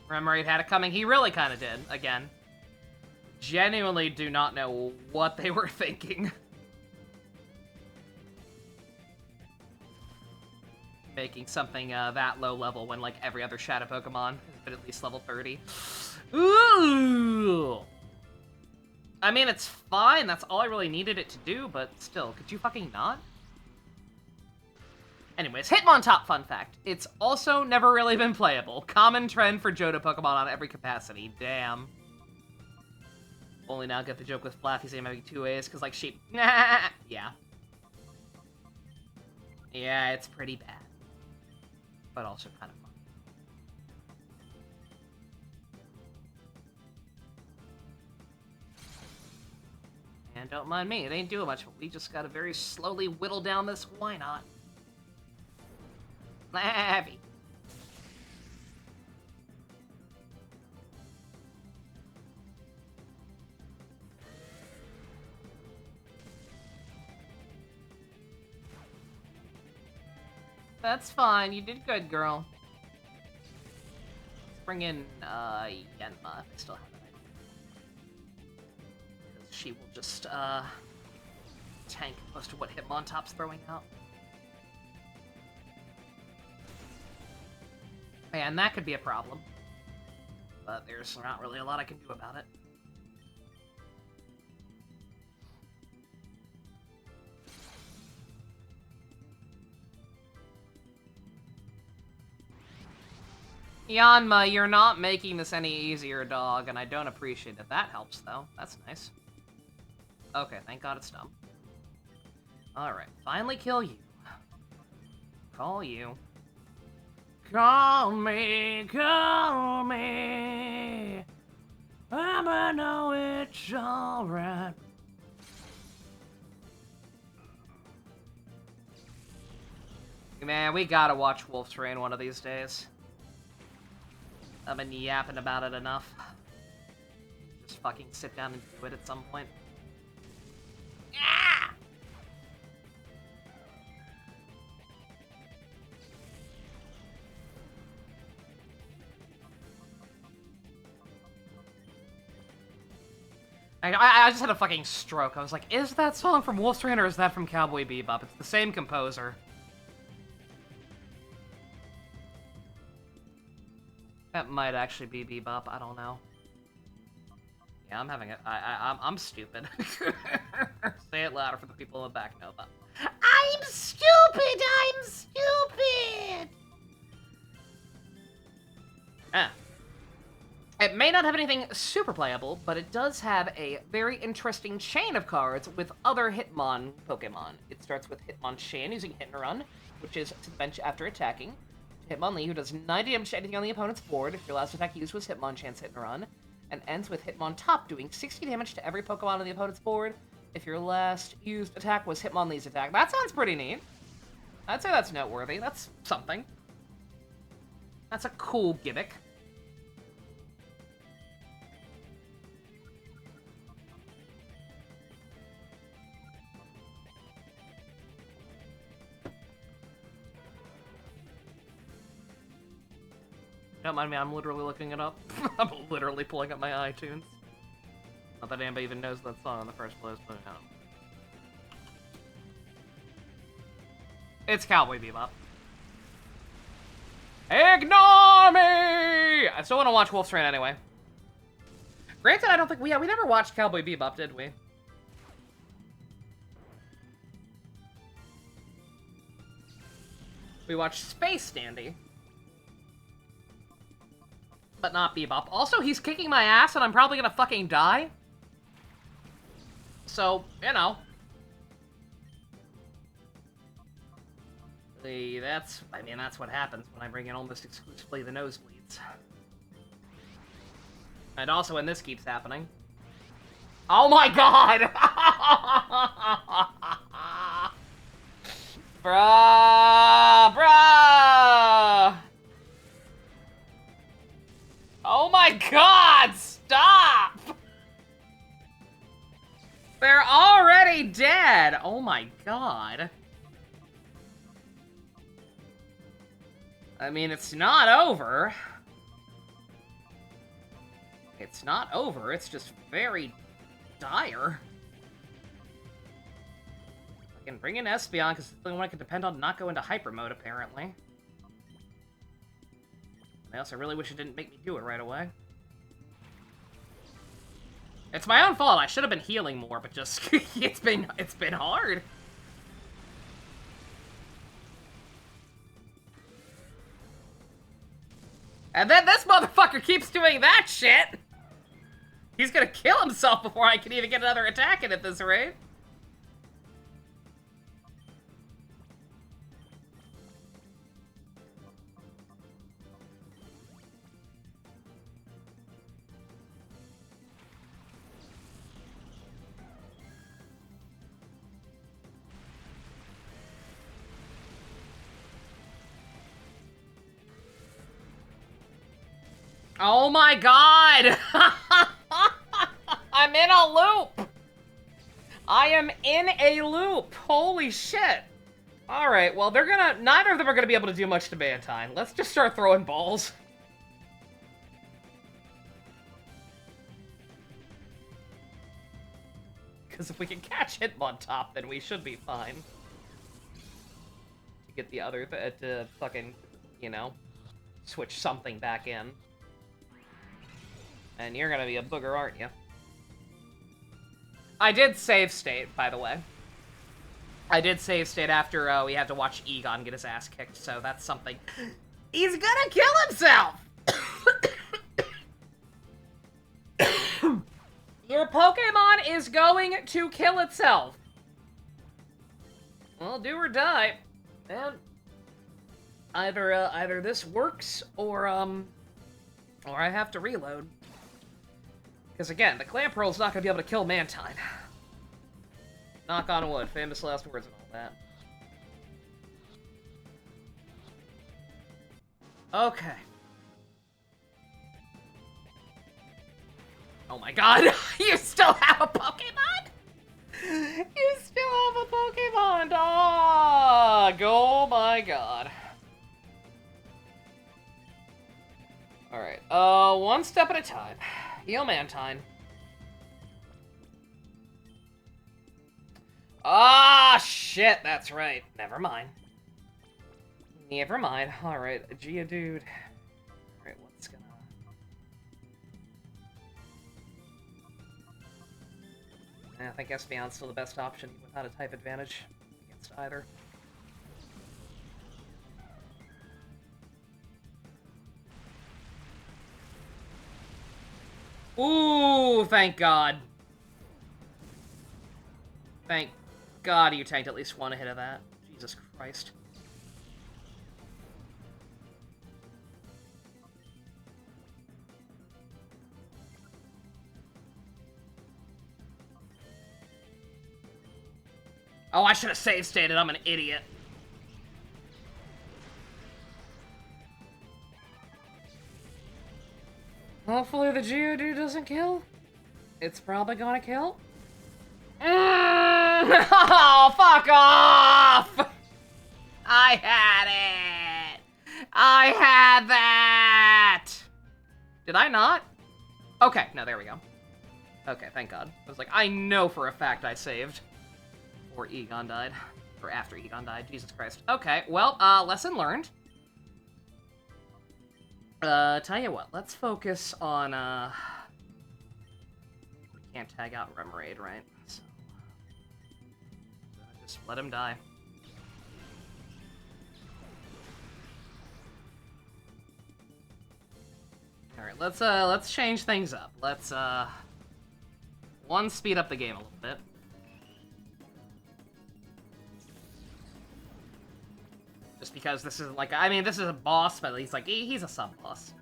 Remoraid had it coming. He really kind of did, again. Genuinely do not know what they were thinking. Making something that low level when, like, every other Shadow Pokemon has been at least level 30. Ooh! I mean, it's fine. That's all I really needed it to do, but still, could you fucking not? Anyways, Hitmontop, fun fact. It's also never really been playable. Common trend for Johto Pokemon on every capacity. Damn. Only now get the joke with Flaffy saying having 2 A's, because, like, sheep. Yeah. Yeah, it's pretty bad. But also kind of fun. And don't mind me, it ain't doing much, but we just gotta very slowly whittle down this why not. Heavy. That's fine, you did good, girl. Let's bring in, Yenma, if I still have it. Because she will just, tank most of what Hitmontop's throwing out. Man, that could be a problem. But there's not really a lot I can do about it. Yanma, you're not making this any easier, dog, and I don't appreciate it. That helps, though. That's nice. Okay, thank God it's dumb. Alright, finally kill you. Call you. Call me, call me. I'ma know it's alright. Man, we gotta watch Wolf's Rain one of these days. I've been yapping about it enough. Just fucking sit down and do it at some point. Yeah! I just had a fucking stroke. I was like, is that song from Wolf's Rain or is that from Cowboy Bebop? It's the same composer. That might actually be Bebop, I don't know. Yeah, I'm having it. I'm stupid. Say it louder for the people in the back, Nova. I'm stupid! I'm stupid! Ah. It may not have anything super playable, but it does have a very interesting chain of cards with other Hitmon Pokemon. It starts with Hitmonchan using Hit and Run, which is to the bench after attacking. Hitmonlee, who does 90 damage to anything on the opponent's board if your last attack used was Hitmonchan's Hit and Run, and ends with Hitmontop, doing 60 damage to every Pokemon on the opponent's board if your last used attack was Hitmonlee's attack. That sounds pretty neat. I'd say that's noteworthy. That's something. That's a cool gimmick. Don't mind me, I'm literally looking it up. I'm literally pulling up my iTunes. Not that anybody even knows that song in the first place, but no. It's Cowboy Bebop. Ignore me! I still want to watch Wolf's Rain anyway. Granted, I don't think we never watched Cowboy Bebop, did we? We watched Space Dandy. But not Bebop. Also, he's kicking my ass and I'm probably gonna fucking die. So, you know. That's what happens when I bring in almost exclusively the nosebleeds. And also when this keeps happening. Oh my god! Bruh! Oh my god. I mean, it's not over. It's not over, it's just very dire. I can bring in Espeon, because it's the only one I can depend on to not go into hyper mode, apparently. I also really wish it didn't make me do it right away. It's my own fault, I should have been healing more, but just, it's been hard. And then this motherfucker keeps doing that shit! He's gonna kill himself before I can even get another attack in at this rate. Oh my god! I'm in a loop! I am in a loop! Holy shit! Alright, well neither of them are gonna be able to do much to Mantine. Let's just start throwing balls. Because if we can catch Hitmontop, then we should be fine. To get the other, to fucking, you know, switch something back in. And you're gonna be a booger, aren't you? I did save state, by the way. I did save state after we had to watch Egon get his ass kicked, so that's something. He's gonna kill himself! Your Pokemon is going to kill itself. Well, do or die. And either this works, or I have to reload. Because again, the Clamperl's not gonna be able to kill Mantine. Knock on wood, famous last words and all that. Okay. Oh my god, you still have a Pokemon? You still have a Pokemon, dog! Oh my god. Alright, one step at a time. Heal Mantine. Ah, shit, that's right. Never mind. Never mind. Alright, Geodude. Alright, what's gonna... I think Espeon's still the best option without a type advantage against either. Ooh, thank God. Thank God you tanked at least one hit of that. Jesus Christ. Oh, I should have save stated. I'm an idiot. Hopefully the Geodude doesn't kill. It's probably gonna kill. Oh, fuck off! I had it! I had that! Did I not? Okay, no, there we go. Okay, thank God. I was like, I know for a fact I saved. Before Egon died. Or after Egon died, Jesus Christ. Okay, well, lesson learned. Tell you what, let's focus on, we can't tag out Remoraid, right? So, just let him die. Alright, let's change things up. Let's, speed up the game a little bit. Just because this isn't like, I mean, this is a boss, but he's like, he's a sub-boss.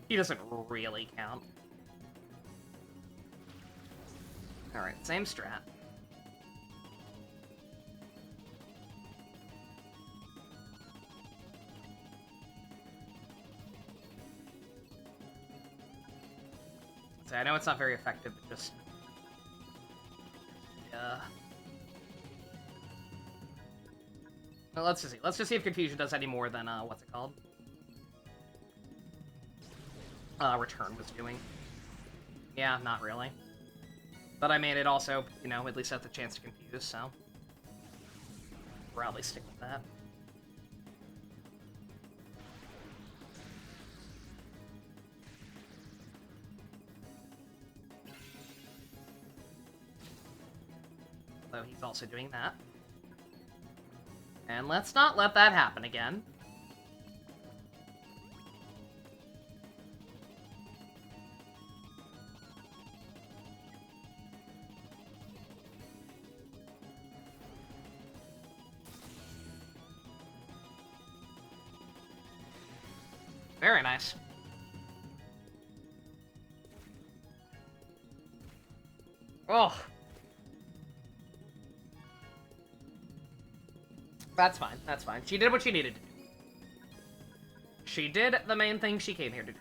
He doesn't really count. Alright, same strat. So I know it's not very effective, but just... Well, let's just see. Let's just see if Confusion does any more than, what's it called? Return was doing. Yeah, not really. But I mean, it also, you know, at least has the chance to confuse, so... probably stick with that. So he's also doing that. And let's not let that happen again. Very nice. Oh. That's fine, that's fine. She did what she needed to do. She did the main thing she came here to do.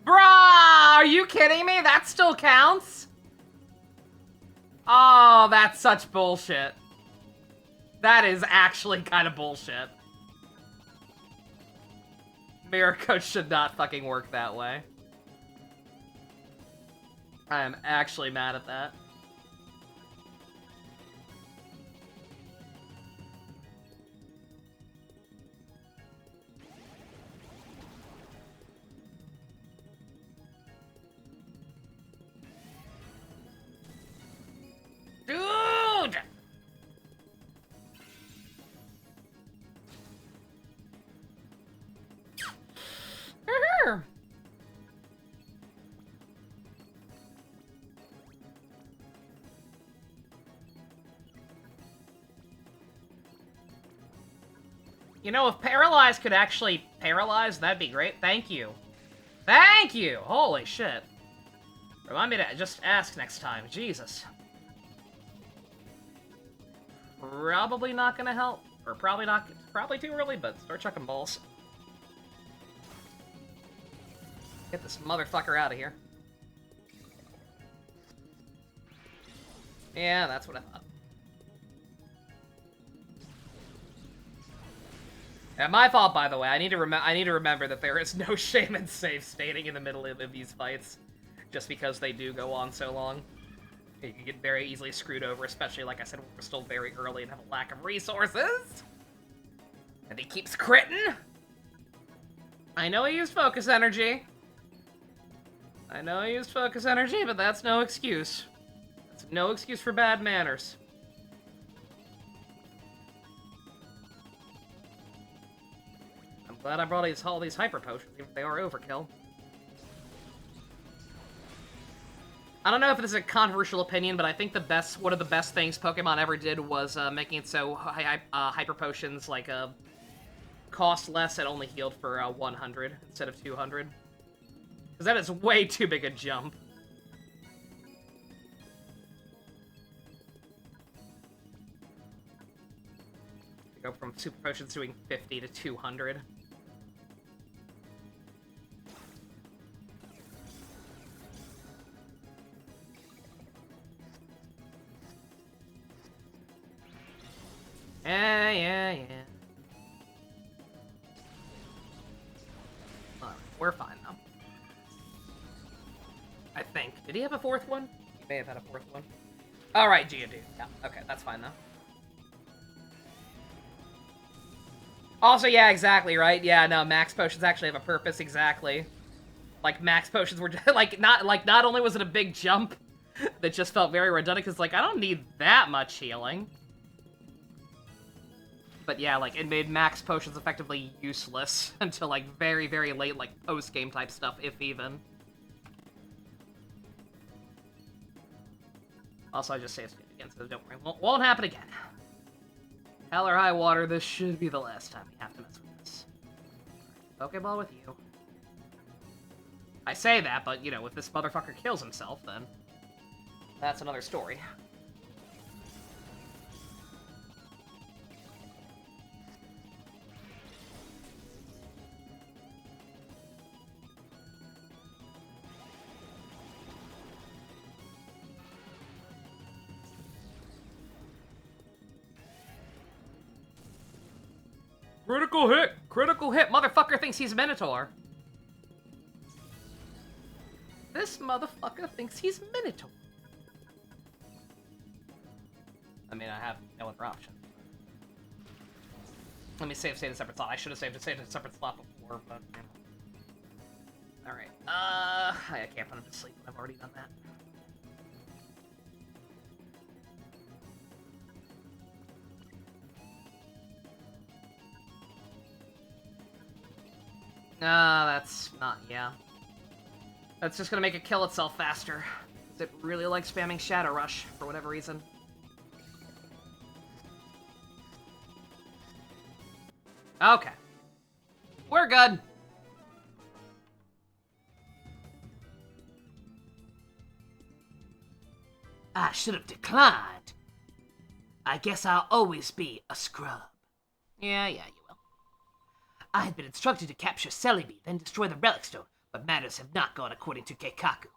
Bruh! Are you kidding me? That still counts? Oh, that's such bullshit. That is actually kind of bullshit. Mirror Coach should not fucking work that way. I am actually mad at that. Dude! You know, if Paralyze could actually paralyze, that'd be great. Thank you. Thank you! Holy shit. Remind me to just ask next time. Jesus. Probably not gonna help. Or probably not. Probably too early, but start chucking balls. Get this motherfucker out of here. Yeah, that's what I thought. Yeah, my fault, by the way. I need to remember that there is no shame in save stating in the middle of these fights, just because they do go on so long. You can get very easily screwed over, especially, like I said, we're still very early and have a lack of resources. And he keeps critting. I know he used focus energy. I know he used focus energy, but that's no excuse. That's no excuse for bad manners. I'm glad I brought all these hyper potions, even if they are overkill. I don't know if this is a controversial opinion, but I think one of the best things Pokemon ever did was making it so hyper potions like cost less and only healed for 100 instead of 200. Because that is way too big a jump. Go from super potions doing 50 to 200. Yeah. Alright, we're fine now. I think. Did he have a fourth one? He may have had a fourth one. Alright, Geodude. Yeah, okay, that's fine though. Also, yeah, exactly, right? Yeah, no, max potions actually have a purpose, exactly. Like, max potions were just, not only was it a big jump that just felt very redundant, because, like, I don't need that much healing. But yeah, like, it made max potions effectively useless until, like, very, very late, like, post-game type stuff, if even. Also, I just saved it again, so don't worry. Won't happen again. Hell or high water, this should be the last time we have to mess with this. Pokeball with you. I say that, but, you know, if this motherfucker kills himself, then that's another story. Critical hit! Critical hit! Motherfucker thinks he's Minotaur. This motherfucker thinks he's Minotaur. I mean, I have no other option. Let me save a separate slot. I should have saved a separate slot before, but, you know. Alright. I can't put him to sleep. I've already done that. That's not, yeah. That's just gonna make it kill itself faster. It really likes spamming Shadow Rush, for whatever reason. Okay. We're good. I should have declined. I guess I'll always be a scrub. Yeah, you will. I had been instructed to capture Celebi, then destroy the Relic Stone, but matters have not gone according to Keikaku.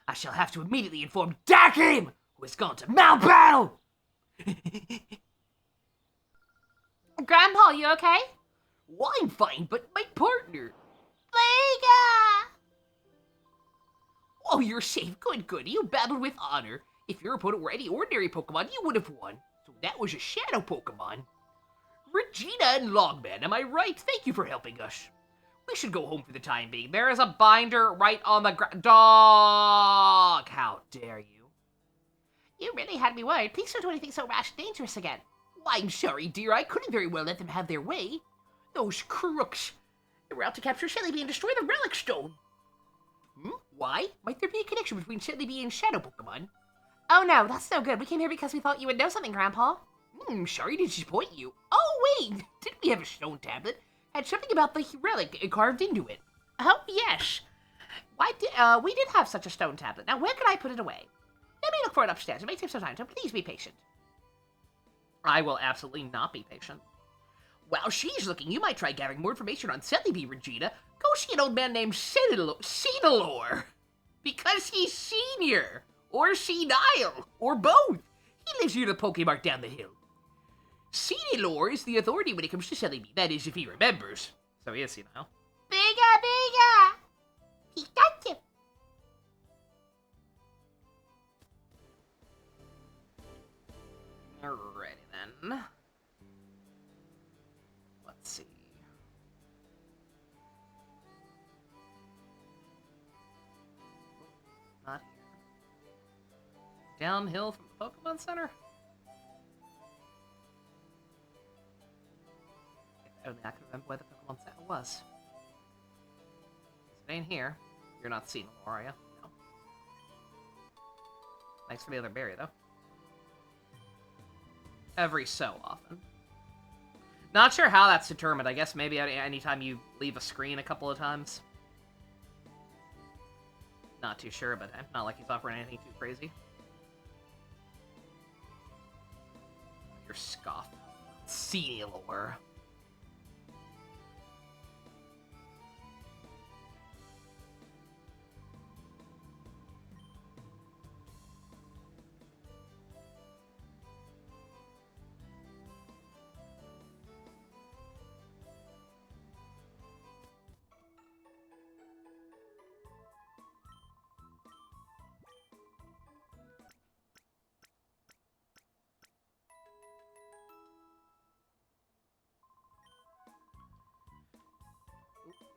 I shall have to immediately inform Dakim, who has gone to Mount Battle! Grandpa, you okay? Well, I'm fine, but my partner... Vega! Oh, you're safe. Good. You battled with honor. If your opponent were any ordinary Pokemon, you would have won. So that was a Shadow Pokemon. Regina and Longman, am I right? Thank you for helping us. We should go home for the time being. There is a binder right on the dog! How dare you? You really had me worried. Please don't do anything so rash and dangerous again. Well, I'm sorry, dear. I couldn't very well let them have their way. Those crooks. They were out to capture Celebi and destroy the Relic Stone. Why? Might there be a connection between Celebi and Shadow Pokemon? Oh no, that's no good. We came here because we thought you would know something, Grandpa. Sorry to disappoint you. Oh, wait! Didn't we have a stone tablet? Had something about the relic carved into it. Oh, yes. We did have such a stone tablet. Now, where can I put it away? Let me look for it upstairs. It may take some time, so please be patient. I will absolutely not be patient. While she's looking, you might try gathering more information on Celebi, Regina. Go see an old man named Cedelor. Because he's senior. Or senile. Or both. He lives near the Pokémon down the hill. Cedelor is the authority when it comes to Celebi. That is, if he remembers. So he is senile. Bigga! Pikachu! Alrighty then. Let's see. Not here. Downhill from the Pokemon Center? If only I could remember where the Pokemon Center was. It ain't here. You're not seeing them, are you? No. Thanks for the other berry, though. Every so often. Not sure how that's determined. I guess maybe anytime you leave a screen a couple of times. Not too sure, but not like he's offering anything too crazy. You're scoffed. Cedelor.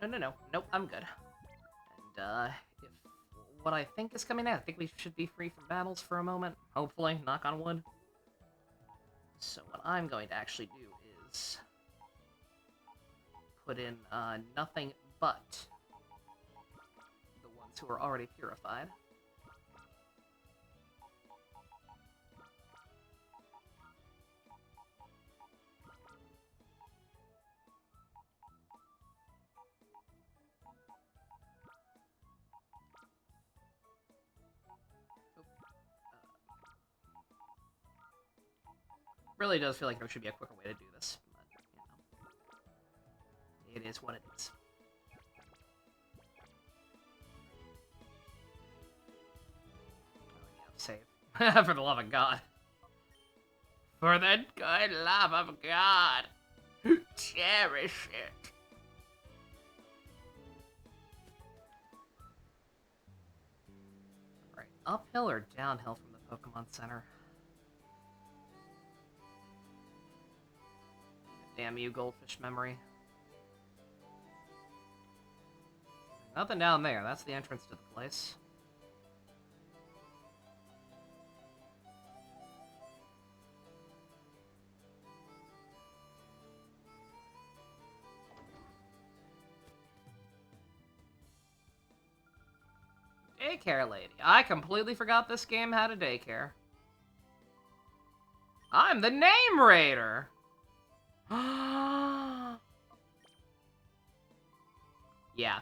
No. Nope, I'm good. And, if what I think is coming out, I think we should be free from battles for a moment. Hopefully, knock on wood. So what I'm going to actually do is put in, nothing but the ones who are already purified. Really does feel like there should be a quicker way to do this, but, you know. It is what it is. Oh, yeah, save. For the love of God. For the good love of God. cherish it. Alright, uphill or downhill from the Pokemon Center? Damn you, goldfish memory. Nothing down there. That's the entrance to the place. Daycare lady. I completely forgot this game had a daycare. I'm the Name Raider! Yeah,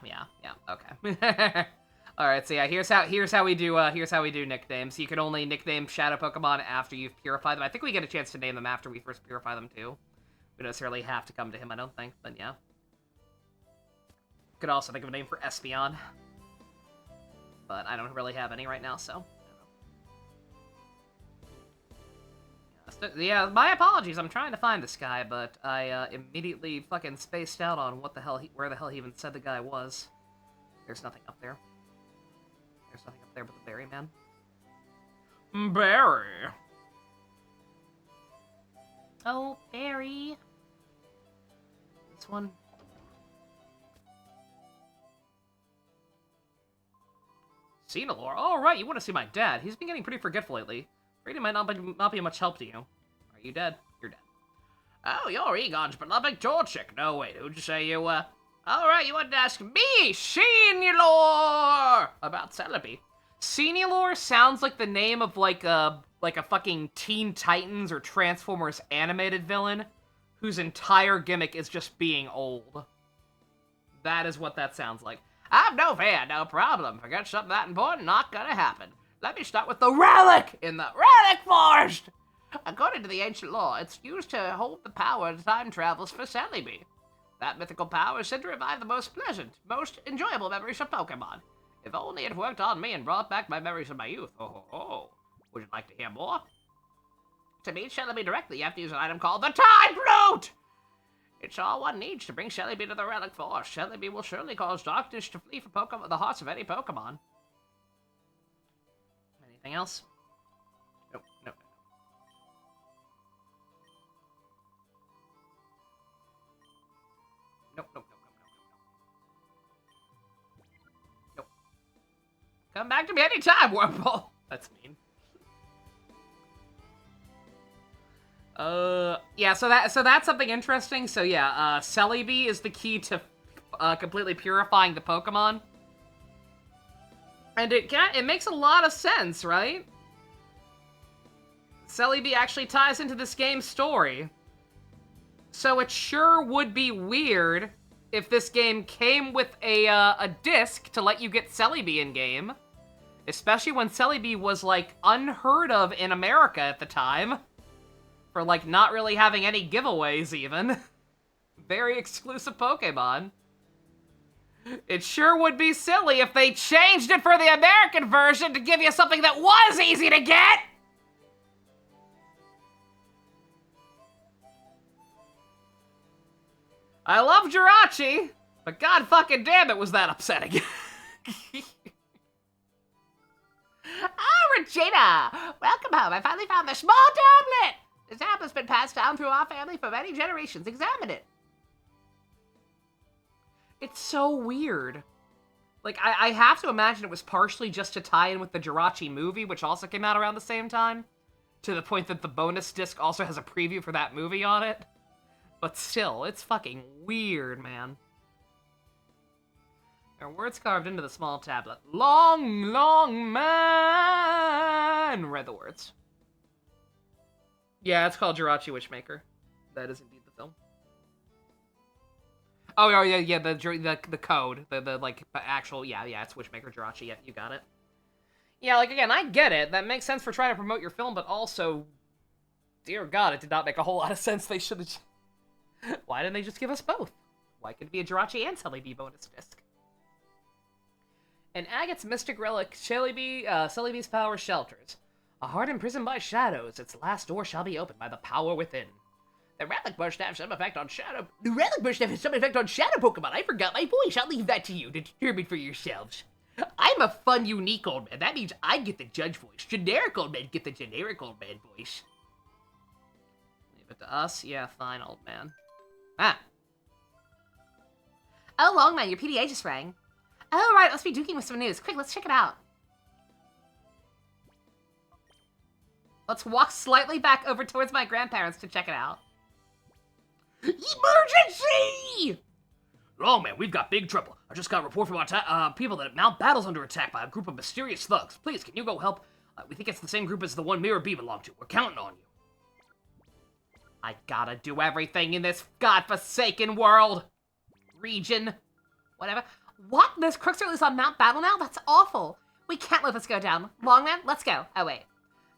okay. Alright, so yeah, here's how we do nicknames. You can only nickname shadow Pokemon after you've purified them. I think we get a chance to name them after we first purify them too. We don't necessarily have to come to him, I don't think, but yeah. Could also think of a name for Espeon. But I don't really have any right now, so. Yeah, my apologies. I'm trying to find this guy, but I immediately fucking spaced out on where the hell he even said the guy was. There's nothing up there. There's nothing up there but the Berry Man. Berry. Oh, Barry. This one. Cinalor. All right, you want to see my dad? He's been getting pretty forgetful lately. Afraid he might not be much help to you. Are you dead? You're dead. Oh, you're Egon's beloved Torchic. No, wait, who'd you say you were? Alright, you wanted to ask me, Cinalor, about Celebi. Cinalor sounds like the name of like a fucking Teen Titans or Transformers animated villain whose entire gimmick is just being old. That is what that sounds like. I've no fear, no problem. Forget something that important, not gonna happen. Let me start with the relic in the Relic Forest! According to the ancient lore, it's used to hold the power of time travels for Celebi. That mythical power is said to revive the most pleasant, most enjoyable memories of Pokemon. If only it worked on me and brought back my memories of my youth. Oh. Would you like to hear more? To meet Celebi directly, you have to use an item called the Time Flute! It's all one needs to bring Celebi to the Relic Forest. Celebi will surely cause darkness to flee from the hearts of any Pokemon. Anything else? Nope. Nope. Come back to me anytime, Wurmple. That's mean. Yeah, so that's something interesting. So yeah, Celebi is the key to completely purifying the Pokemon. And it makes a lot of sense, right? Celebi actually ties into this game's story. So it sure would be weird if this game came with a disc to let you get Celebi in-game. Especially when Celebi was, like, unheard of in America at the time. For, like, not really having any giveaways, even. Very exclusive Pokemon. It sure would be silly if they changed it for the American version to give you something that was easy to get! I love Jirachi, but god fucking damn it was that upsetting. Oh, Regina! Welcome home. I finally found the small tablet! This tablet's been passed down through our family for many generations. Examine it. It's so weird. Like, I have to imagine it was partially just to tie in with the Jirachi movie, which also came out around the same time. To the point that the bonus disc also has a preview for that movie on it. But still, it's fucking weird, man. There are words carved into the small tablet. Long, long man! Read the words. Yeah, it's called Jirachi Witchmaker. That is indeed the film. Oh yeah, the code, the like actual, yeah, it's Witchmaker Jirachi. Yeah, you got it. Yeah, like again, I get it. That makes sense for trying to promote your film, but also, dear God, it did not make a whole lot of sense. They should have. Why didn't they just give us both? Why could it be a Jirachi and Celebi bonus disc? An agate's mystic relic, Celebi's power shelters. A heart imprisoned by shadows, its last door shall be opened by the power within. The Relic Burst has some effect on Shadow... The Relic Burst has some effect on Shadow Pokemon. I forgot my voice. I'll leave that to you to determine for yourselves. I'm a fun, unique old man. That means I get the judge voice. Generic old men get the generic old man voice. Leave it to us? Yeah, fine, old man. Ah. Oh, Longman, your PDA just rang. Oh, right, let's be duking with some news. Quick, let's check it out. Let's walk slightly back over towards my grandparents to check it out. Emergency! Oh man, we've got big trouble. I just got a report from our people that Mount Battle's under attack by a group of mysterious thugs. Please, can you go help? We think it's the same group as the one Mirror B belonged to. We're counting on you. I gotta do everything in this godforsaken world. Region. Whatever. What? Those crooks are loose on Mount Battle now? That's awful. We can't let this go down. Longman, let's go. Oh, wait.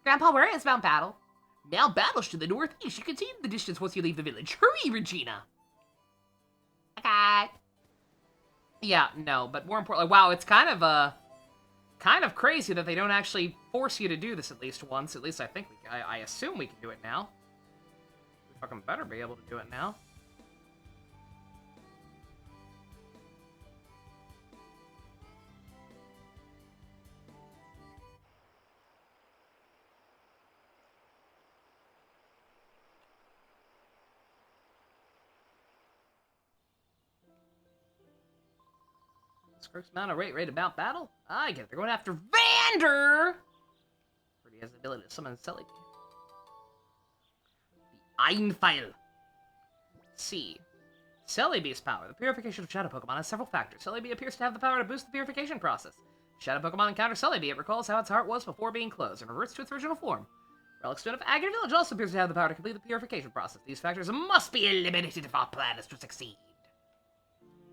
Grandpa, where is Mount Battle? Mount Battle's to the northeast. You can see it in the distance once you leave the village. Hurry, Regina. Okay. Yeah, no, but more importantly, wow, it's kind of crazy that they don't actually force you to do this at least once. At least I think I assume we can do it now. We fucking better be able to do it now. Crooks Mount a rate about battle? I get it. They're going after Vander! But he has the ability to summon Celebi. The Einfile. C. Celebi's power. The purification of Shadow Pokemon has several factors. Celebi appears to have the power to boost the purification process. Shadow Pokemon encounter Celebi. It recalls how its heart was before being closed and reverts to its original form. Relic Stone of Agony Village also appears to have the power to complete the purification process. These factors must be eliminated if our plan is to succeed.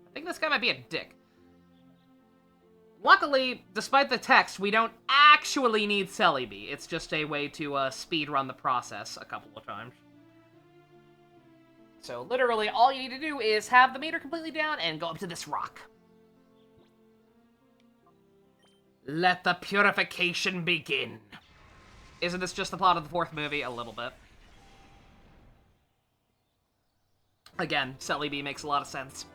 I think this guy might be a dick. Luckily, despite the text, we don't actually need Celebi. It's just a way to speed run the process a couple of times. So literally, all you need to do is have the meter completely down and go up to this rock. Let the purification begin. Isn't this just the plot of the fourth movie? A little bit. Again, Celebi makes a lot of sense.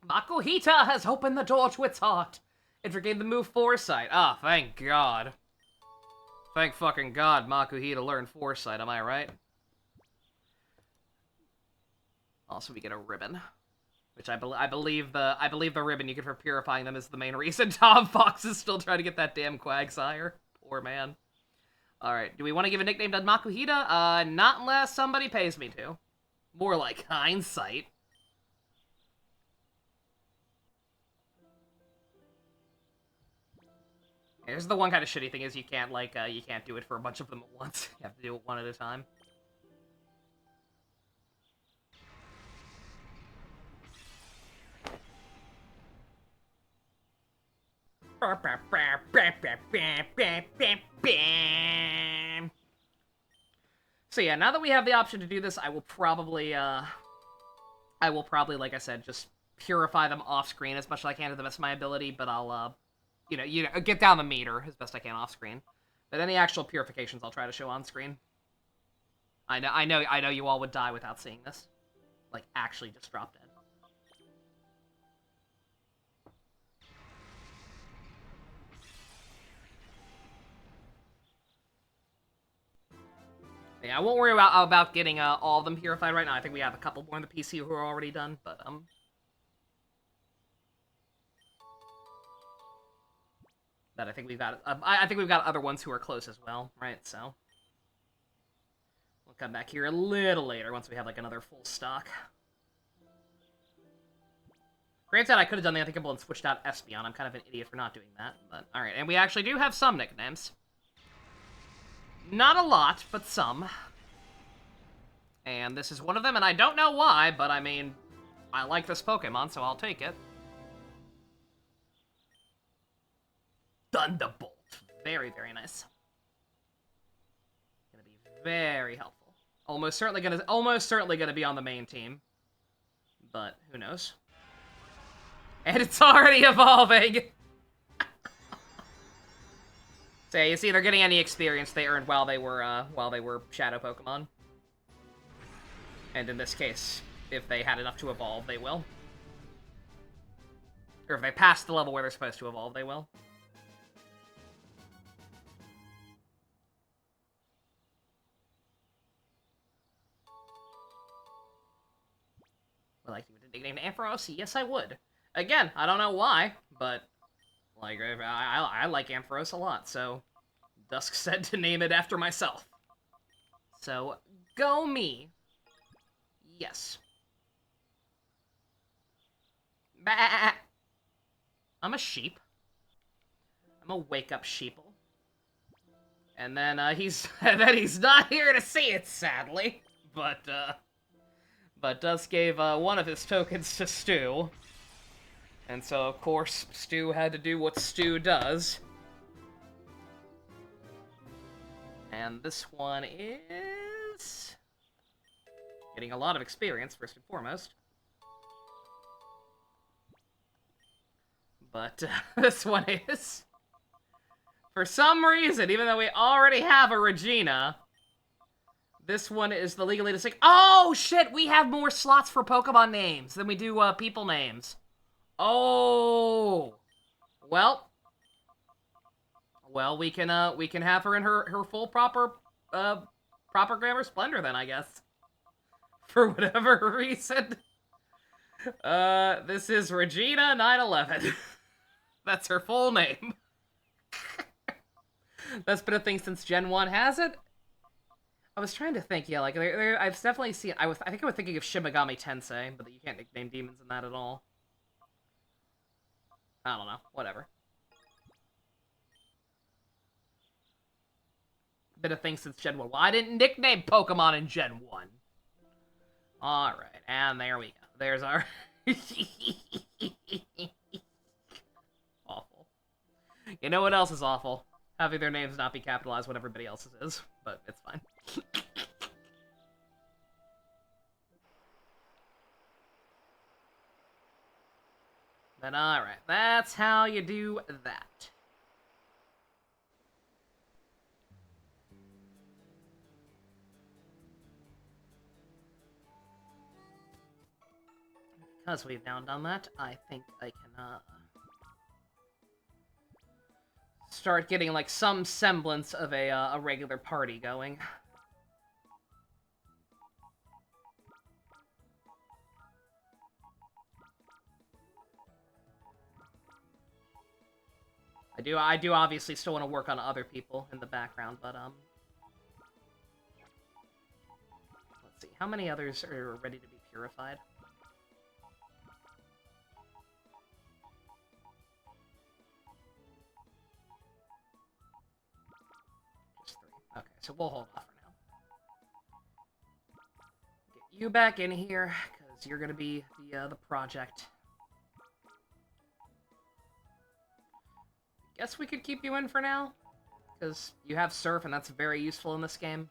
Makuhita has opened the door to its heart. It regained the move Foresight. Ah, thank God. Thank fucking God Makuhita learned Foresight, am I right? Also, we get a ribbon. Which I believe the ribbon you get for purifying them is the main reason Tom Fox is still trying to get that damn Quagsire. Poor man. Alright, do we want to give a nickname to Makuhita? Not unless somebody pays me to. More like Hindsight. Here's the one kind of shitty thing is you can't, like, you can't do it for a bunch of them at once. You have to do it one at a time. So yeah, now that we have the option to do this, I will probably, like I said, just purify them off-screen as much as I can to the best of my ability, but I'll, you know, get down the meter as best I can off-screen. But any actual purifications I'll try to show on-screen. I know you all would die without seeing this. Like, actually just drop dead. Yeah, I won't worry about getting all of them purified right now. I think we have a couple more on the PC who are already done, but But I think we've got other ones who are close as well, right? So we'll come back here a little later once we have like another full stock. Granted, I could have done the unthinkable and switched out Espeon. I'm kind of an idiot for not doing that, but all right. And we actually do have some nicknames. Not a lot, but some. And this is one of them, and I don't know why, but I mean, I like this Pokemon, so I'll take it. Thunderbolt. Very, very nice. Gonna be very helpful. Almost certainly gonna be on the main team. But who knows? And it's already evolving! So yeah, you see, they're getting any experience they earned while they were Shadow Pokemon. And in this case, if they had enough to evolve, they will. Or if they pass the level where they're supposed to evolve, they will. Would I like to give it a nickname Ampharos? Yes, I would. Again, I don't know why, but like I like Ampharos a lot, so Dusk said to name it after myself. So go me. Yes. Bah. I'm a sheep. I'm a wake-up sheeple. And then he's not here to see it, sadly. But Dusk gave one of his tokens to Stu. And so, of course, Stu had to do what Stu does. And this one is getting a lot of experience, first and foremost. But this one is, for some reason, even though we already have a Regina, this one is the legally distinct. Oh, shit! We have more slots for Pokemon names than we do people names. Oh, well, we can have her in her full proper grammar splendor then, I guess. For whatever reason, this is Regina 911. That's her full name. That's been a thing since Gen 1, has it? I was trying to think, yeah, like, I've definitely seen, I think I was thinking of Shimigami Tensei, but you can't nickname demons in that at all. I don't know, whatever. Been a thing since Gen 1. Well, I didn't nickname Pokemon in Gen 1. Alright, and there we go. There's our... Awful. You know what else is awful? Having their names not be capitalized when everybody else's is, but it's fine. But alright, that's how you do that. Because we've now done that, I think I can, start getting, like, some semblance of a regular party going. I do obviously still want to work on other people in the background, but, let's see, how many others are ready to be purified? Just 3. Okay, so we'll hold off for now. Get you back in here, because you're gonna be the project. Guess we could keep you in for now, because you have Surf, and that's very useful in this game.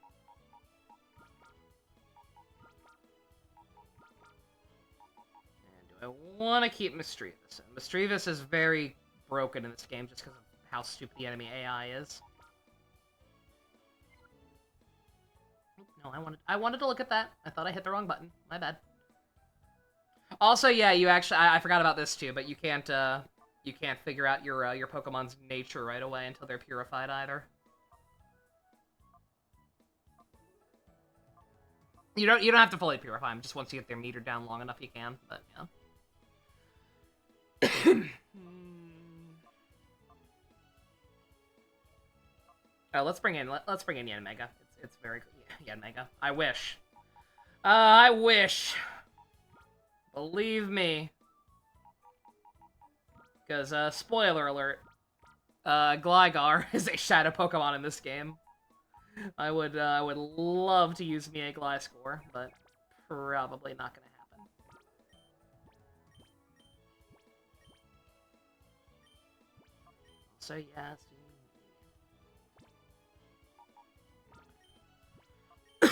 And do I want to keep Misdreavus in? Misdreavus is very broken in this game, just because of how stupid the enemy AI is. No, I wanted to look at that. I thought I hit the wrong button. My bad. Also, yeah, you actually... I forgot about this, too, but you can't figure out your Pokemon's nature right away until they're purified either. You don't have to fully purify them. Just once you get their meter down long enough, you can. But yeah. Let's bring in Yanmega. It's very Yanmega. I wish. I wish. Believe me. Because, spoiler alert, Gligar is a Shadow Pokemon in this game. I would love to use me a Gliscor, but probably not gonna happen. So, yes.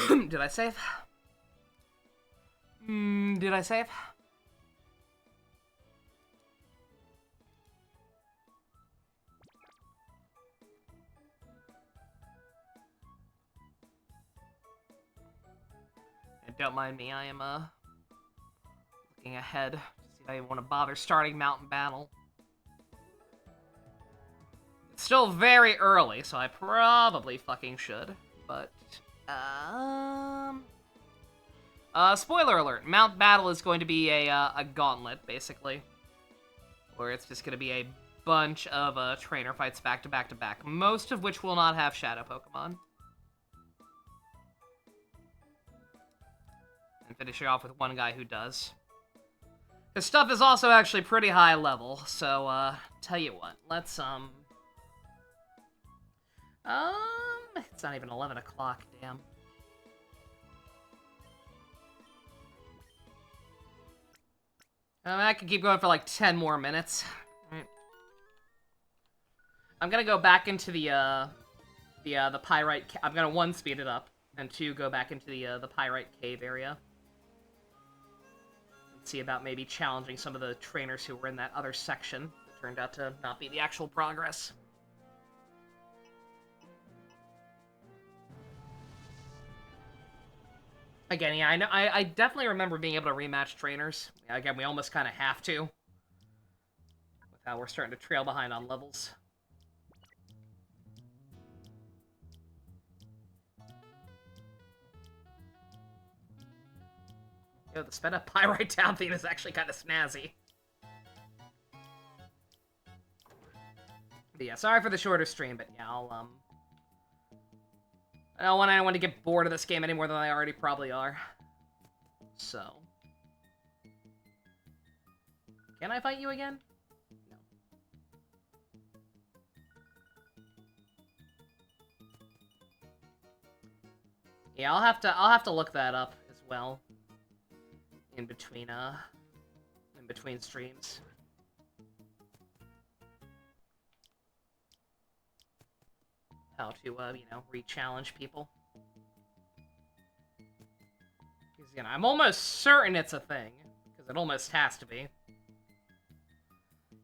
Did I save? Did I save? don't mind me. I am, looking ahead to see if I want to bother starting Mountain Battle. It's still very early, so I probably fucking should, but, spoiler alert, Mount Battle is going to be a gauntlet, basically. Where it's just going to be a bunch of, trainer fights back to back to back, most of which will not have Shadow Pokemon. And finishing off with one guy who does. His stuff is also actually pretty high level, so, tell you what, let's, it's not even 11 o'clock, damn. I could keep going for like 10 more minutes. Right. I'm gonna go back into the Pyrite... I'm gonna 1, speed it up, and 2, go back into the Pyrite Cave area. And see about maybe challenging some of the trainers who were in that other section that turned out to not be the actual progress. Again, yeah, I definitely remember being able to rematch trainers. Again, we almost kind of have to. With how we're starting to trail behind on levels. Yo, the sped up Pyrite Town theme is actually kind of snazzy. But yeah, sorry for the shorter stream, but yeah, I don't want anyone to get bored of this game any more than they already probably are. So. Can I fight you again? No. Yeah, I'll have to look that up as well. In between streams. How to, you know, re-challenge people. Because, you know, I'm almost certain it's a thing. Because it almost has to be.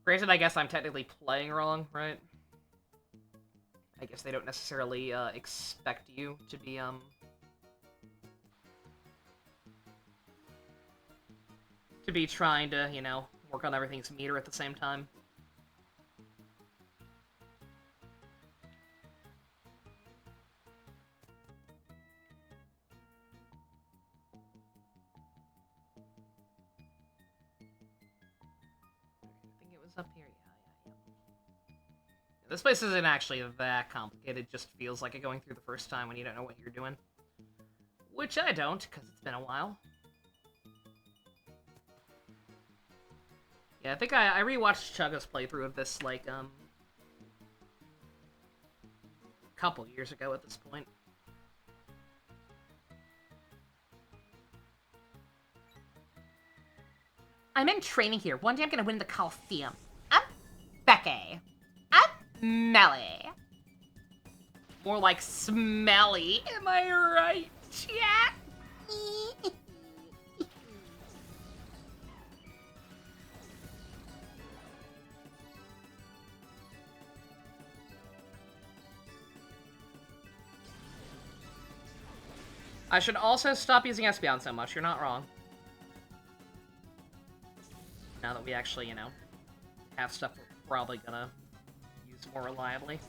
Granted, I guess I'm technically playing wrong, right? I guess they don't necessarily, expect you to be, trying to, you know, work on everything's meter at the same time. Up here, yeah. This place isn't actually that complicated, it just feels like it going through the first time when you don't know what you're doing. Which I don't, because it's been a while. Yeah, I think I rewatched Chugga's playthrough of this, like, a couple years ago at this point. I'm in training here. One day I'm gonna win the Colosseum. I'm Becky. I'm Melly. More like smelly, am I right? Yeah. I should also stop using Espeon so much, you're not wrong. Now that we actually, you know, have stuff we're probably gonna use more reliably.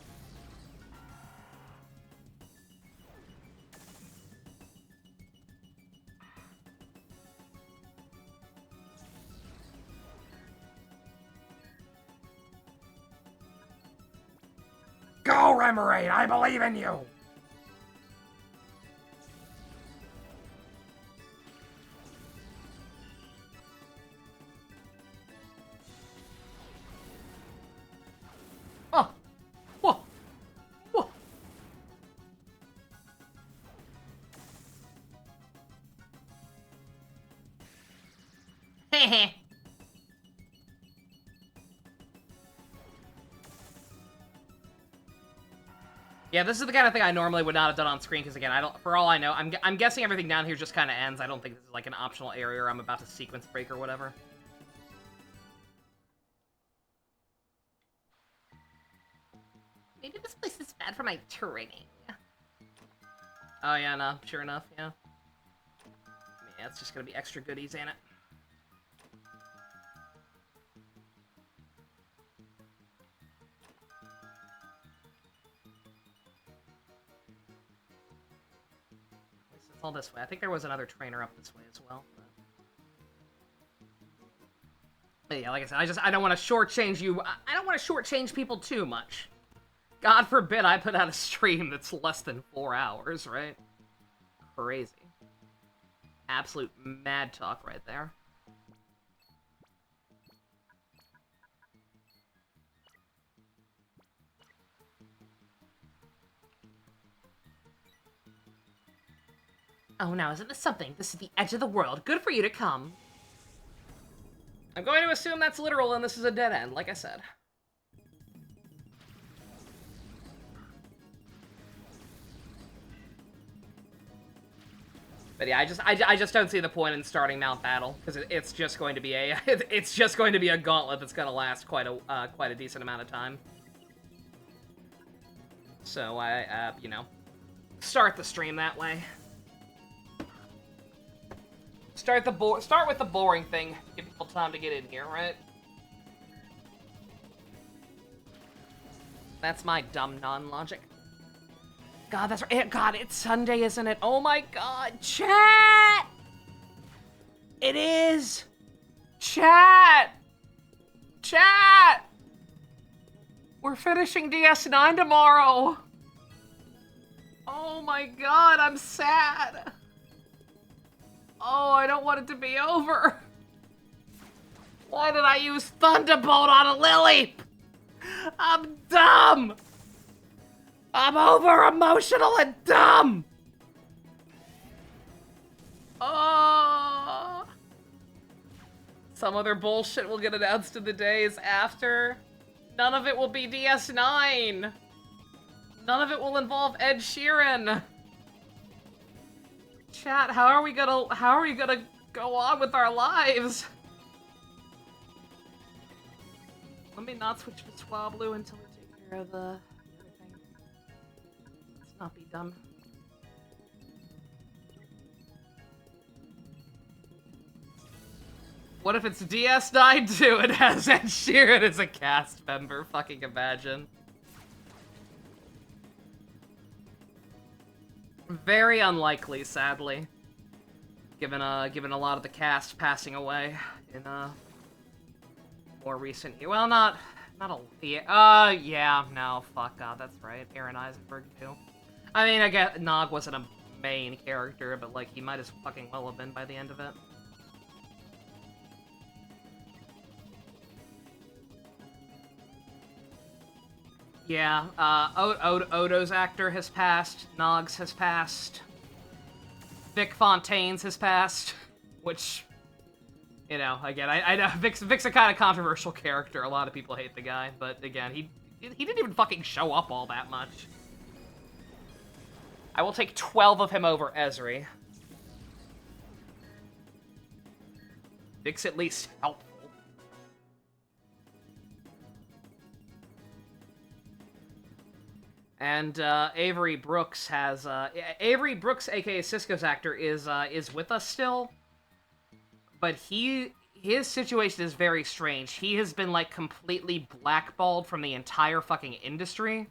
Go, Remoraid! I believe in you! Oh! Whoa! Whoa! Heh. Yeah, this is the kind of thing I normally would not have done on screen, because again, I don't, for all I know, I'm guessing everything down here just kind of ends. I don't think this is like an optional area or I'm about to sequence break or whatever. Maybe this place is bad for my training. Oh yeah, no, sure enough, yeah. Yeah, it's just gonna be extra goodies, ain't it? It's all this way. I think there was another trainer up this way as well. But yeah, like I said, I don't want to shortchange you. I don't want to shortchange people too much. God forbid I put out a stream that's less than 4 hours, right? Crazy. Absolute mad talk right there. Oh, now isn't this something? This is the edge of the world. Good for you to come. I'm going to assume that's literal and this is a dead end, like I said. But yeah, I just don't see the point in starting Mount Battle because it's just going to be a gauntlet that's going to last quite a decent amount of time. So I you know, start the stream that way. Start with the boring thing. Give people time to get in here, right? That's my dumb non-logic. God, that's right. God, it's Sunday, isn't it? Oh my God, chat! It is! Chat! Chat! We're finishing DS9 tomorrow! Oh my God, I'm sad! Oh, I don't want it to be over! Why did I use Thunderbolt on a Lily? I'm dumb! I'm over-emotional and dumb! Oh! Some other bullshit will get announced in the days after. None of it will be DS9! None of it will involve Ed Sheeran! Chat, how are we gonna go on with our lives? Let me not switch to Swablu until we take care of the other thing. Let's not be dumb. What if it's DS9 too and has Ed Sheeran as a cast member? Fucking imagine. Very unlikely, sadly. Given a lot of the cast passing away in more recent year. Well, not yeah, no, fuck, God, that's right. Aaron Eisenberg too. I mean, I guess Nog wasn't a main character, but like he might as fucking well have been by the end of it. Yeah, Odo's actor has passed, Nog's has passed, Vic Fontaine's has passed, which, you know, again, I know Vic's a kind of controversial character. A lot of people hate the guy, but again, he didn't even fucking show up all that much. I will take 12 of him over Ezri. Vic's at least helpful. And Avery Brooks has Avery Brooks, aka Cisco's actor, is with us still. But his situation is very strange. He has been like completely blackballed from the entire fucking industry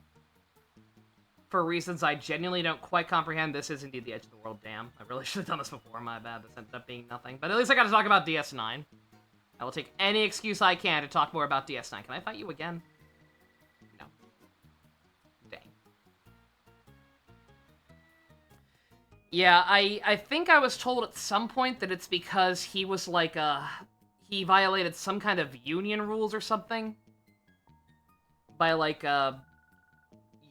for reasons I genuinely don't quite comprehend. This is indeed the edge of the world. Damn, I really should have done this before. My bad. This ended up being nothing. But at least I got to talk about DS9. I will take any excuse I can to talk more about DS9. Can I fight you again? No. Dang. Yeah, I think I was told at some point that it's because he was like, he violated some kind of union rules or something. By like,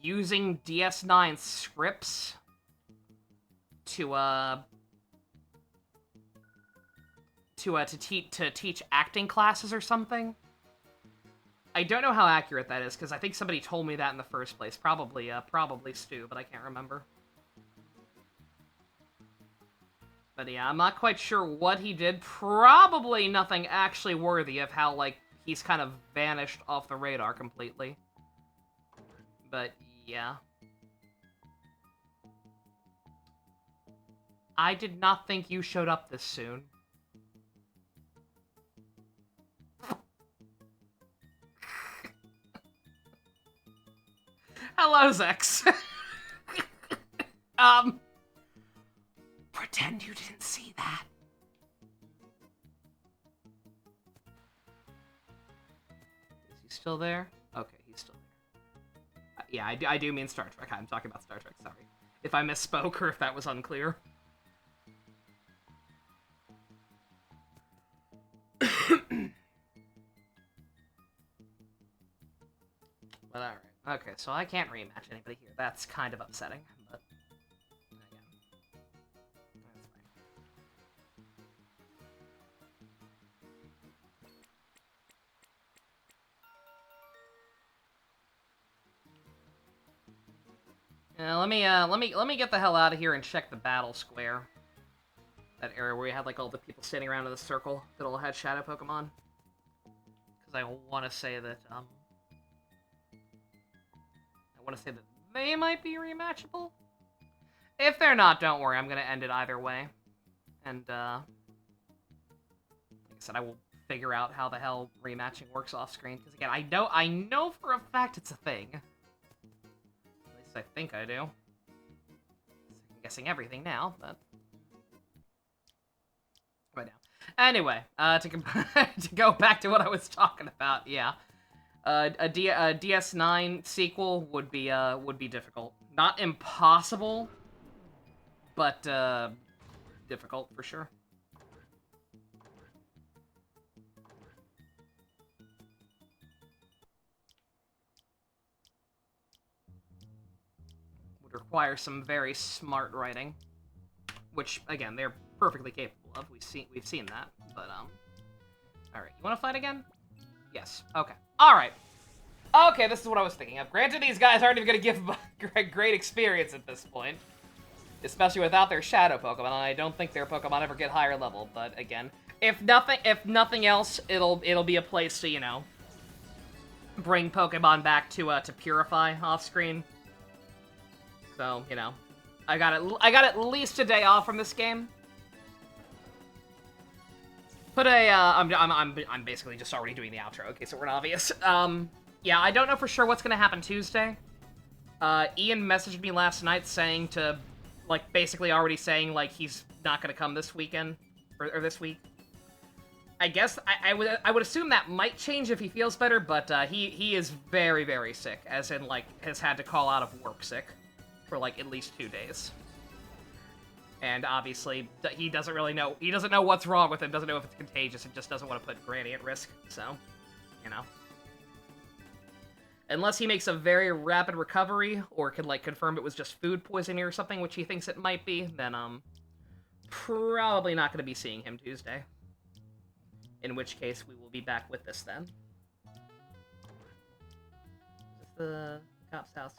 using DS9 scripts to teach acting classes or something. I don't know how accurate that is, because I think somebody told me that in the first place. Probably Stu, but I can't remember. But yeah, I'm not quite sure what he did. Probably nothing actually worthy of how, like, he's kind of vanished off the radar completely. But, yeah. I did not think you showed up this soon. Hello, Zex. Pretend you didn't see that. Is he still there? Okay, he's still there. Yeah, I do mean Star Trek. I'm talking about Star Trek, sorry. If I misspoke or if that was unclear. But alright. Okay, so I can't rematch anybody here. That's kind of upsetting, but again, that's fine. Let me get the hell out of here and check the battle square. That area where we had like all the people standing around in the circle that all had shadow Pokemon. Because I want to say that they might be rematchable. If they're not, don't worry, I'm gonna end it either way. And like I said, I will figure out how the hell rematching works off screen. Because again, I know for a fact it's a thing. At least I think I do. I'm guessing everything now, but right now. Anyway, to go back to what I was talking about, yeah. A DS9 sequel would be difficult. Not impossible, but difficult for sure. Would require some very smart writing, which again they're perfectly capable of. We've seen that, but all right. You want to fight again? Yes. Okay. All right. Okay, this is what I was thinking of. Granted, these guys aren't even going to give a great experience at this point, especially without their shadow Pokemon. And I don't think their Pokemon ever get higher level. But again, if nothing else, it'll be a place to, you know, bring Pokemon back to purify off screen. So, you know, I got at least a day off from this game. Put a, I'm basically just already doing the outro, okay, so we're obvious. Yeah, I don't know for sure what's gonna happen Tuesday. Ian messaged me last night saying to, like, basically already saying, like, he's not gonna come this weekend, or this week. I guess, I would assume that might change if he feels better, but, he is very, very sick, as in, like, has had to call out of work sick for, like, at least 2 days. And obviously, he doesn't really know. He doesn't know what's wrong with him, doesn't know if it's contagious, and just doesn't want to put Granny at risk. So, you know. Unless he makes a very rapid recovery, or can, like, confirm it was just food poisoning or something, which he thinks it might be, then, probably not going to be seeing him Tuesday. In which case, we will be back with this then. Is this the cop's house?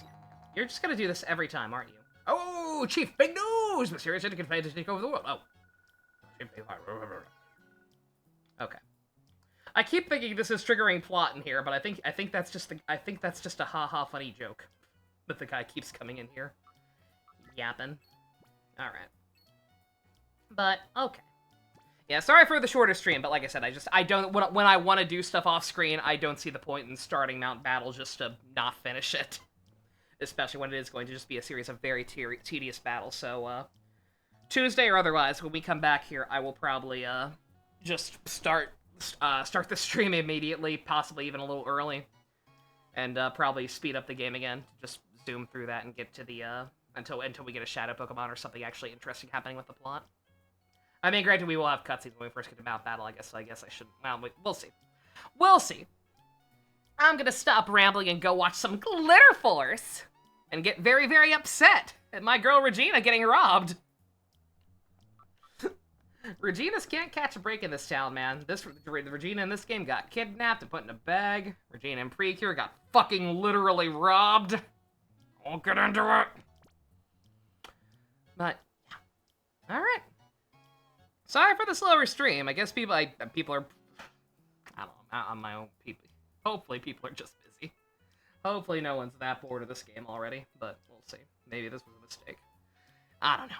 You're just going to do this every time, aren't you? Oh, Chief, big news! Mysterious Indican plan to take over the world. Oh. Okay. I keep thinking this is triggering plot in here, but I think that's just a ha-ha funny joke. That the guy keeps coming in here. Yapping. Alright. But, okay. Yeah, sorry for the shorter stream, but like I said, I don't, when I want to do stuff off screen, I don't see the point in starting Mount Battle just to not finish it. Especially when it is going to just be a series of very tedious battles. So, Tuesday or otherwise, when we come back here, I will probably, just start the stream immediately, possibly even a little early. And, probably speed up the game again. Just zoom through that and get to the, until we get a Shadow Pokemon or something actually interesting happening with the plot. I mean, granted, we will have cutscenes when we first get to Mount Battle, I guess I shouldn't, well, we'll see. We'll see. I'm gonna stop rambling and go watch some Glitter Force! And get very, very upset at my girl Regina getting robbed. Regina's can't catch a break in this town, man. Regina in this game got kidnapped and put in a bag. Regina in Precure got fucking literally robbed. I'll get into it. But, yeah. Alright. Sorry for the slower stream. I guess people are, I don't know, not on my own people. Hopefully people are just busy. Hopefully no one's that bored of this game already, but we'll see. Maybe this was a mistake. I don't know.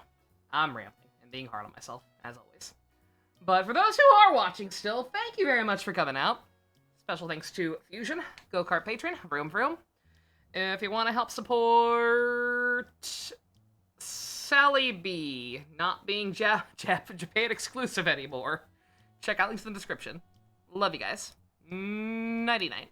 I'm rambling. I'm being hard on myself, as always. But for those who are watching still, thank you very much for coming out. Special thanks to Fusion, Go-Kart Patron, Vroom Vroom. If you want to help support Sally B not being Japan exclusive anymore, check out links in the description. Love you guys. Nighty-night.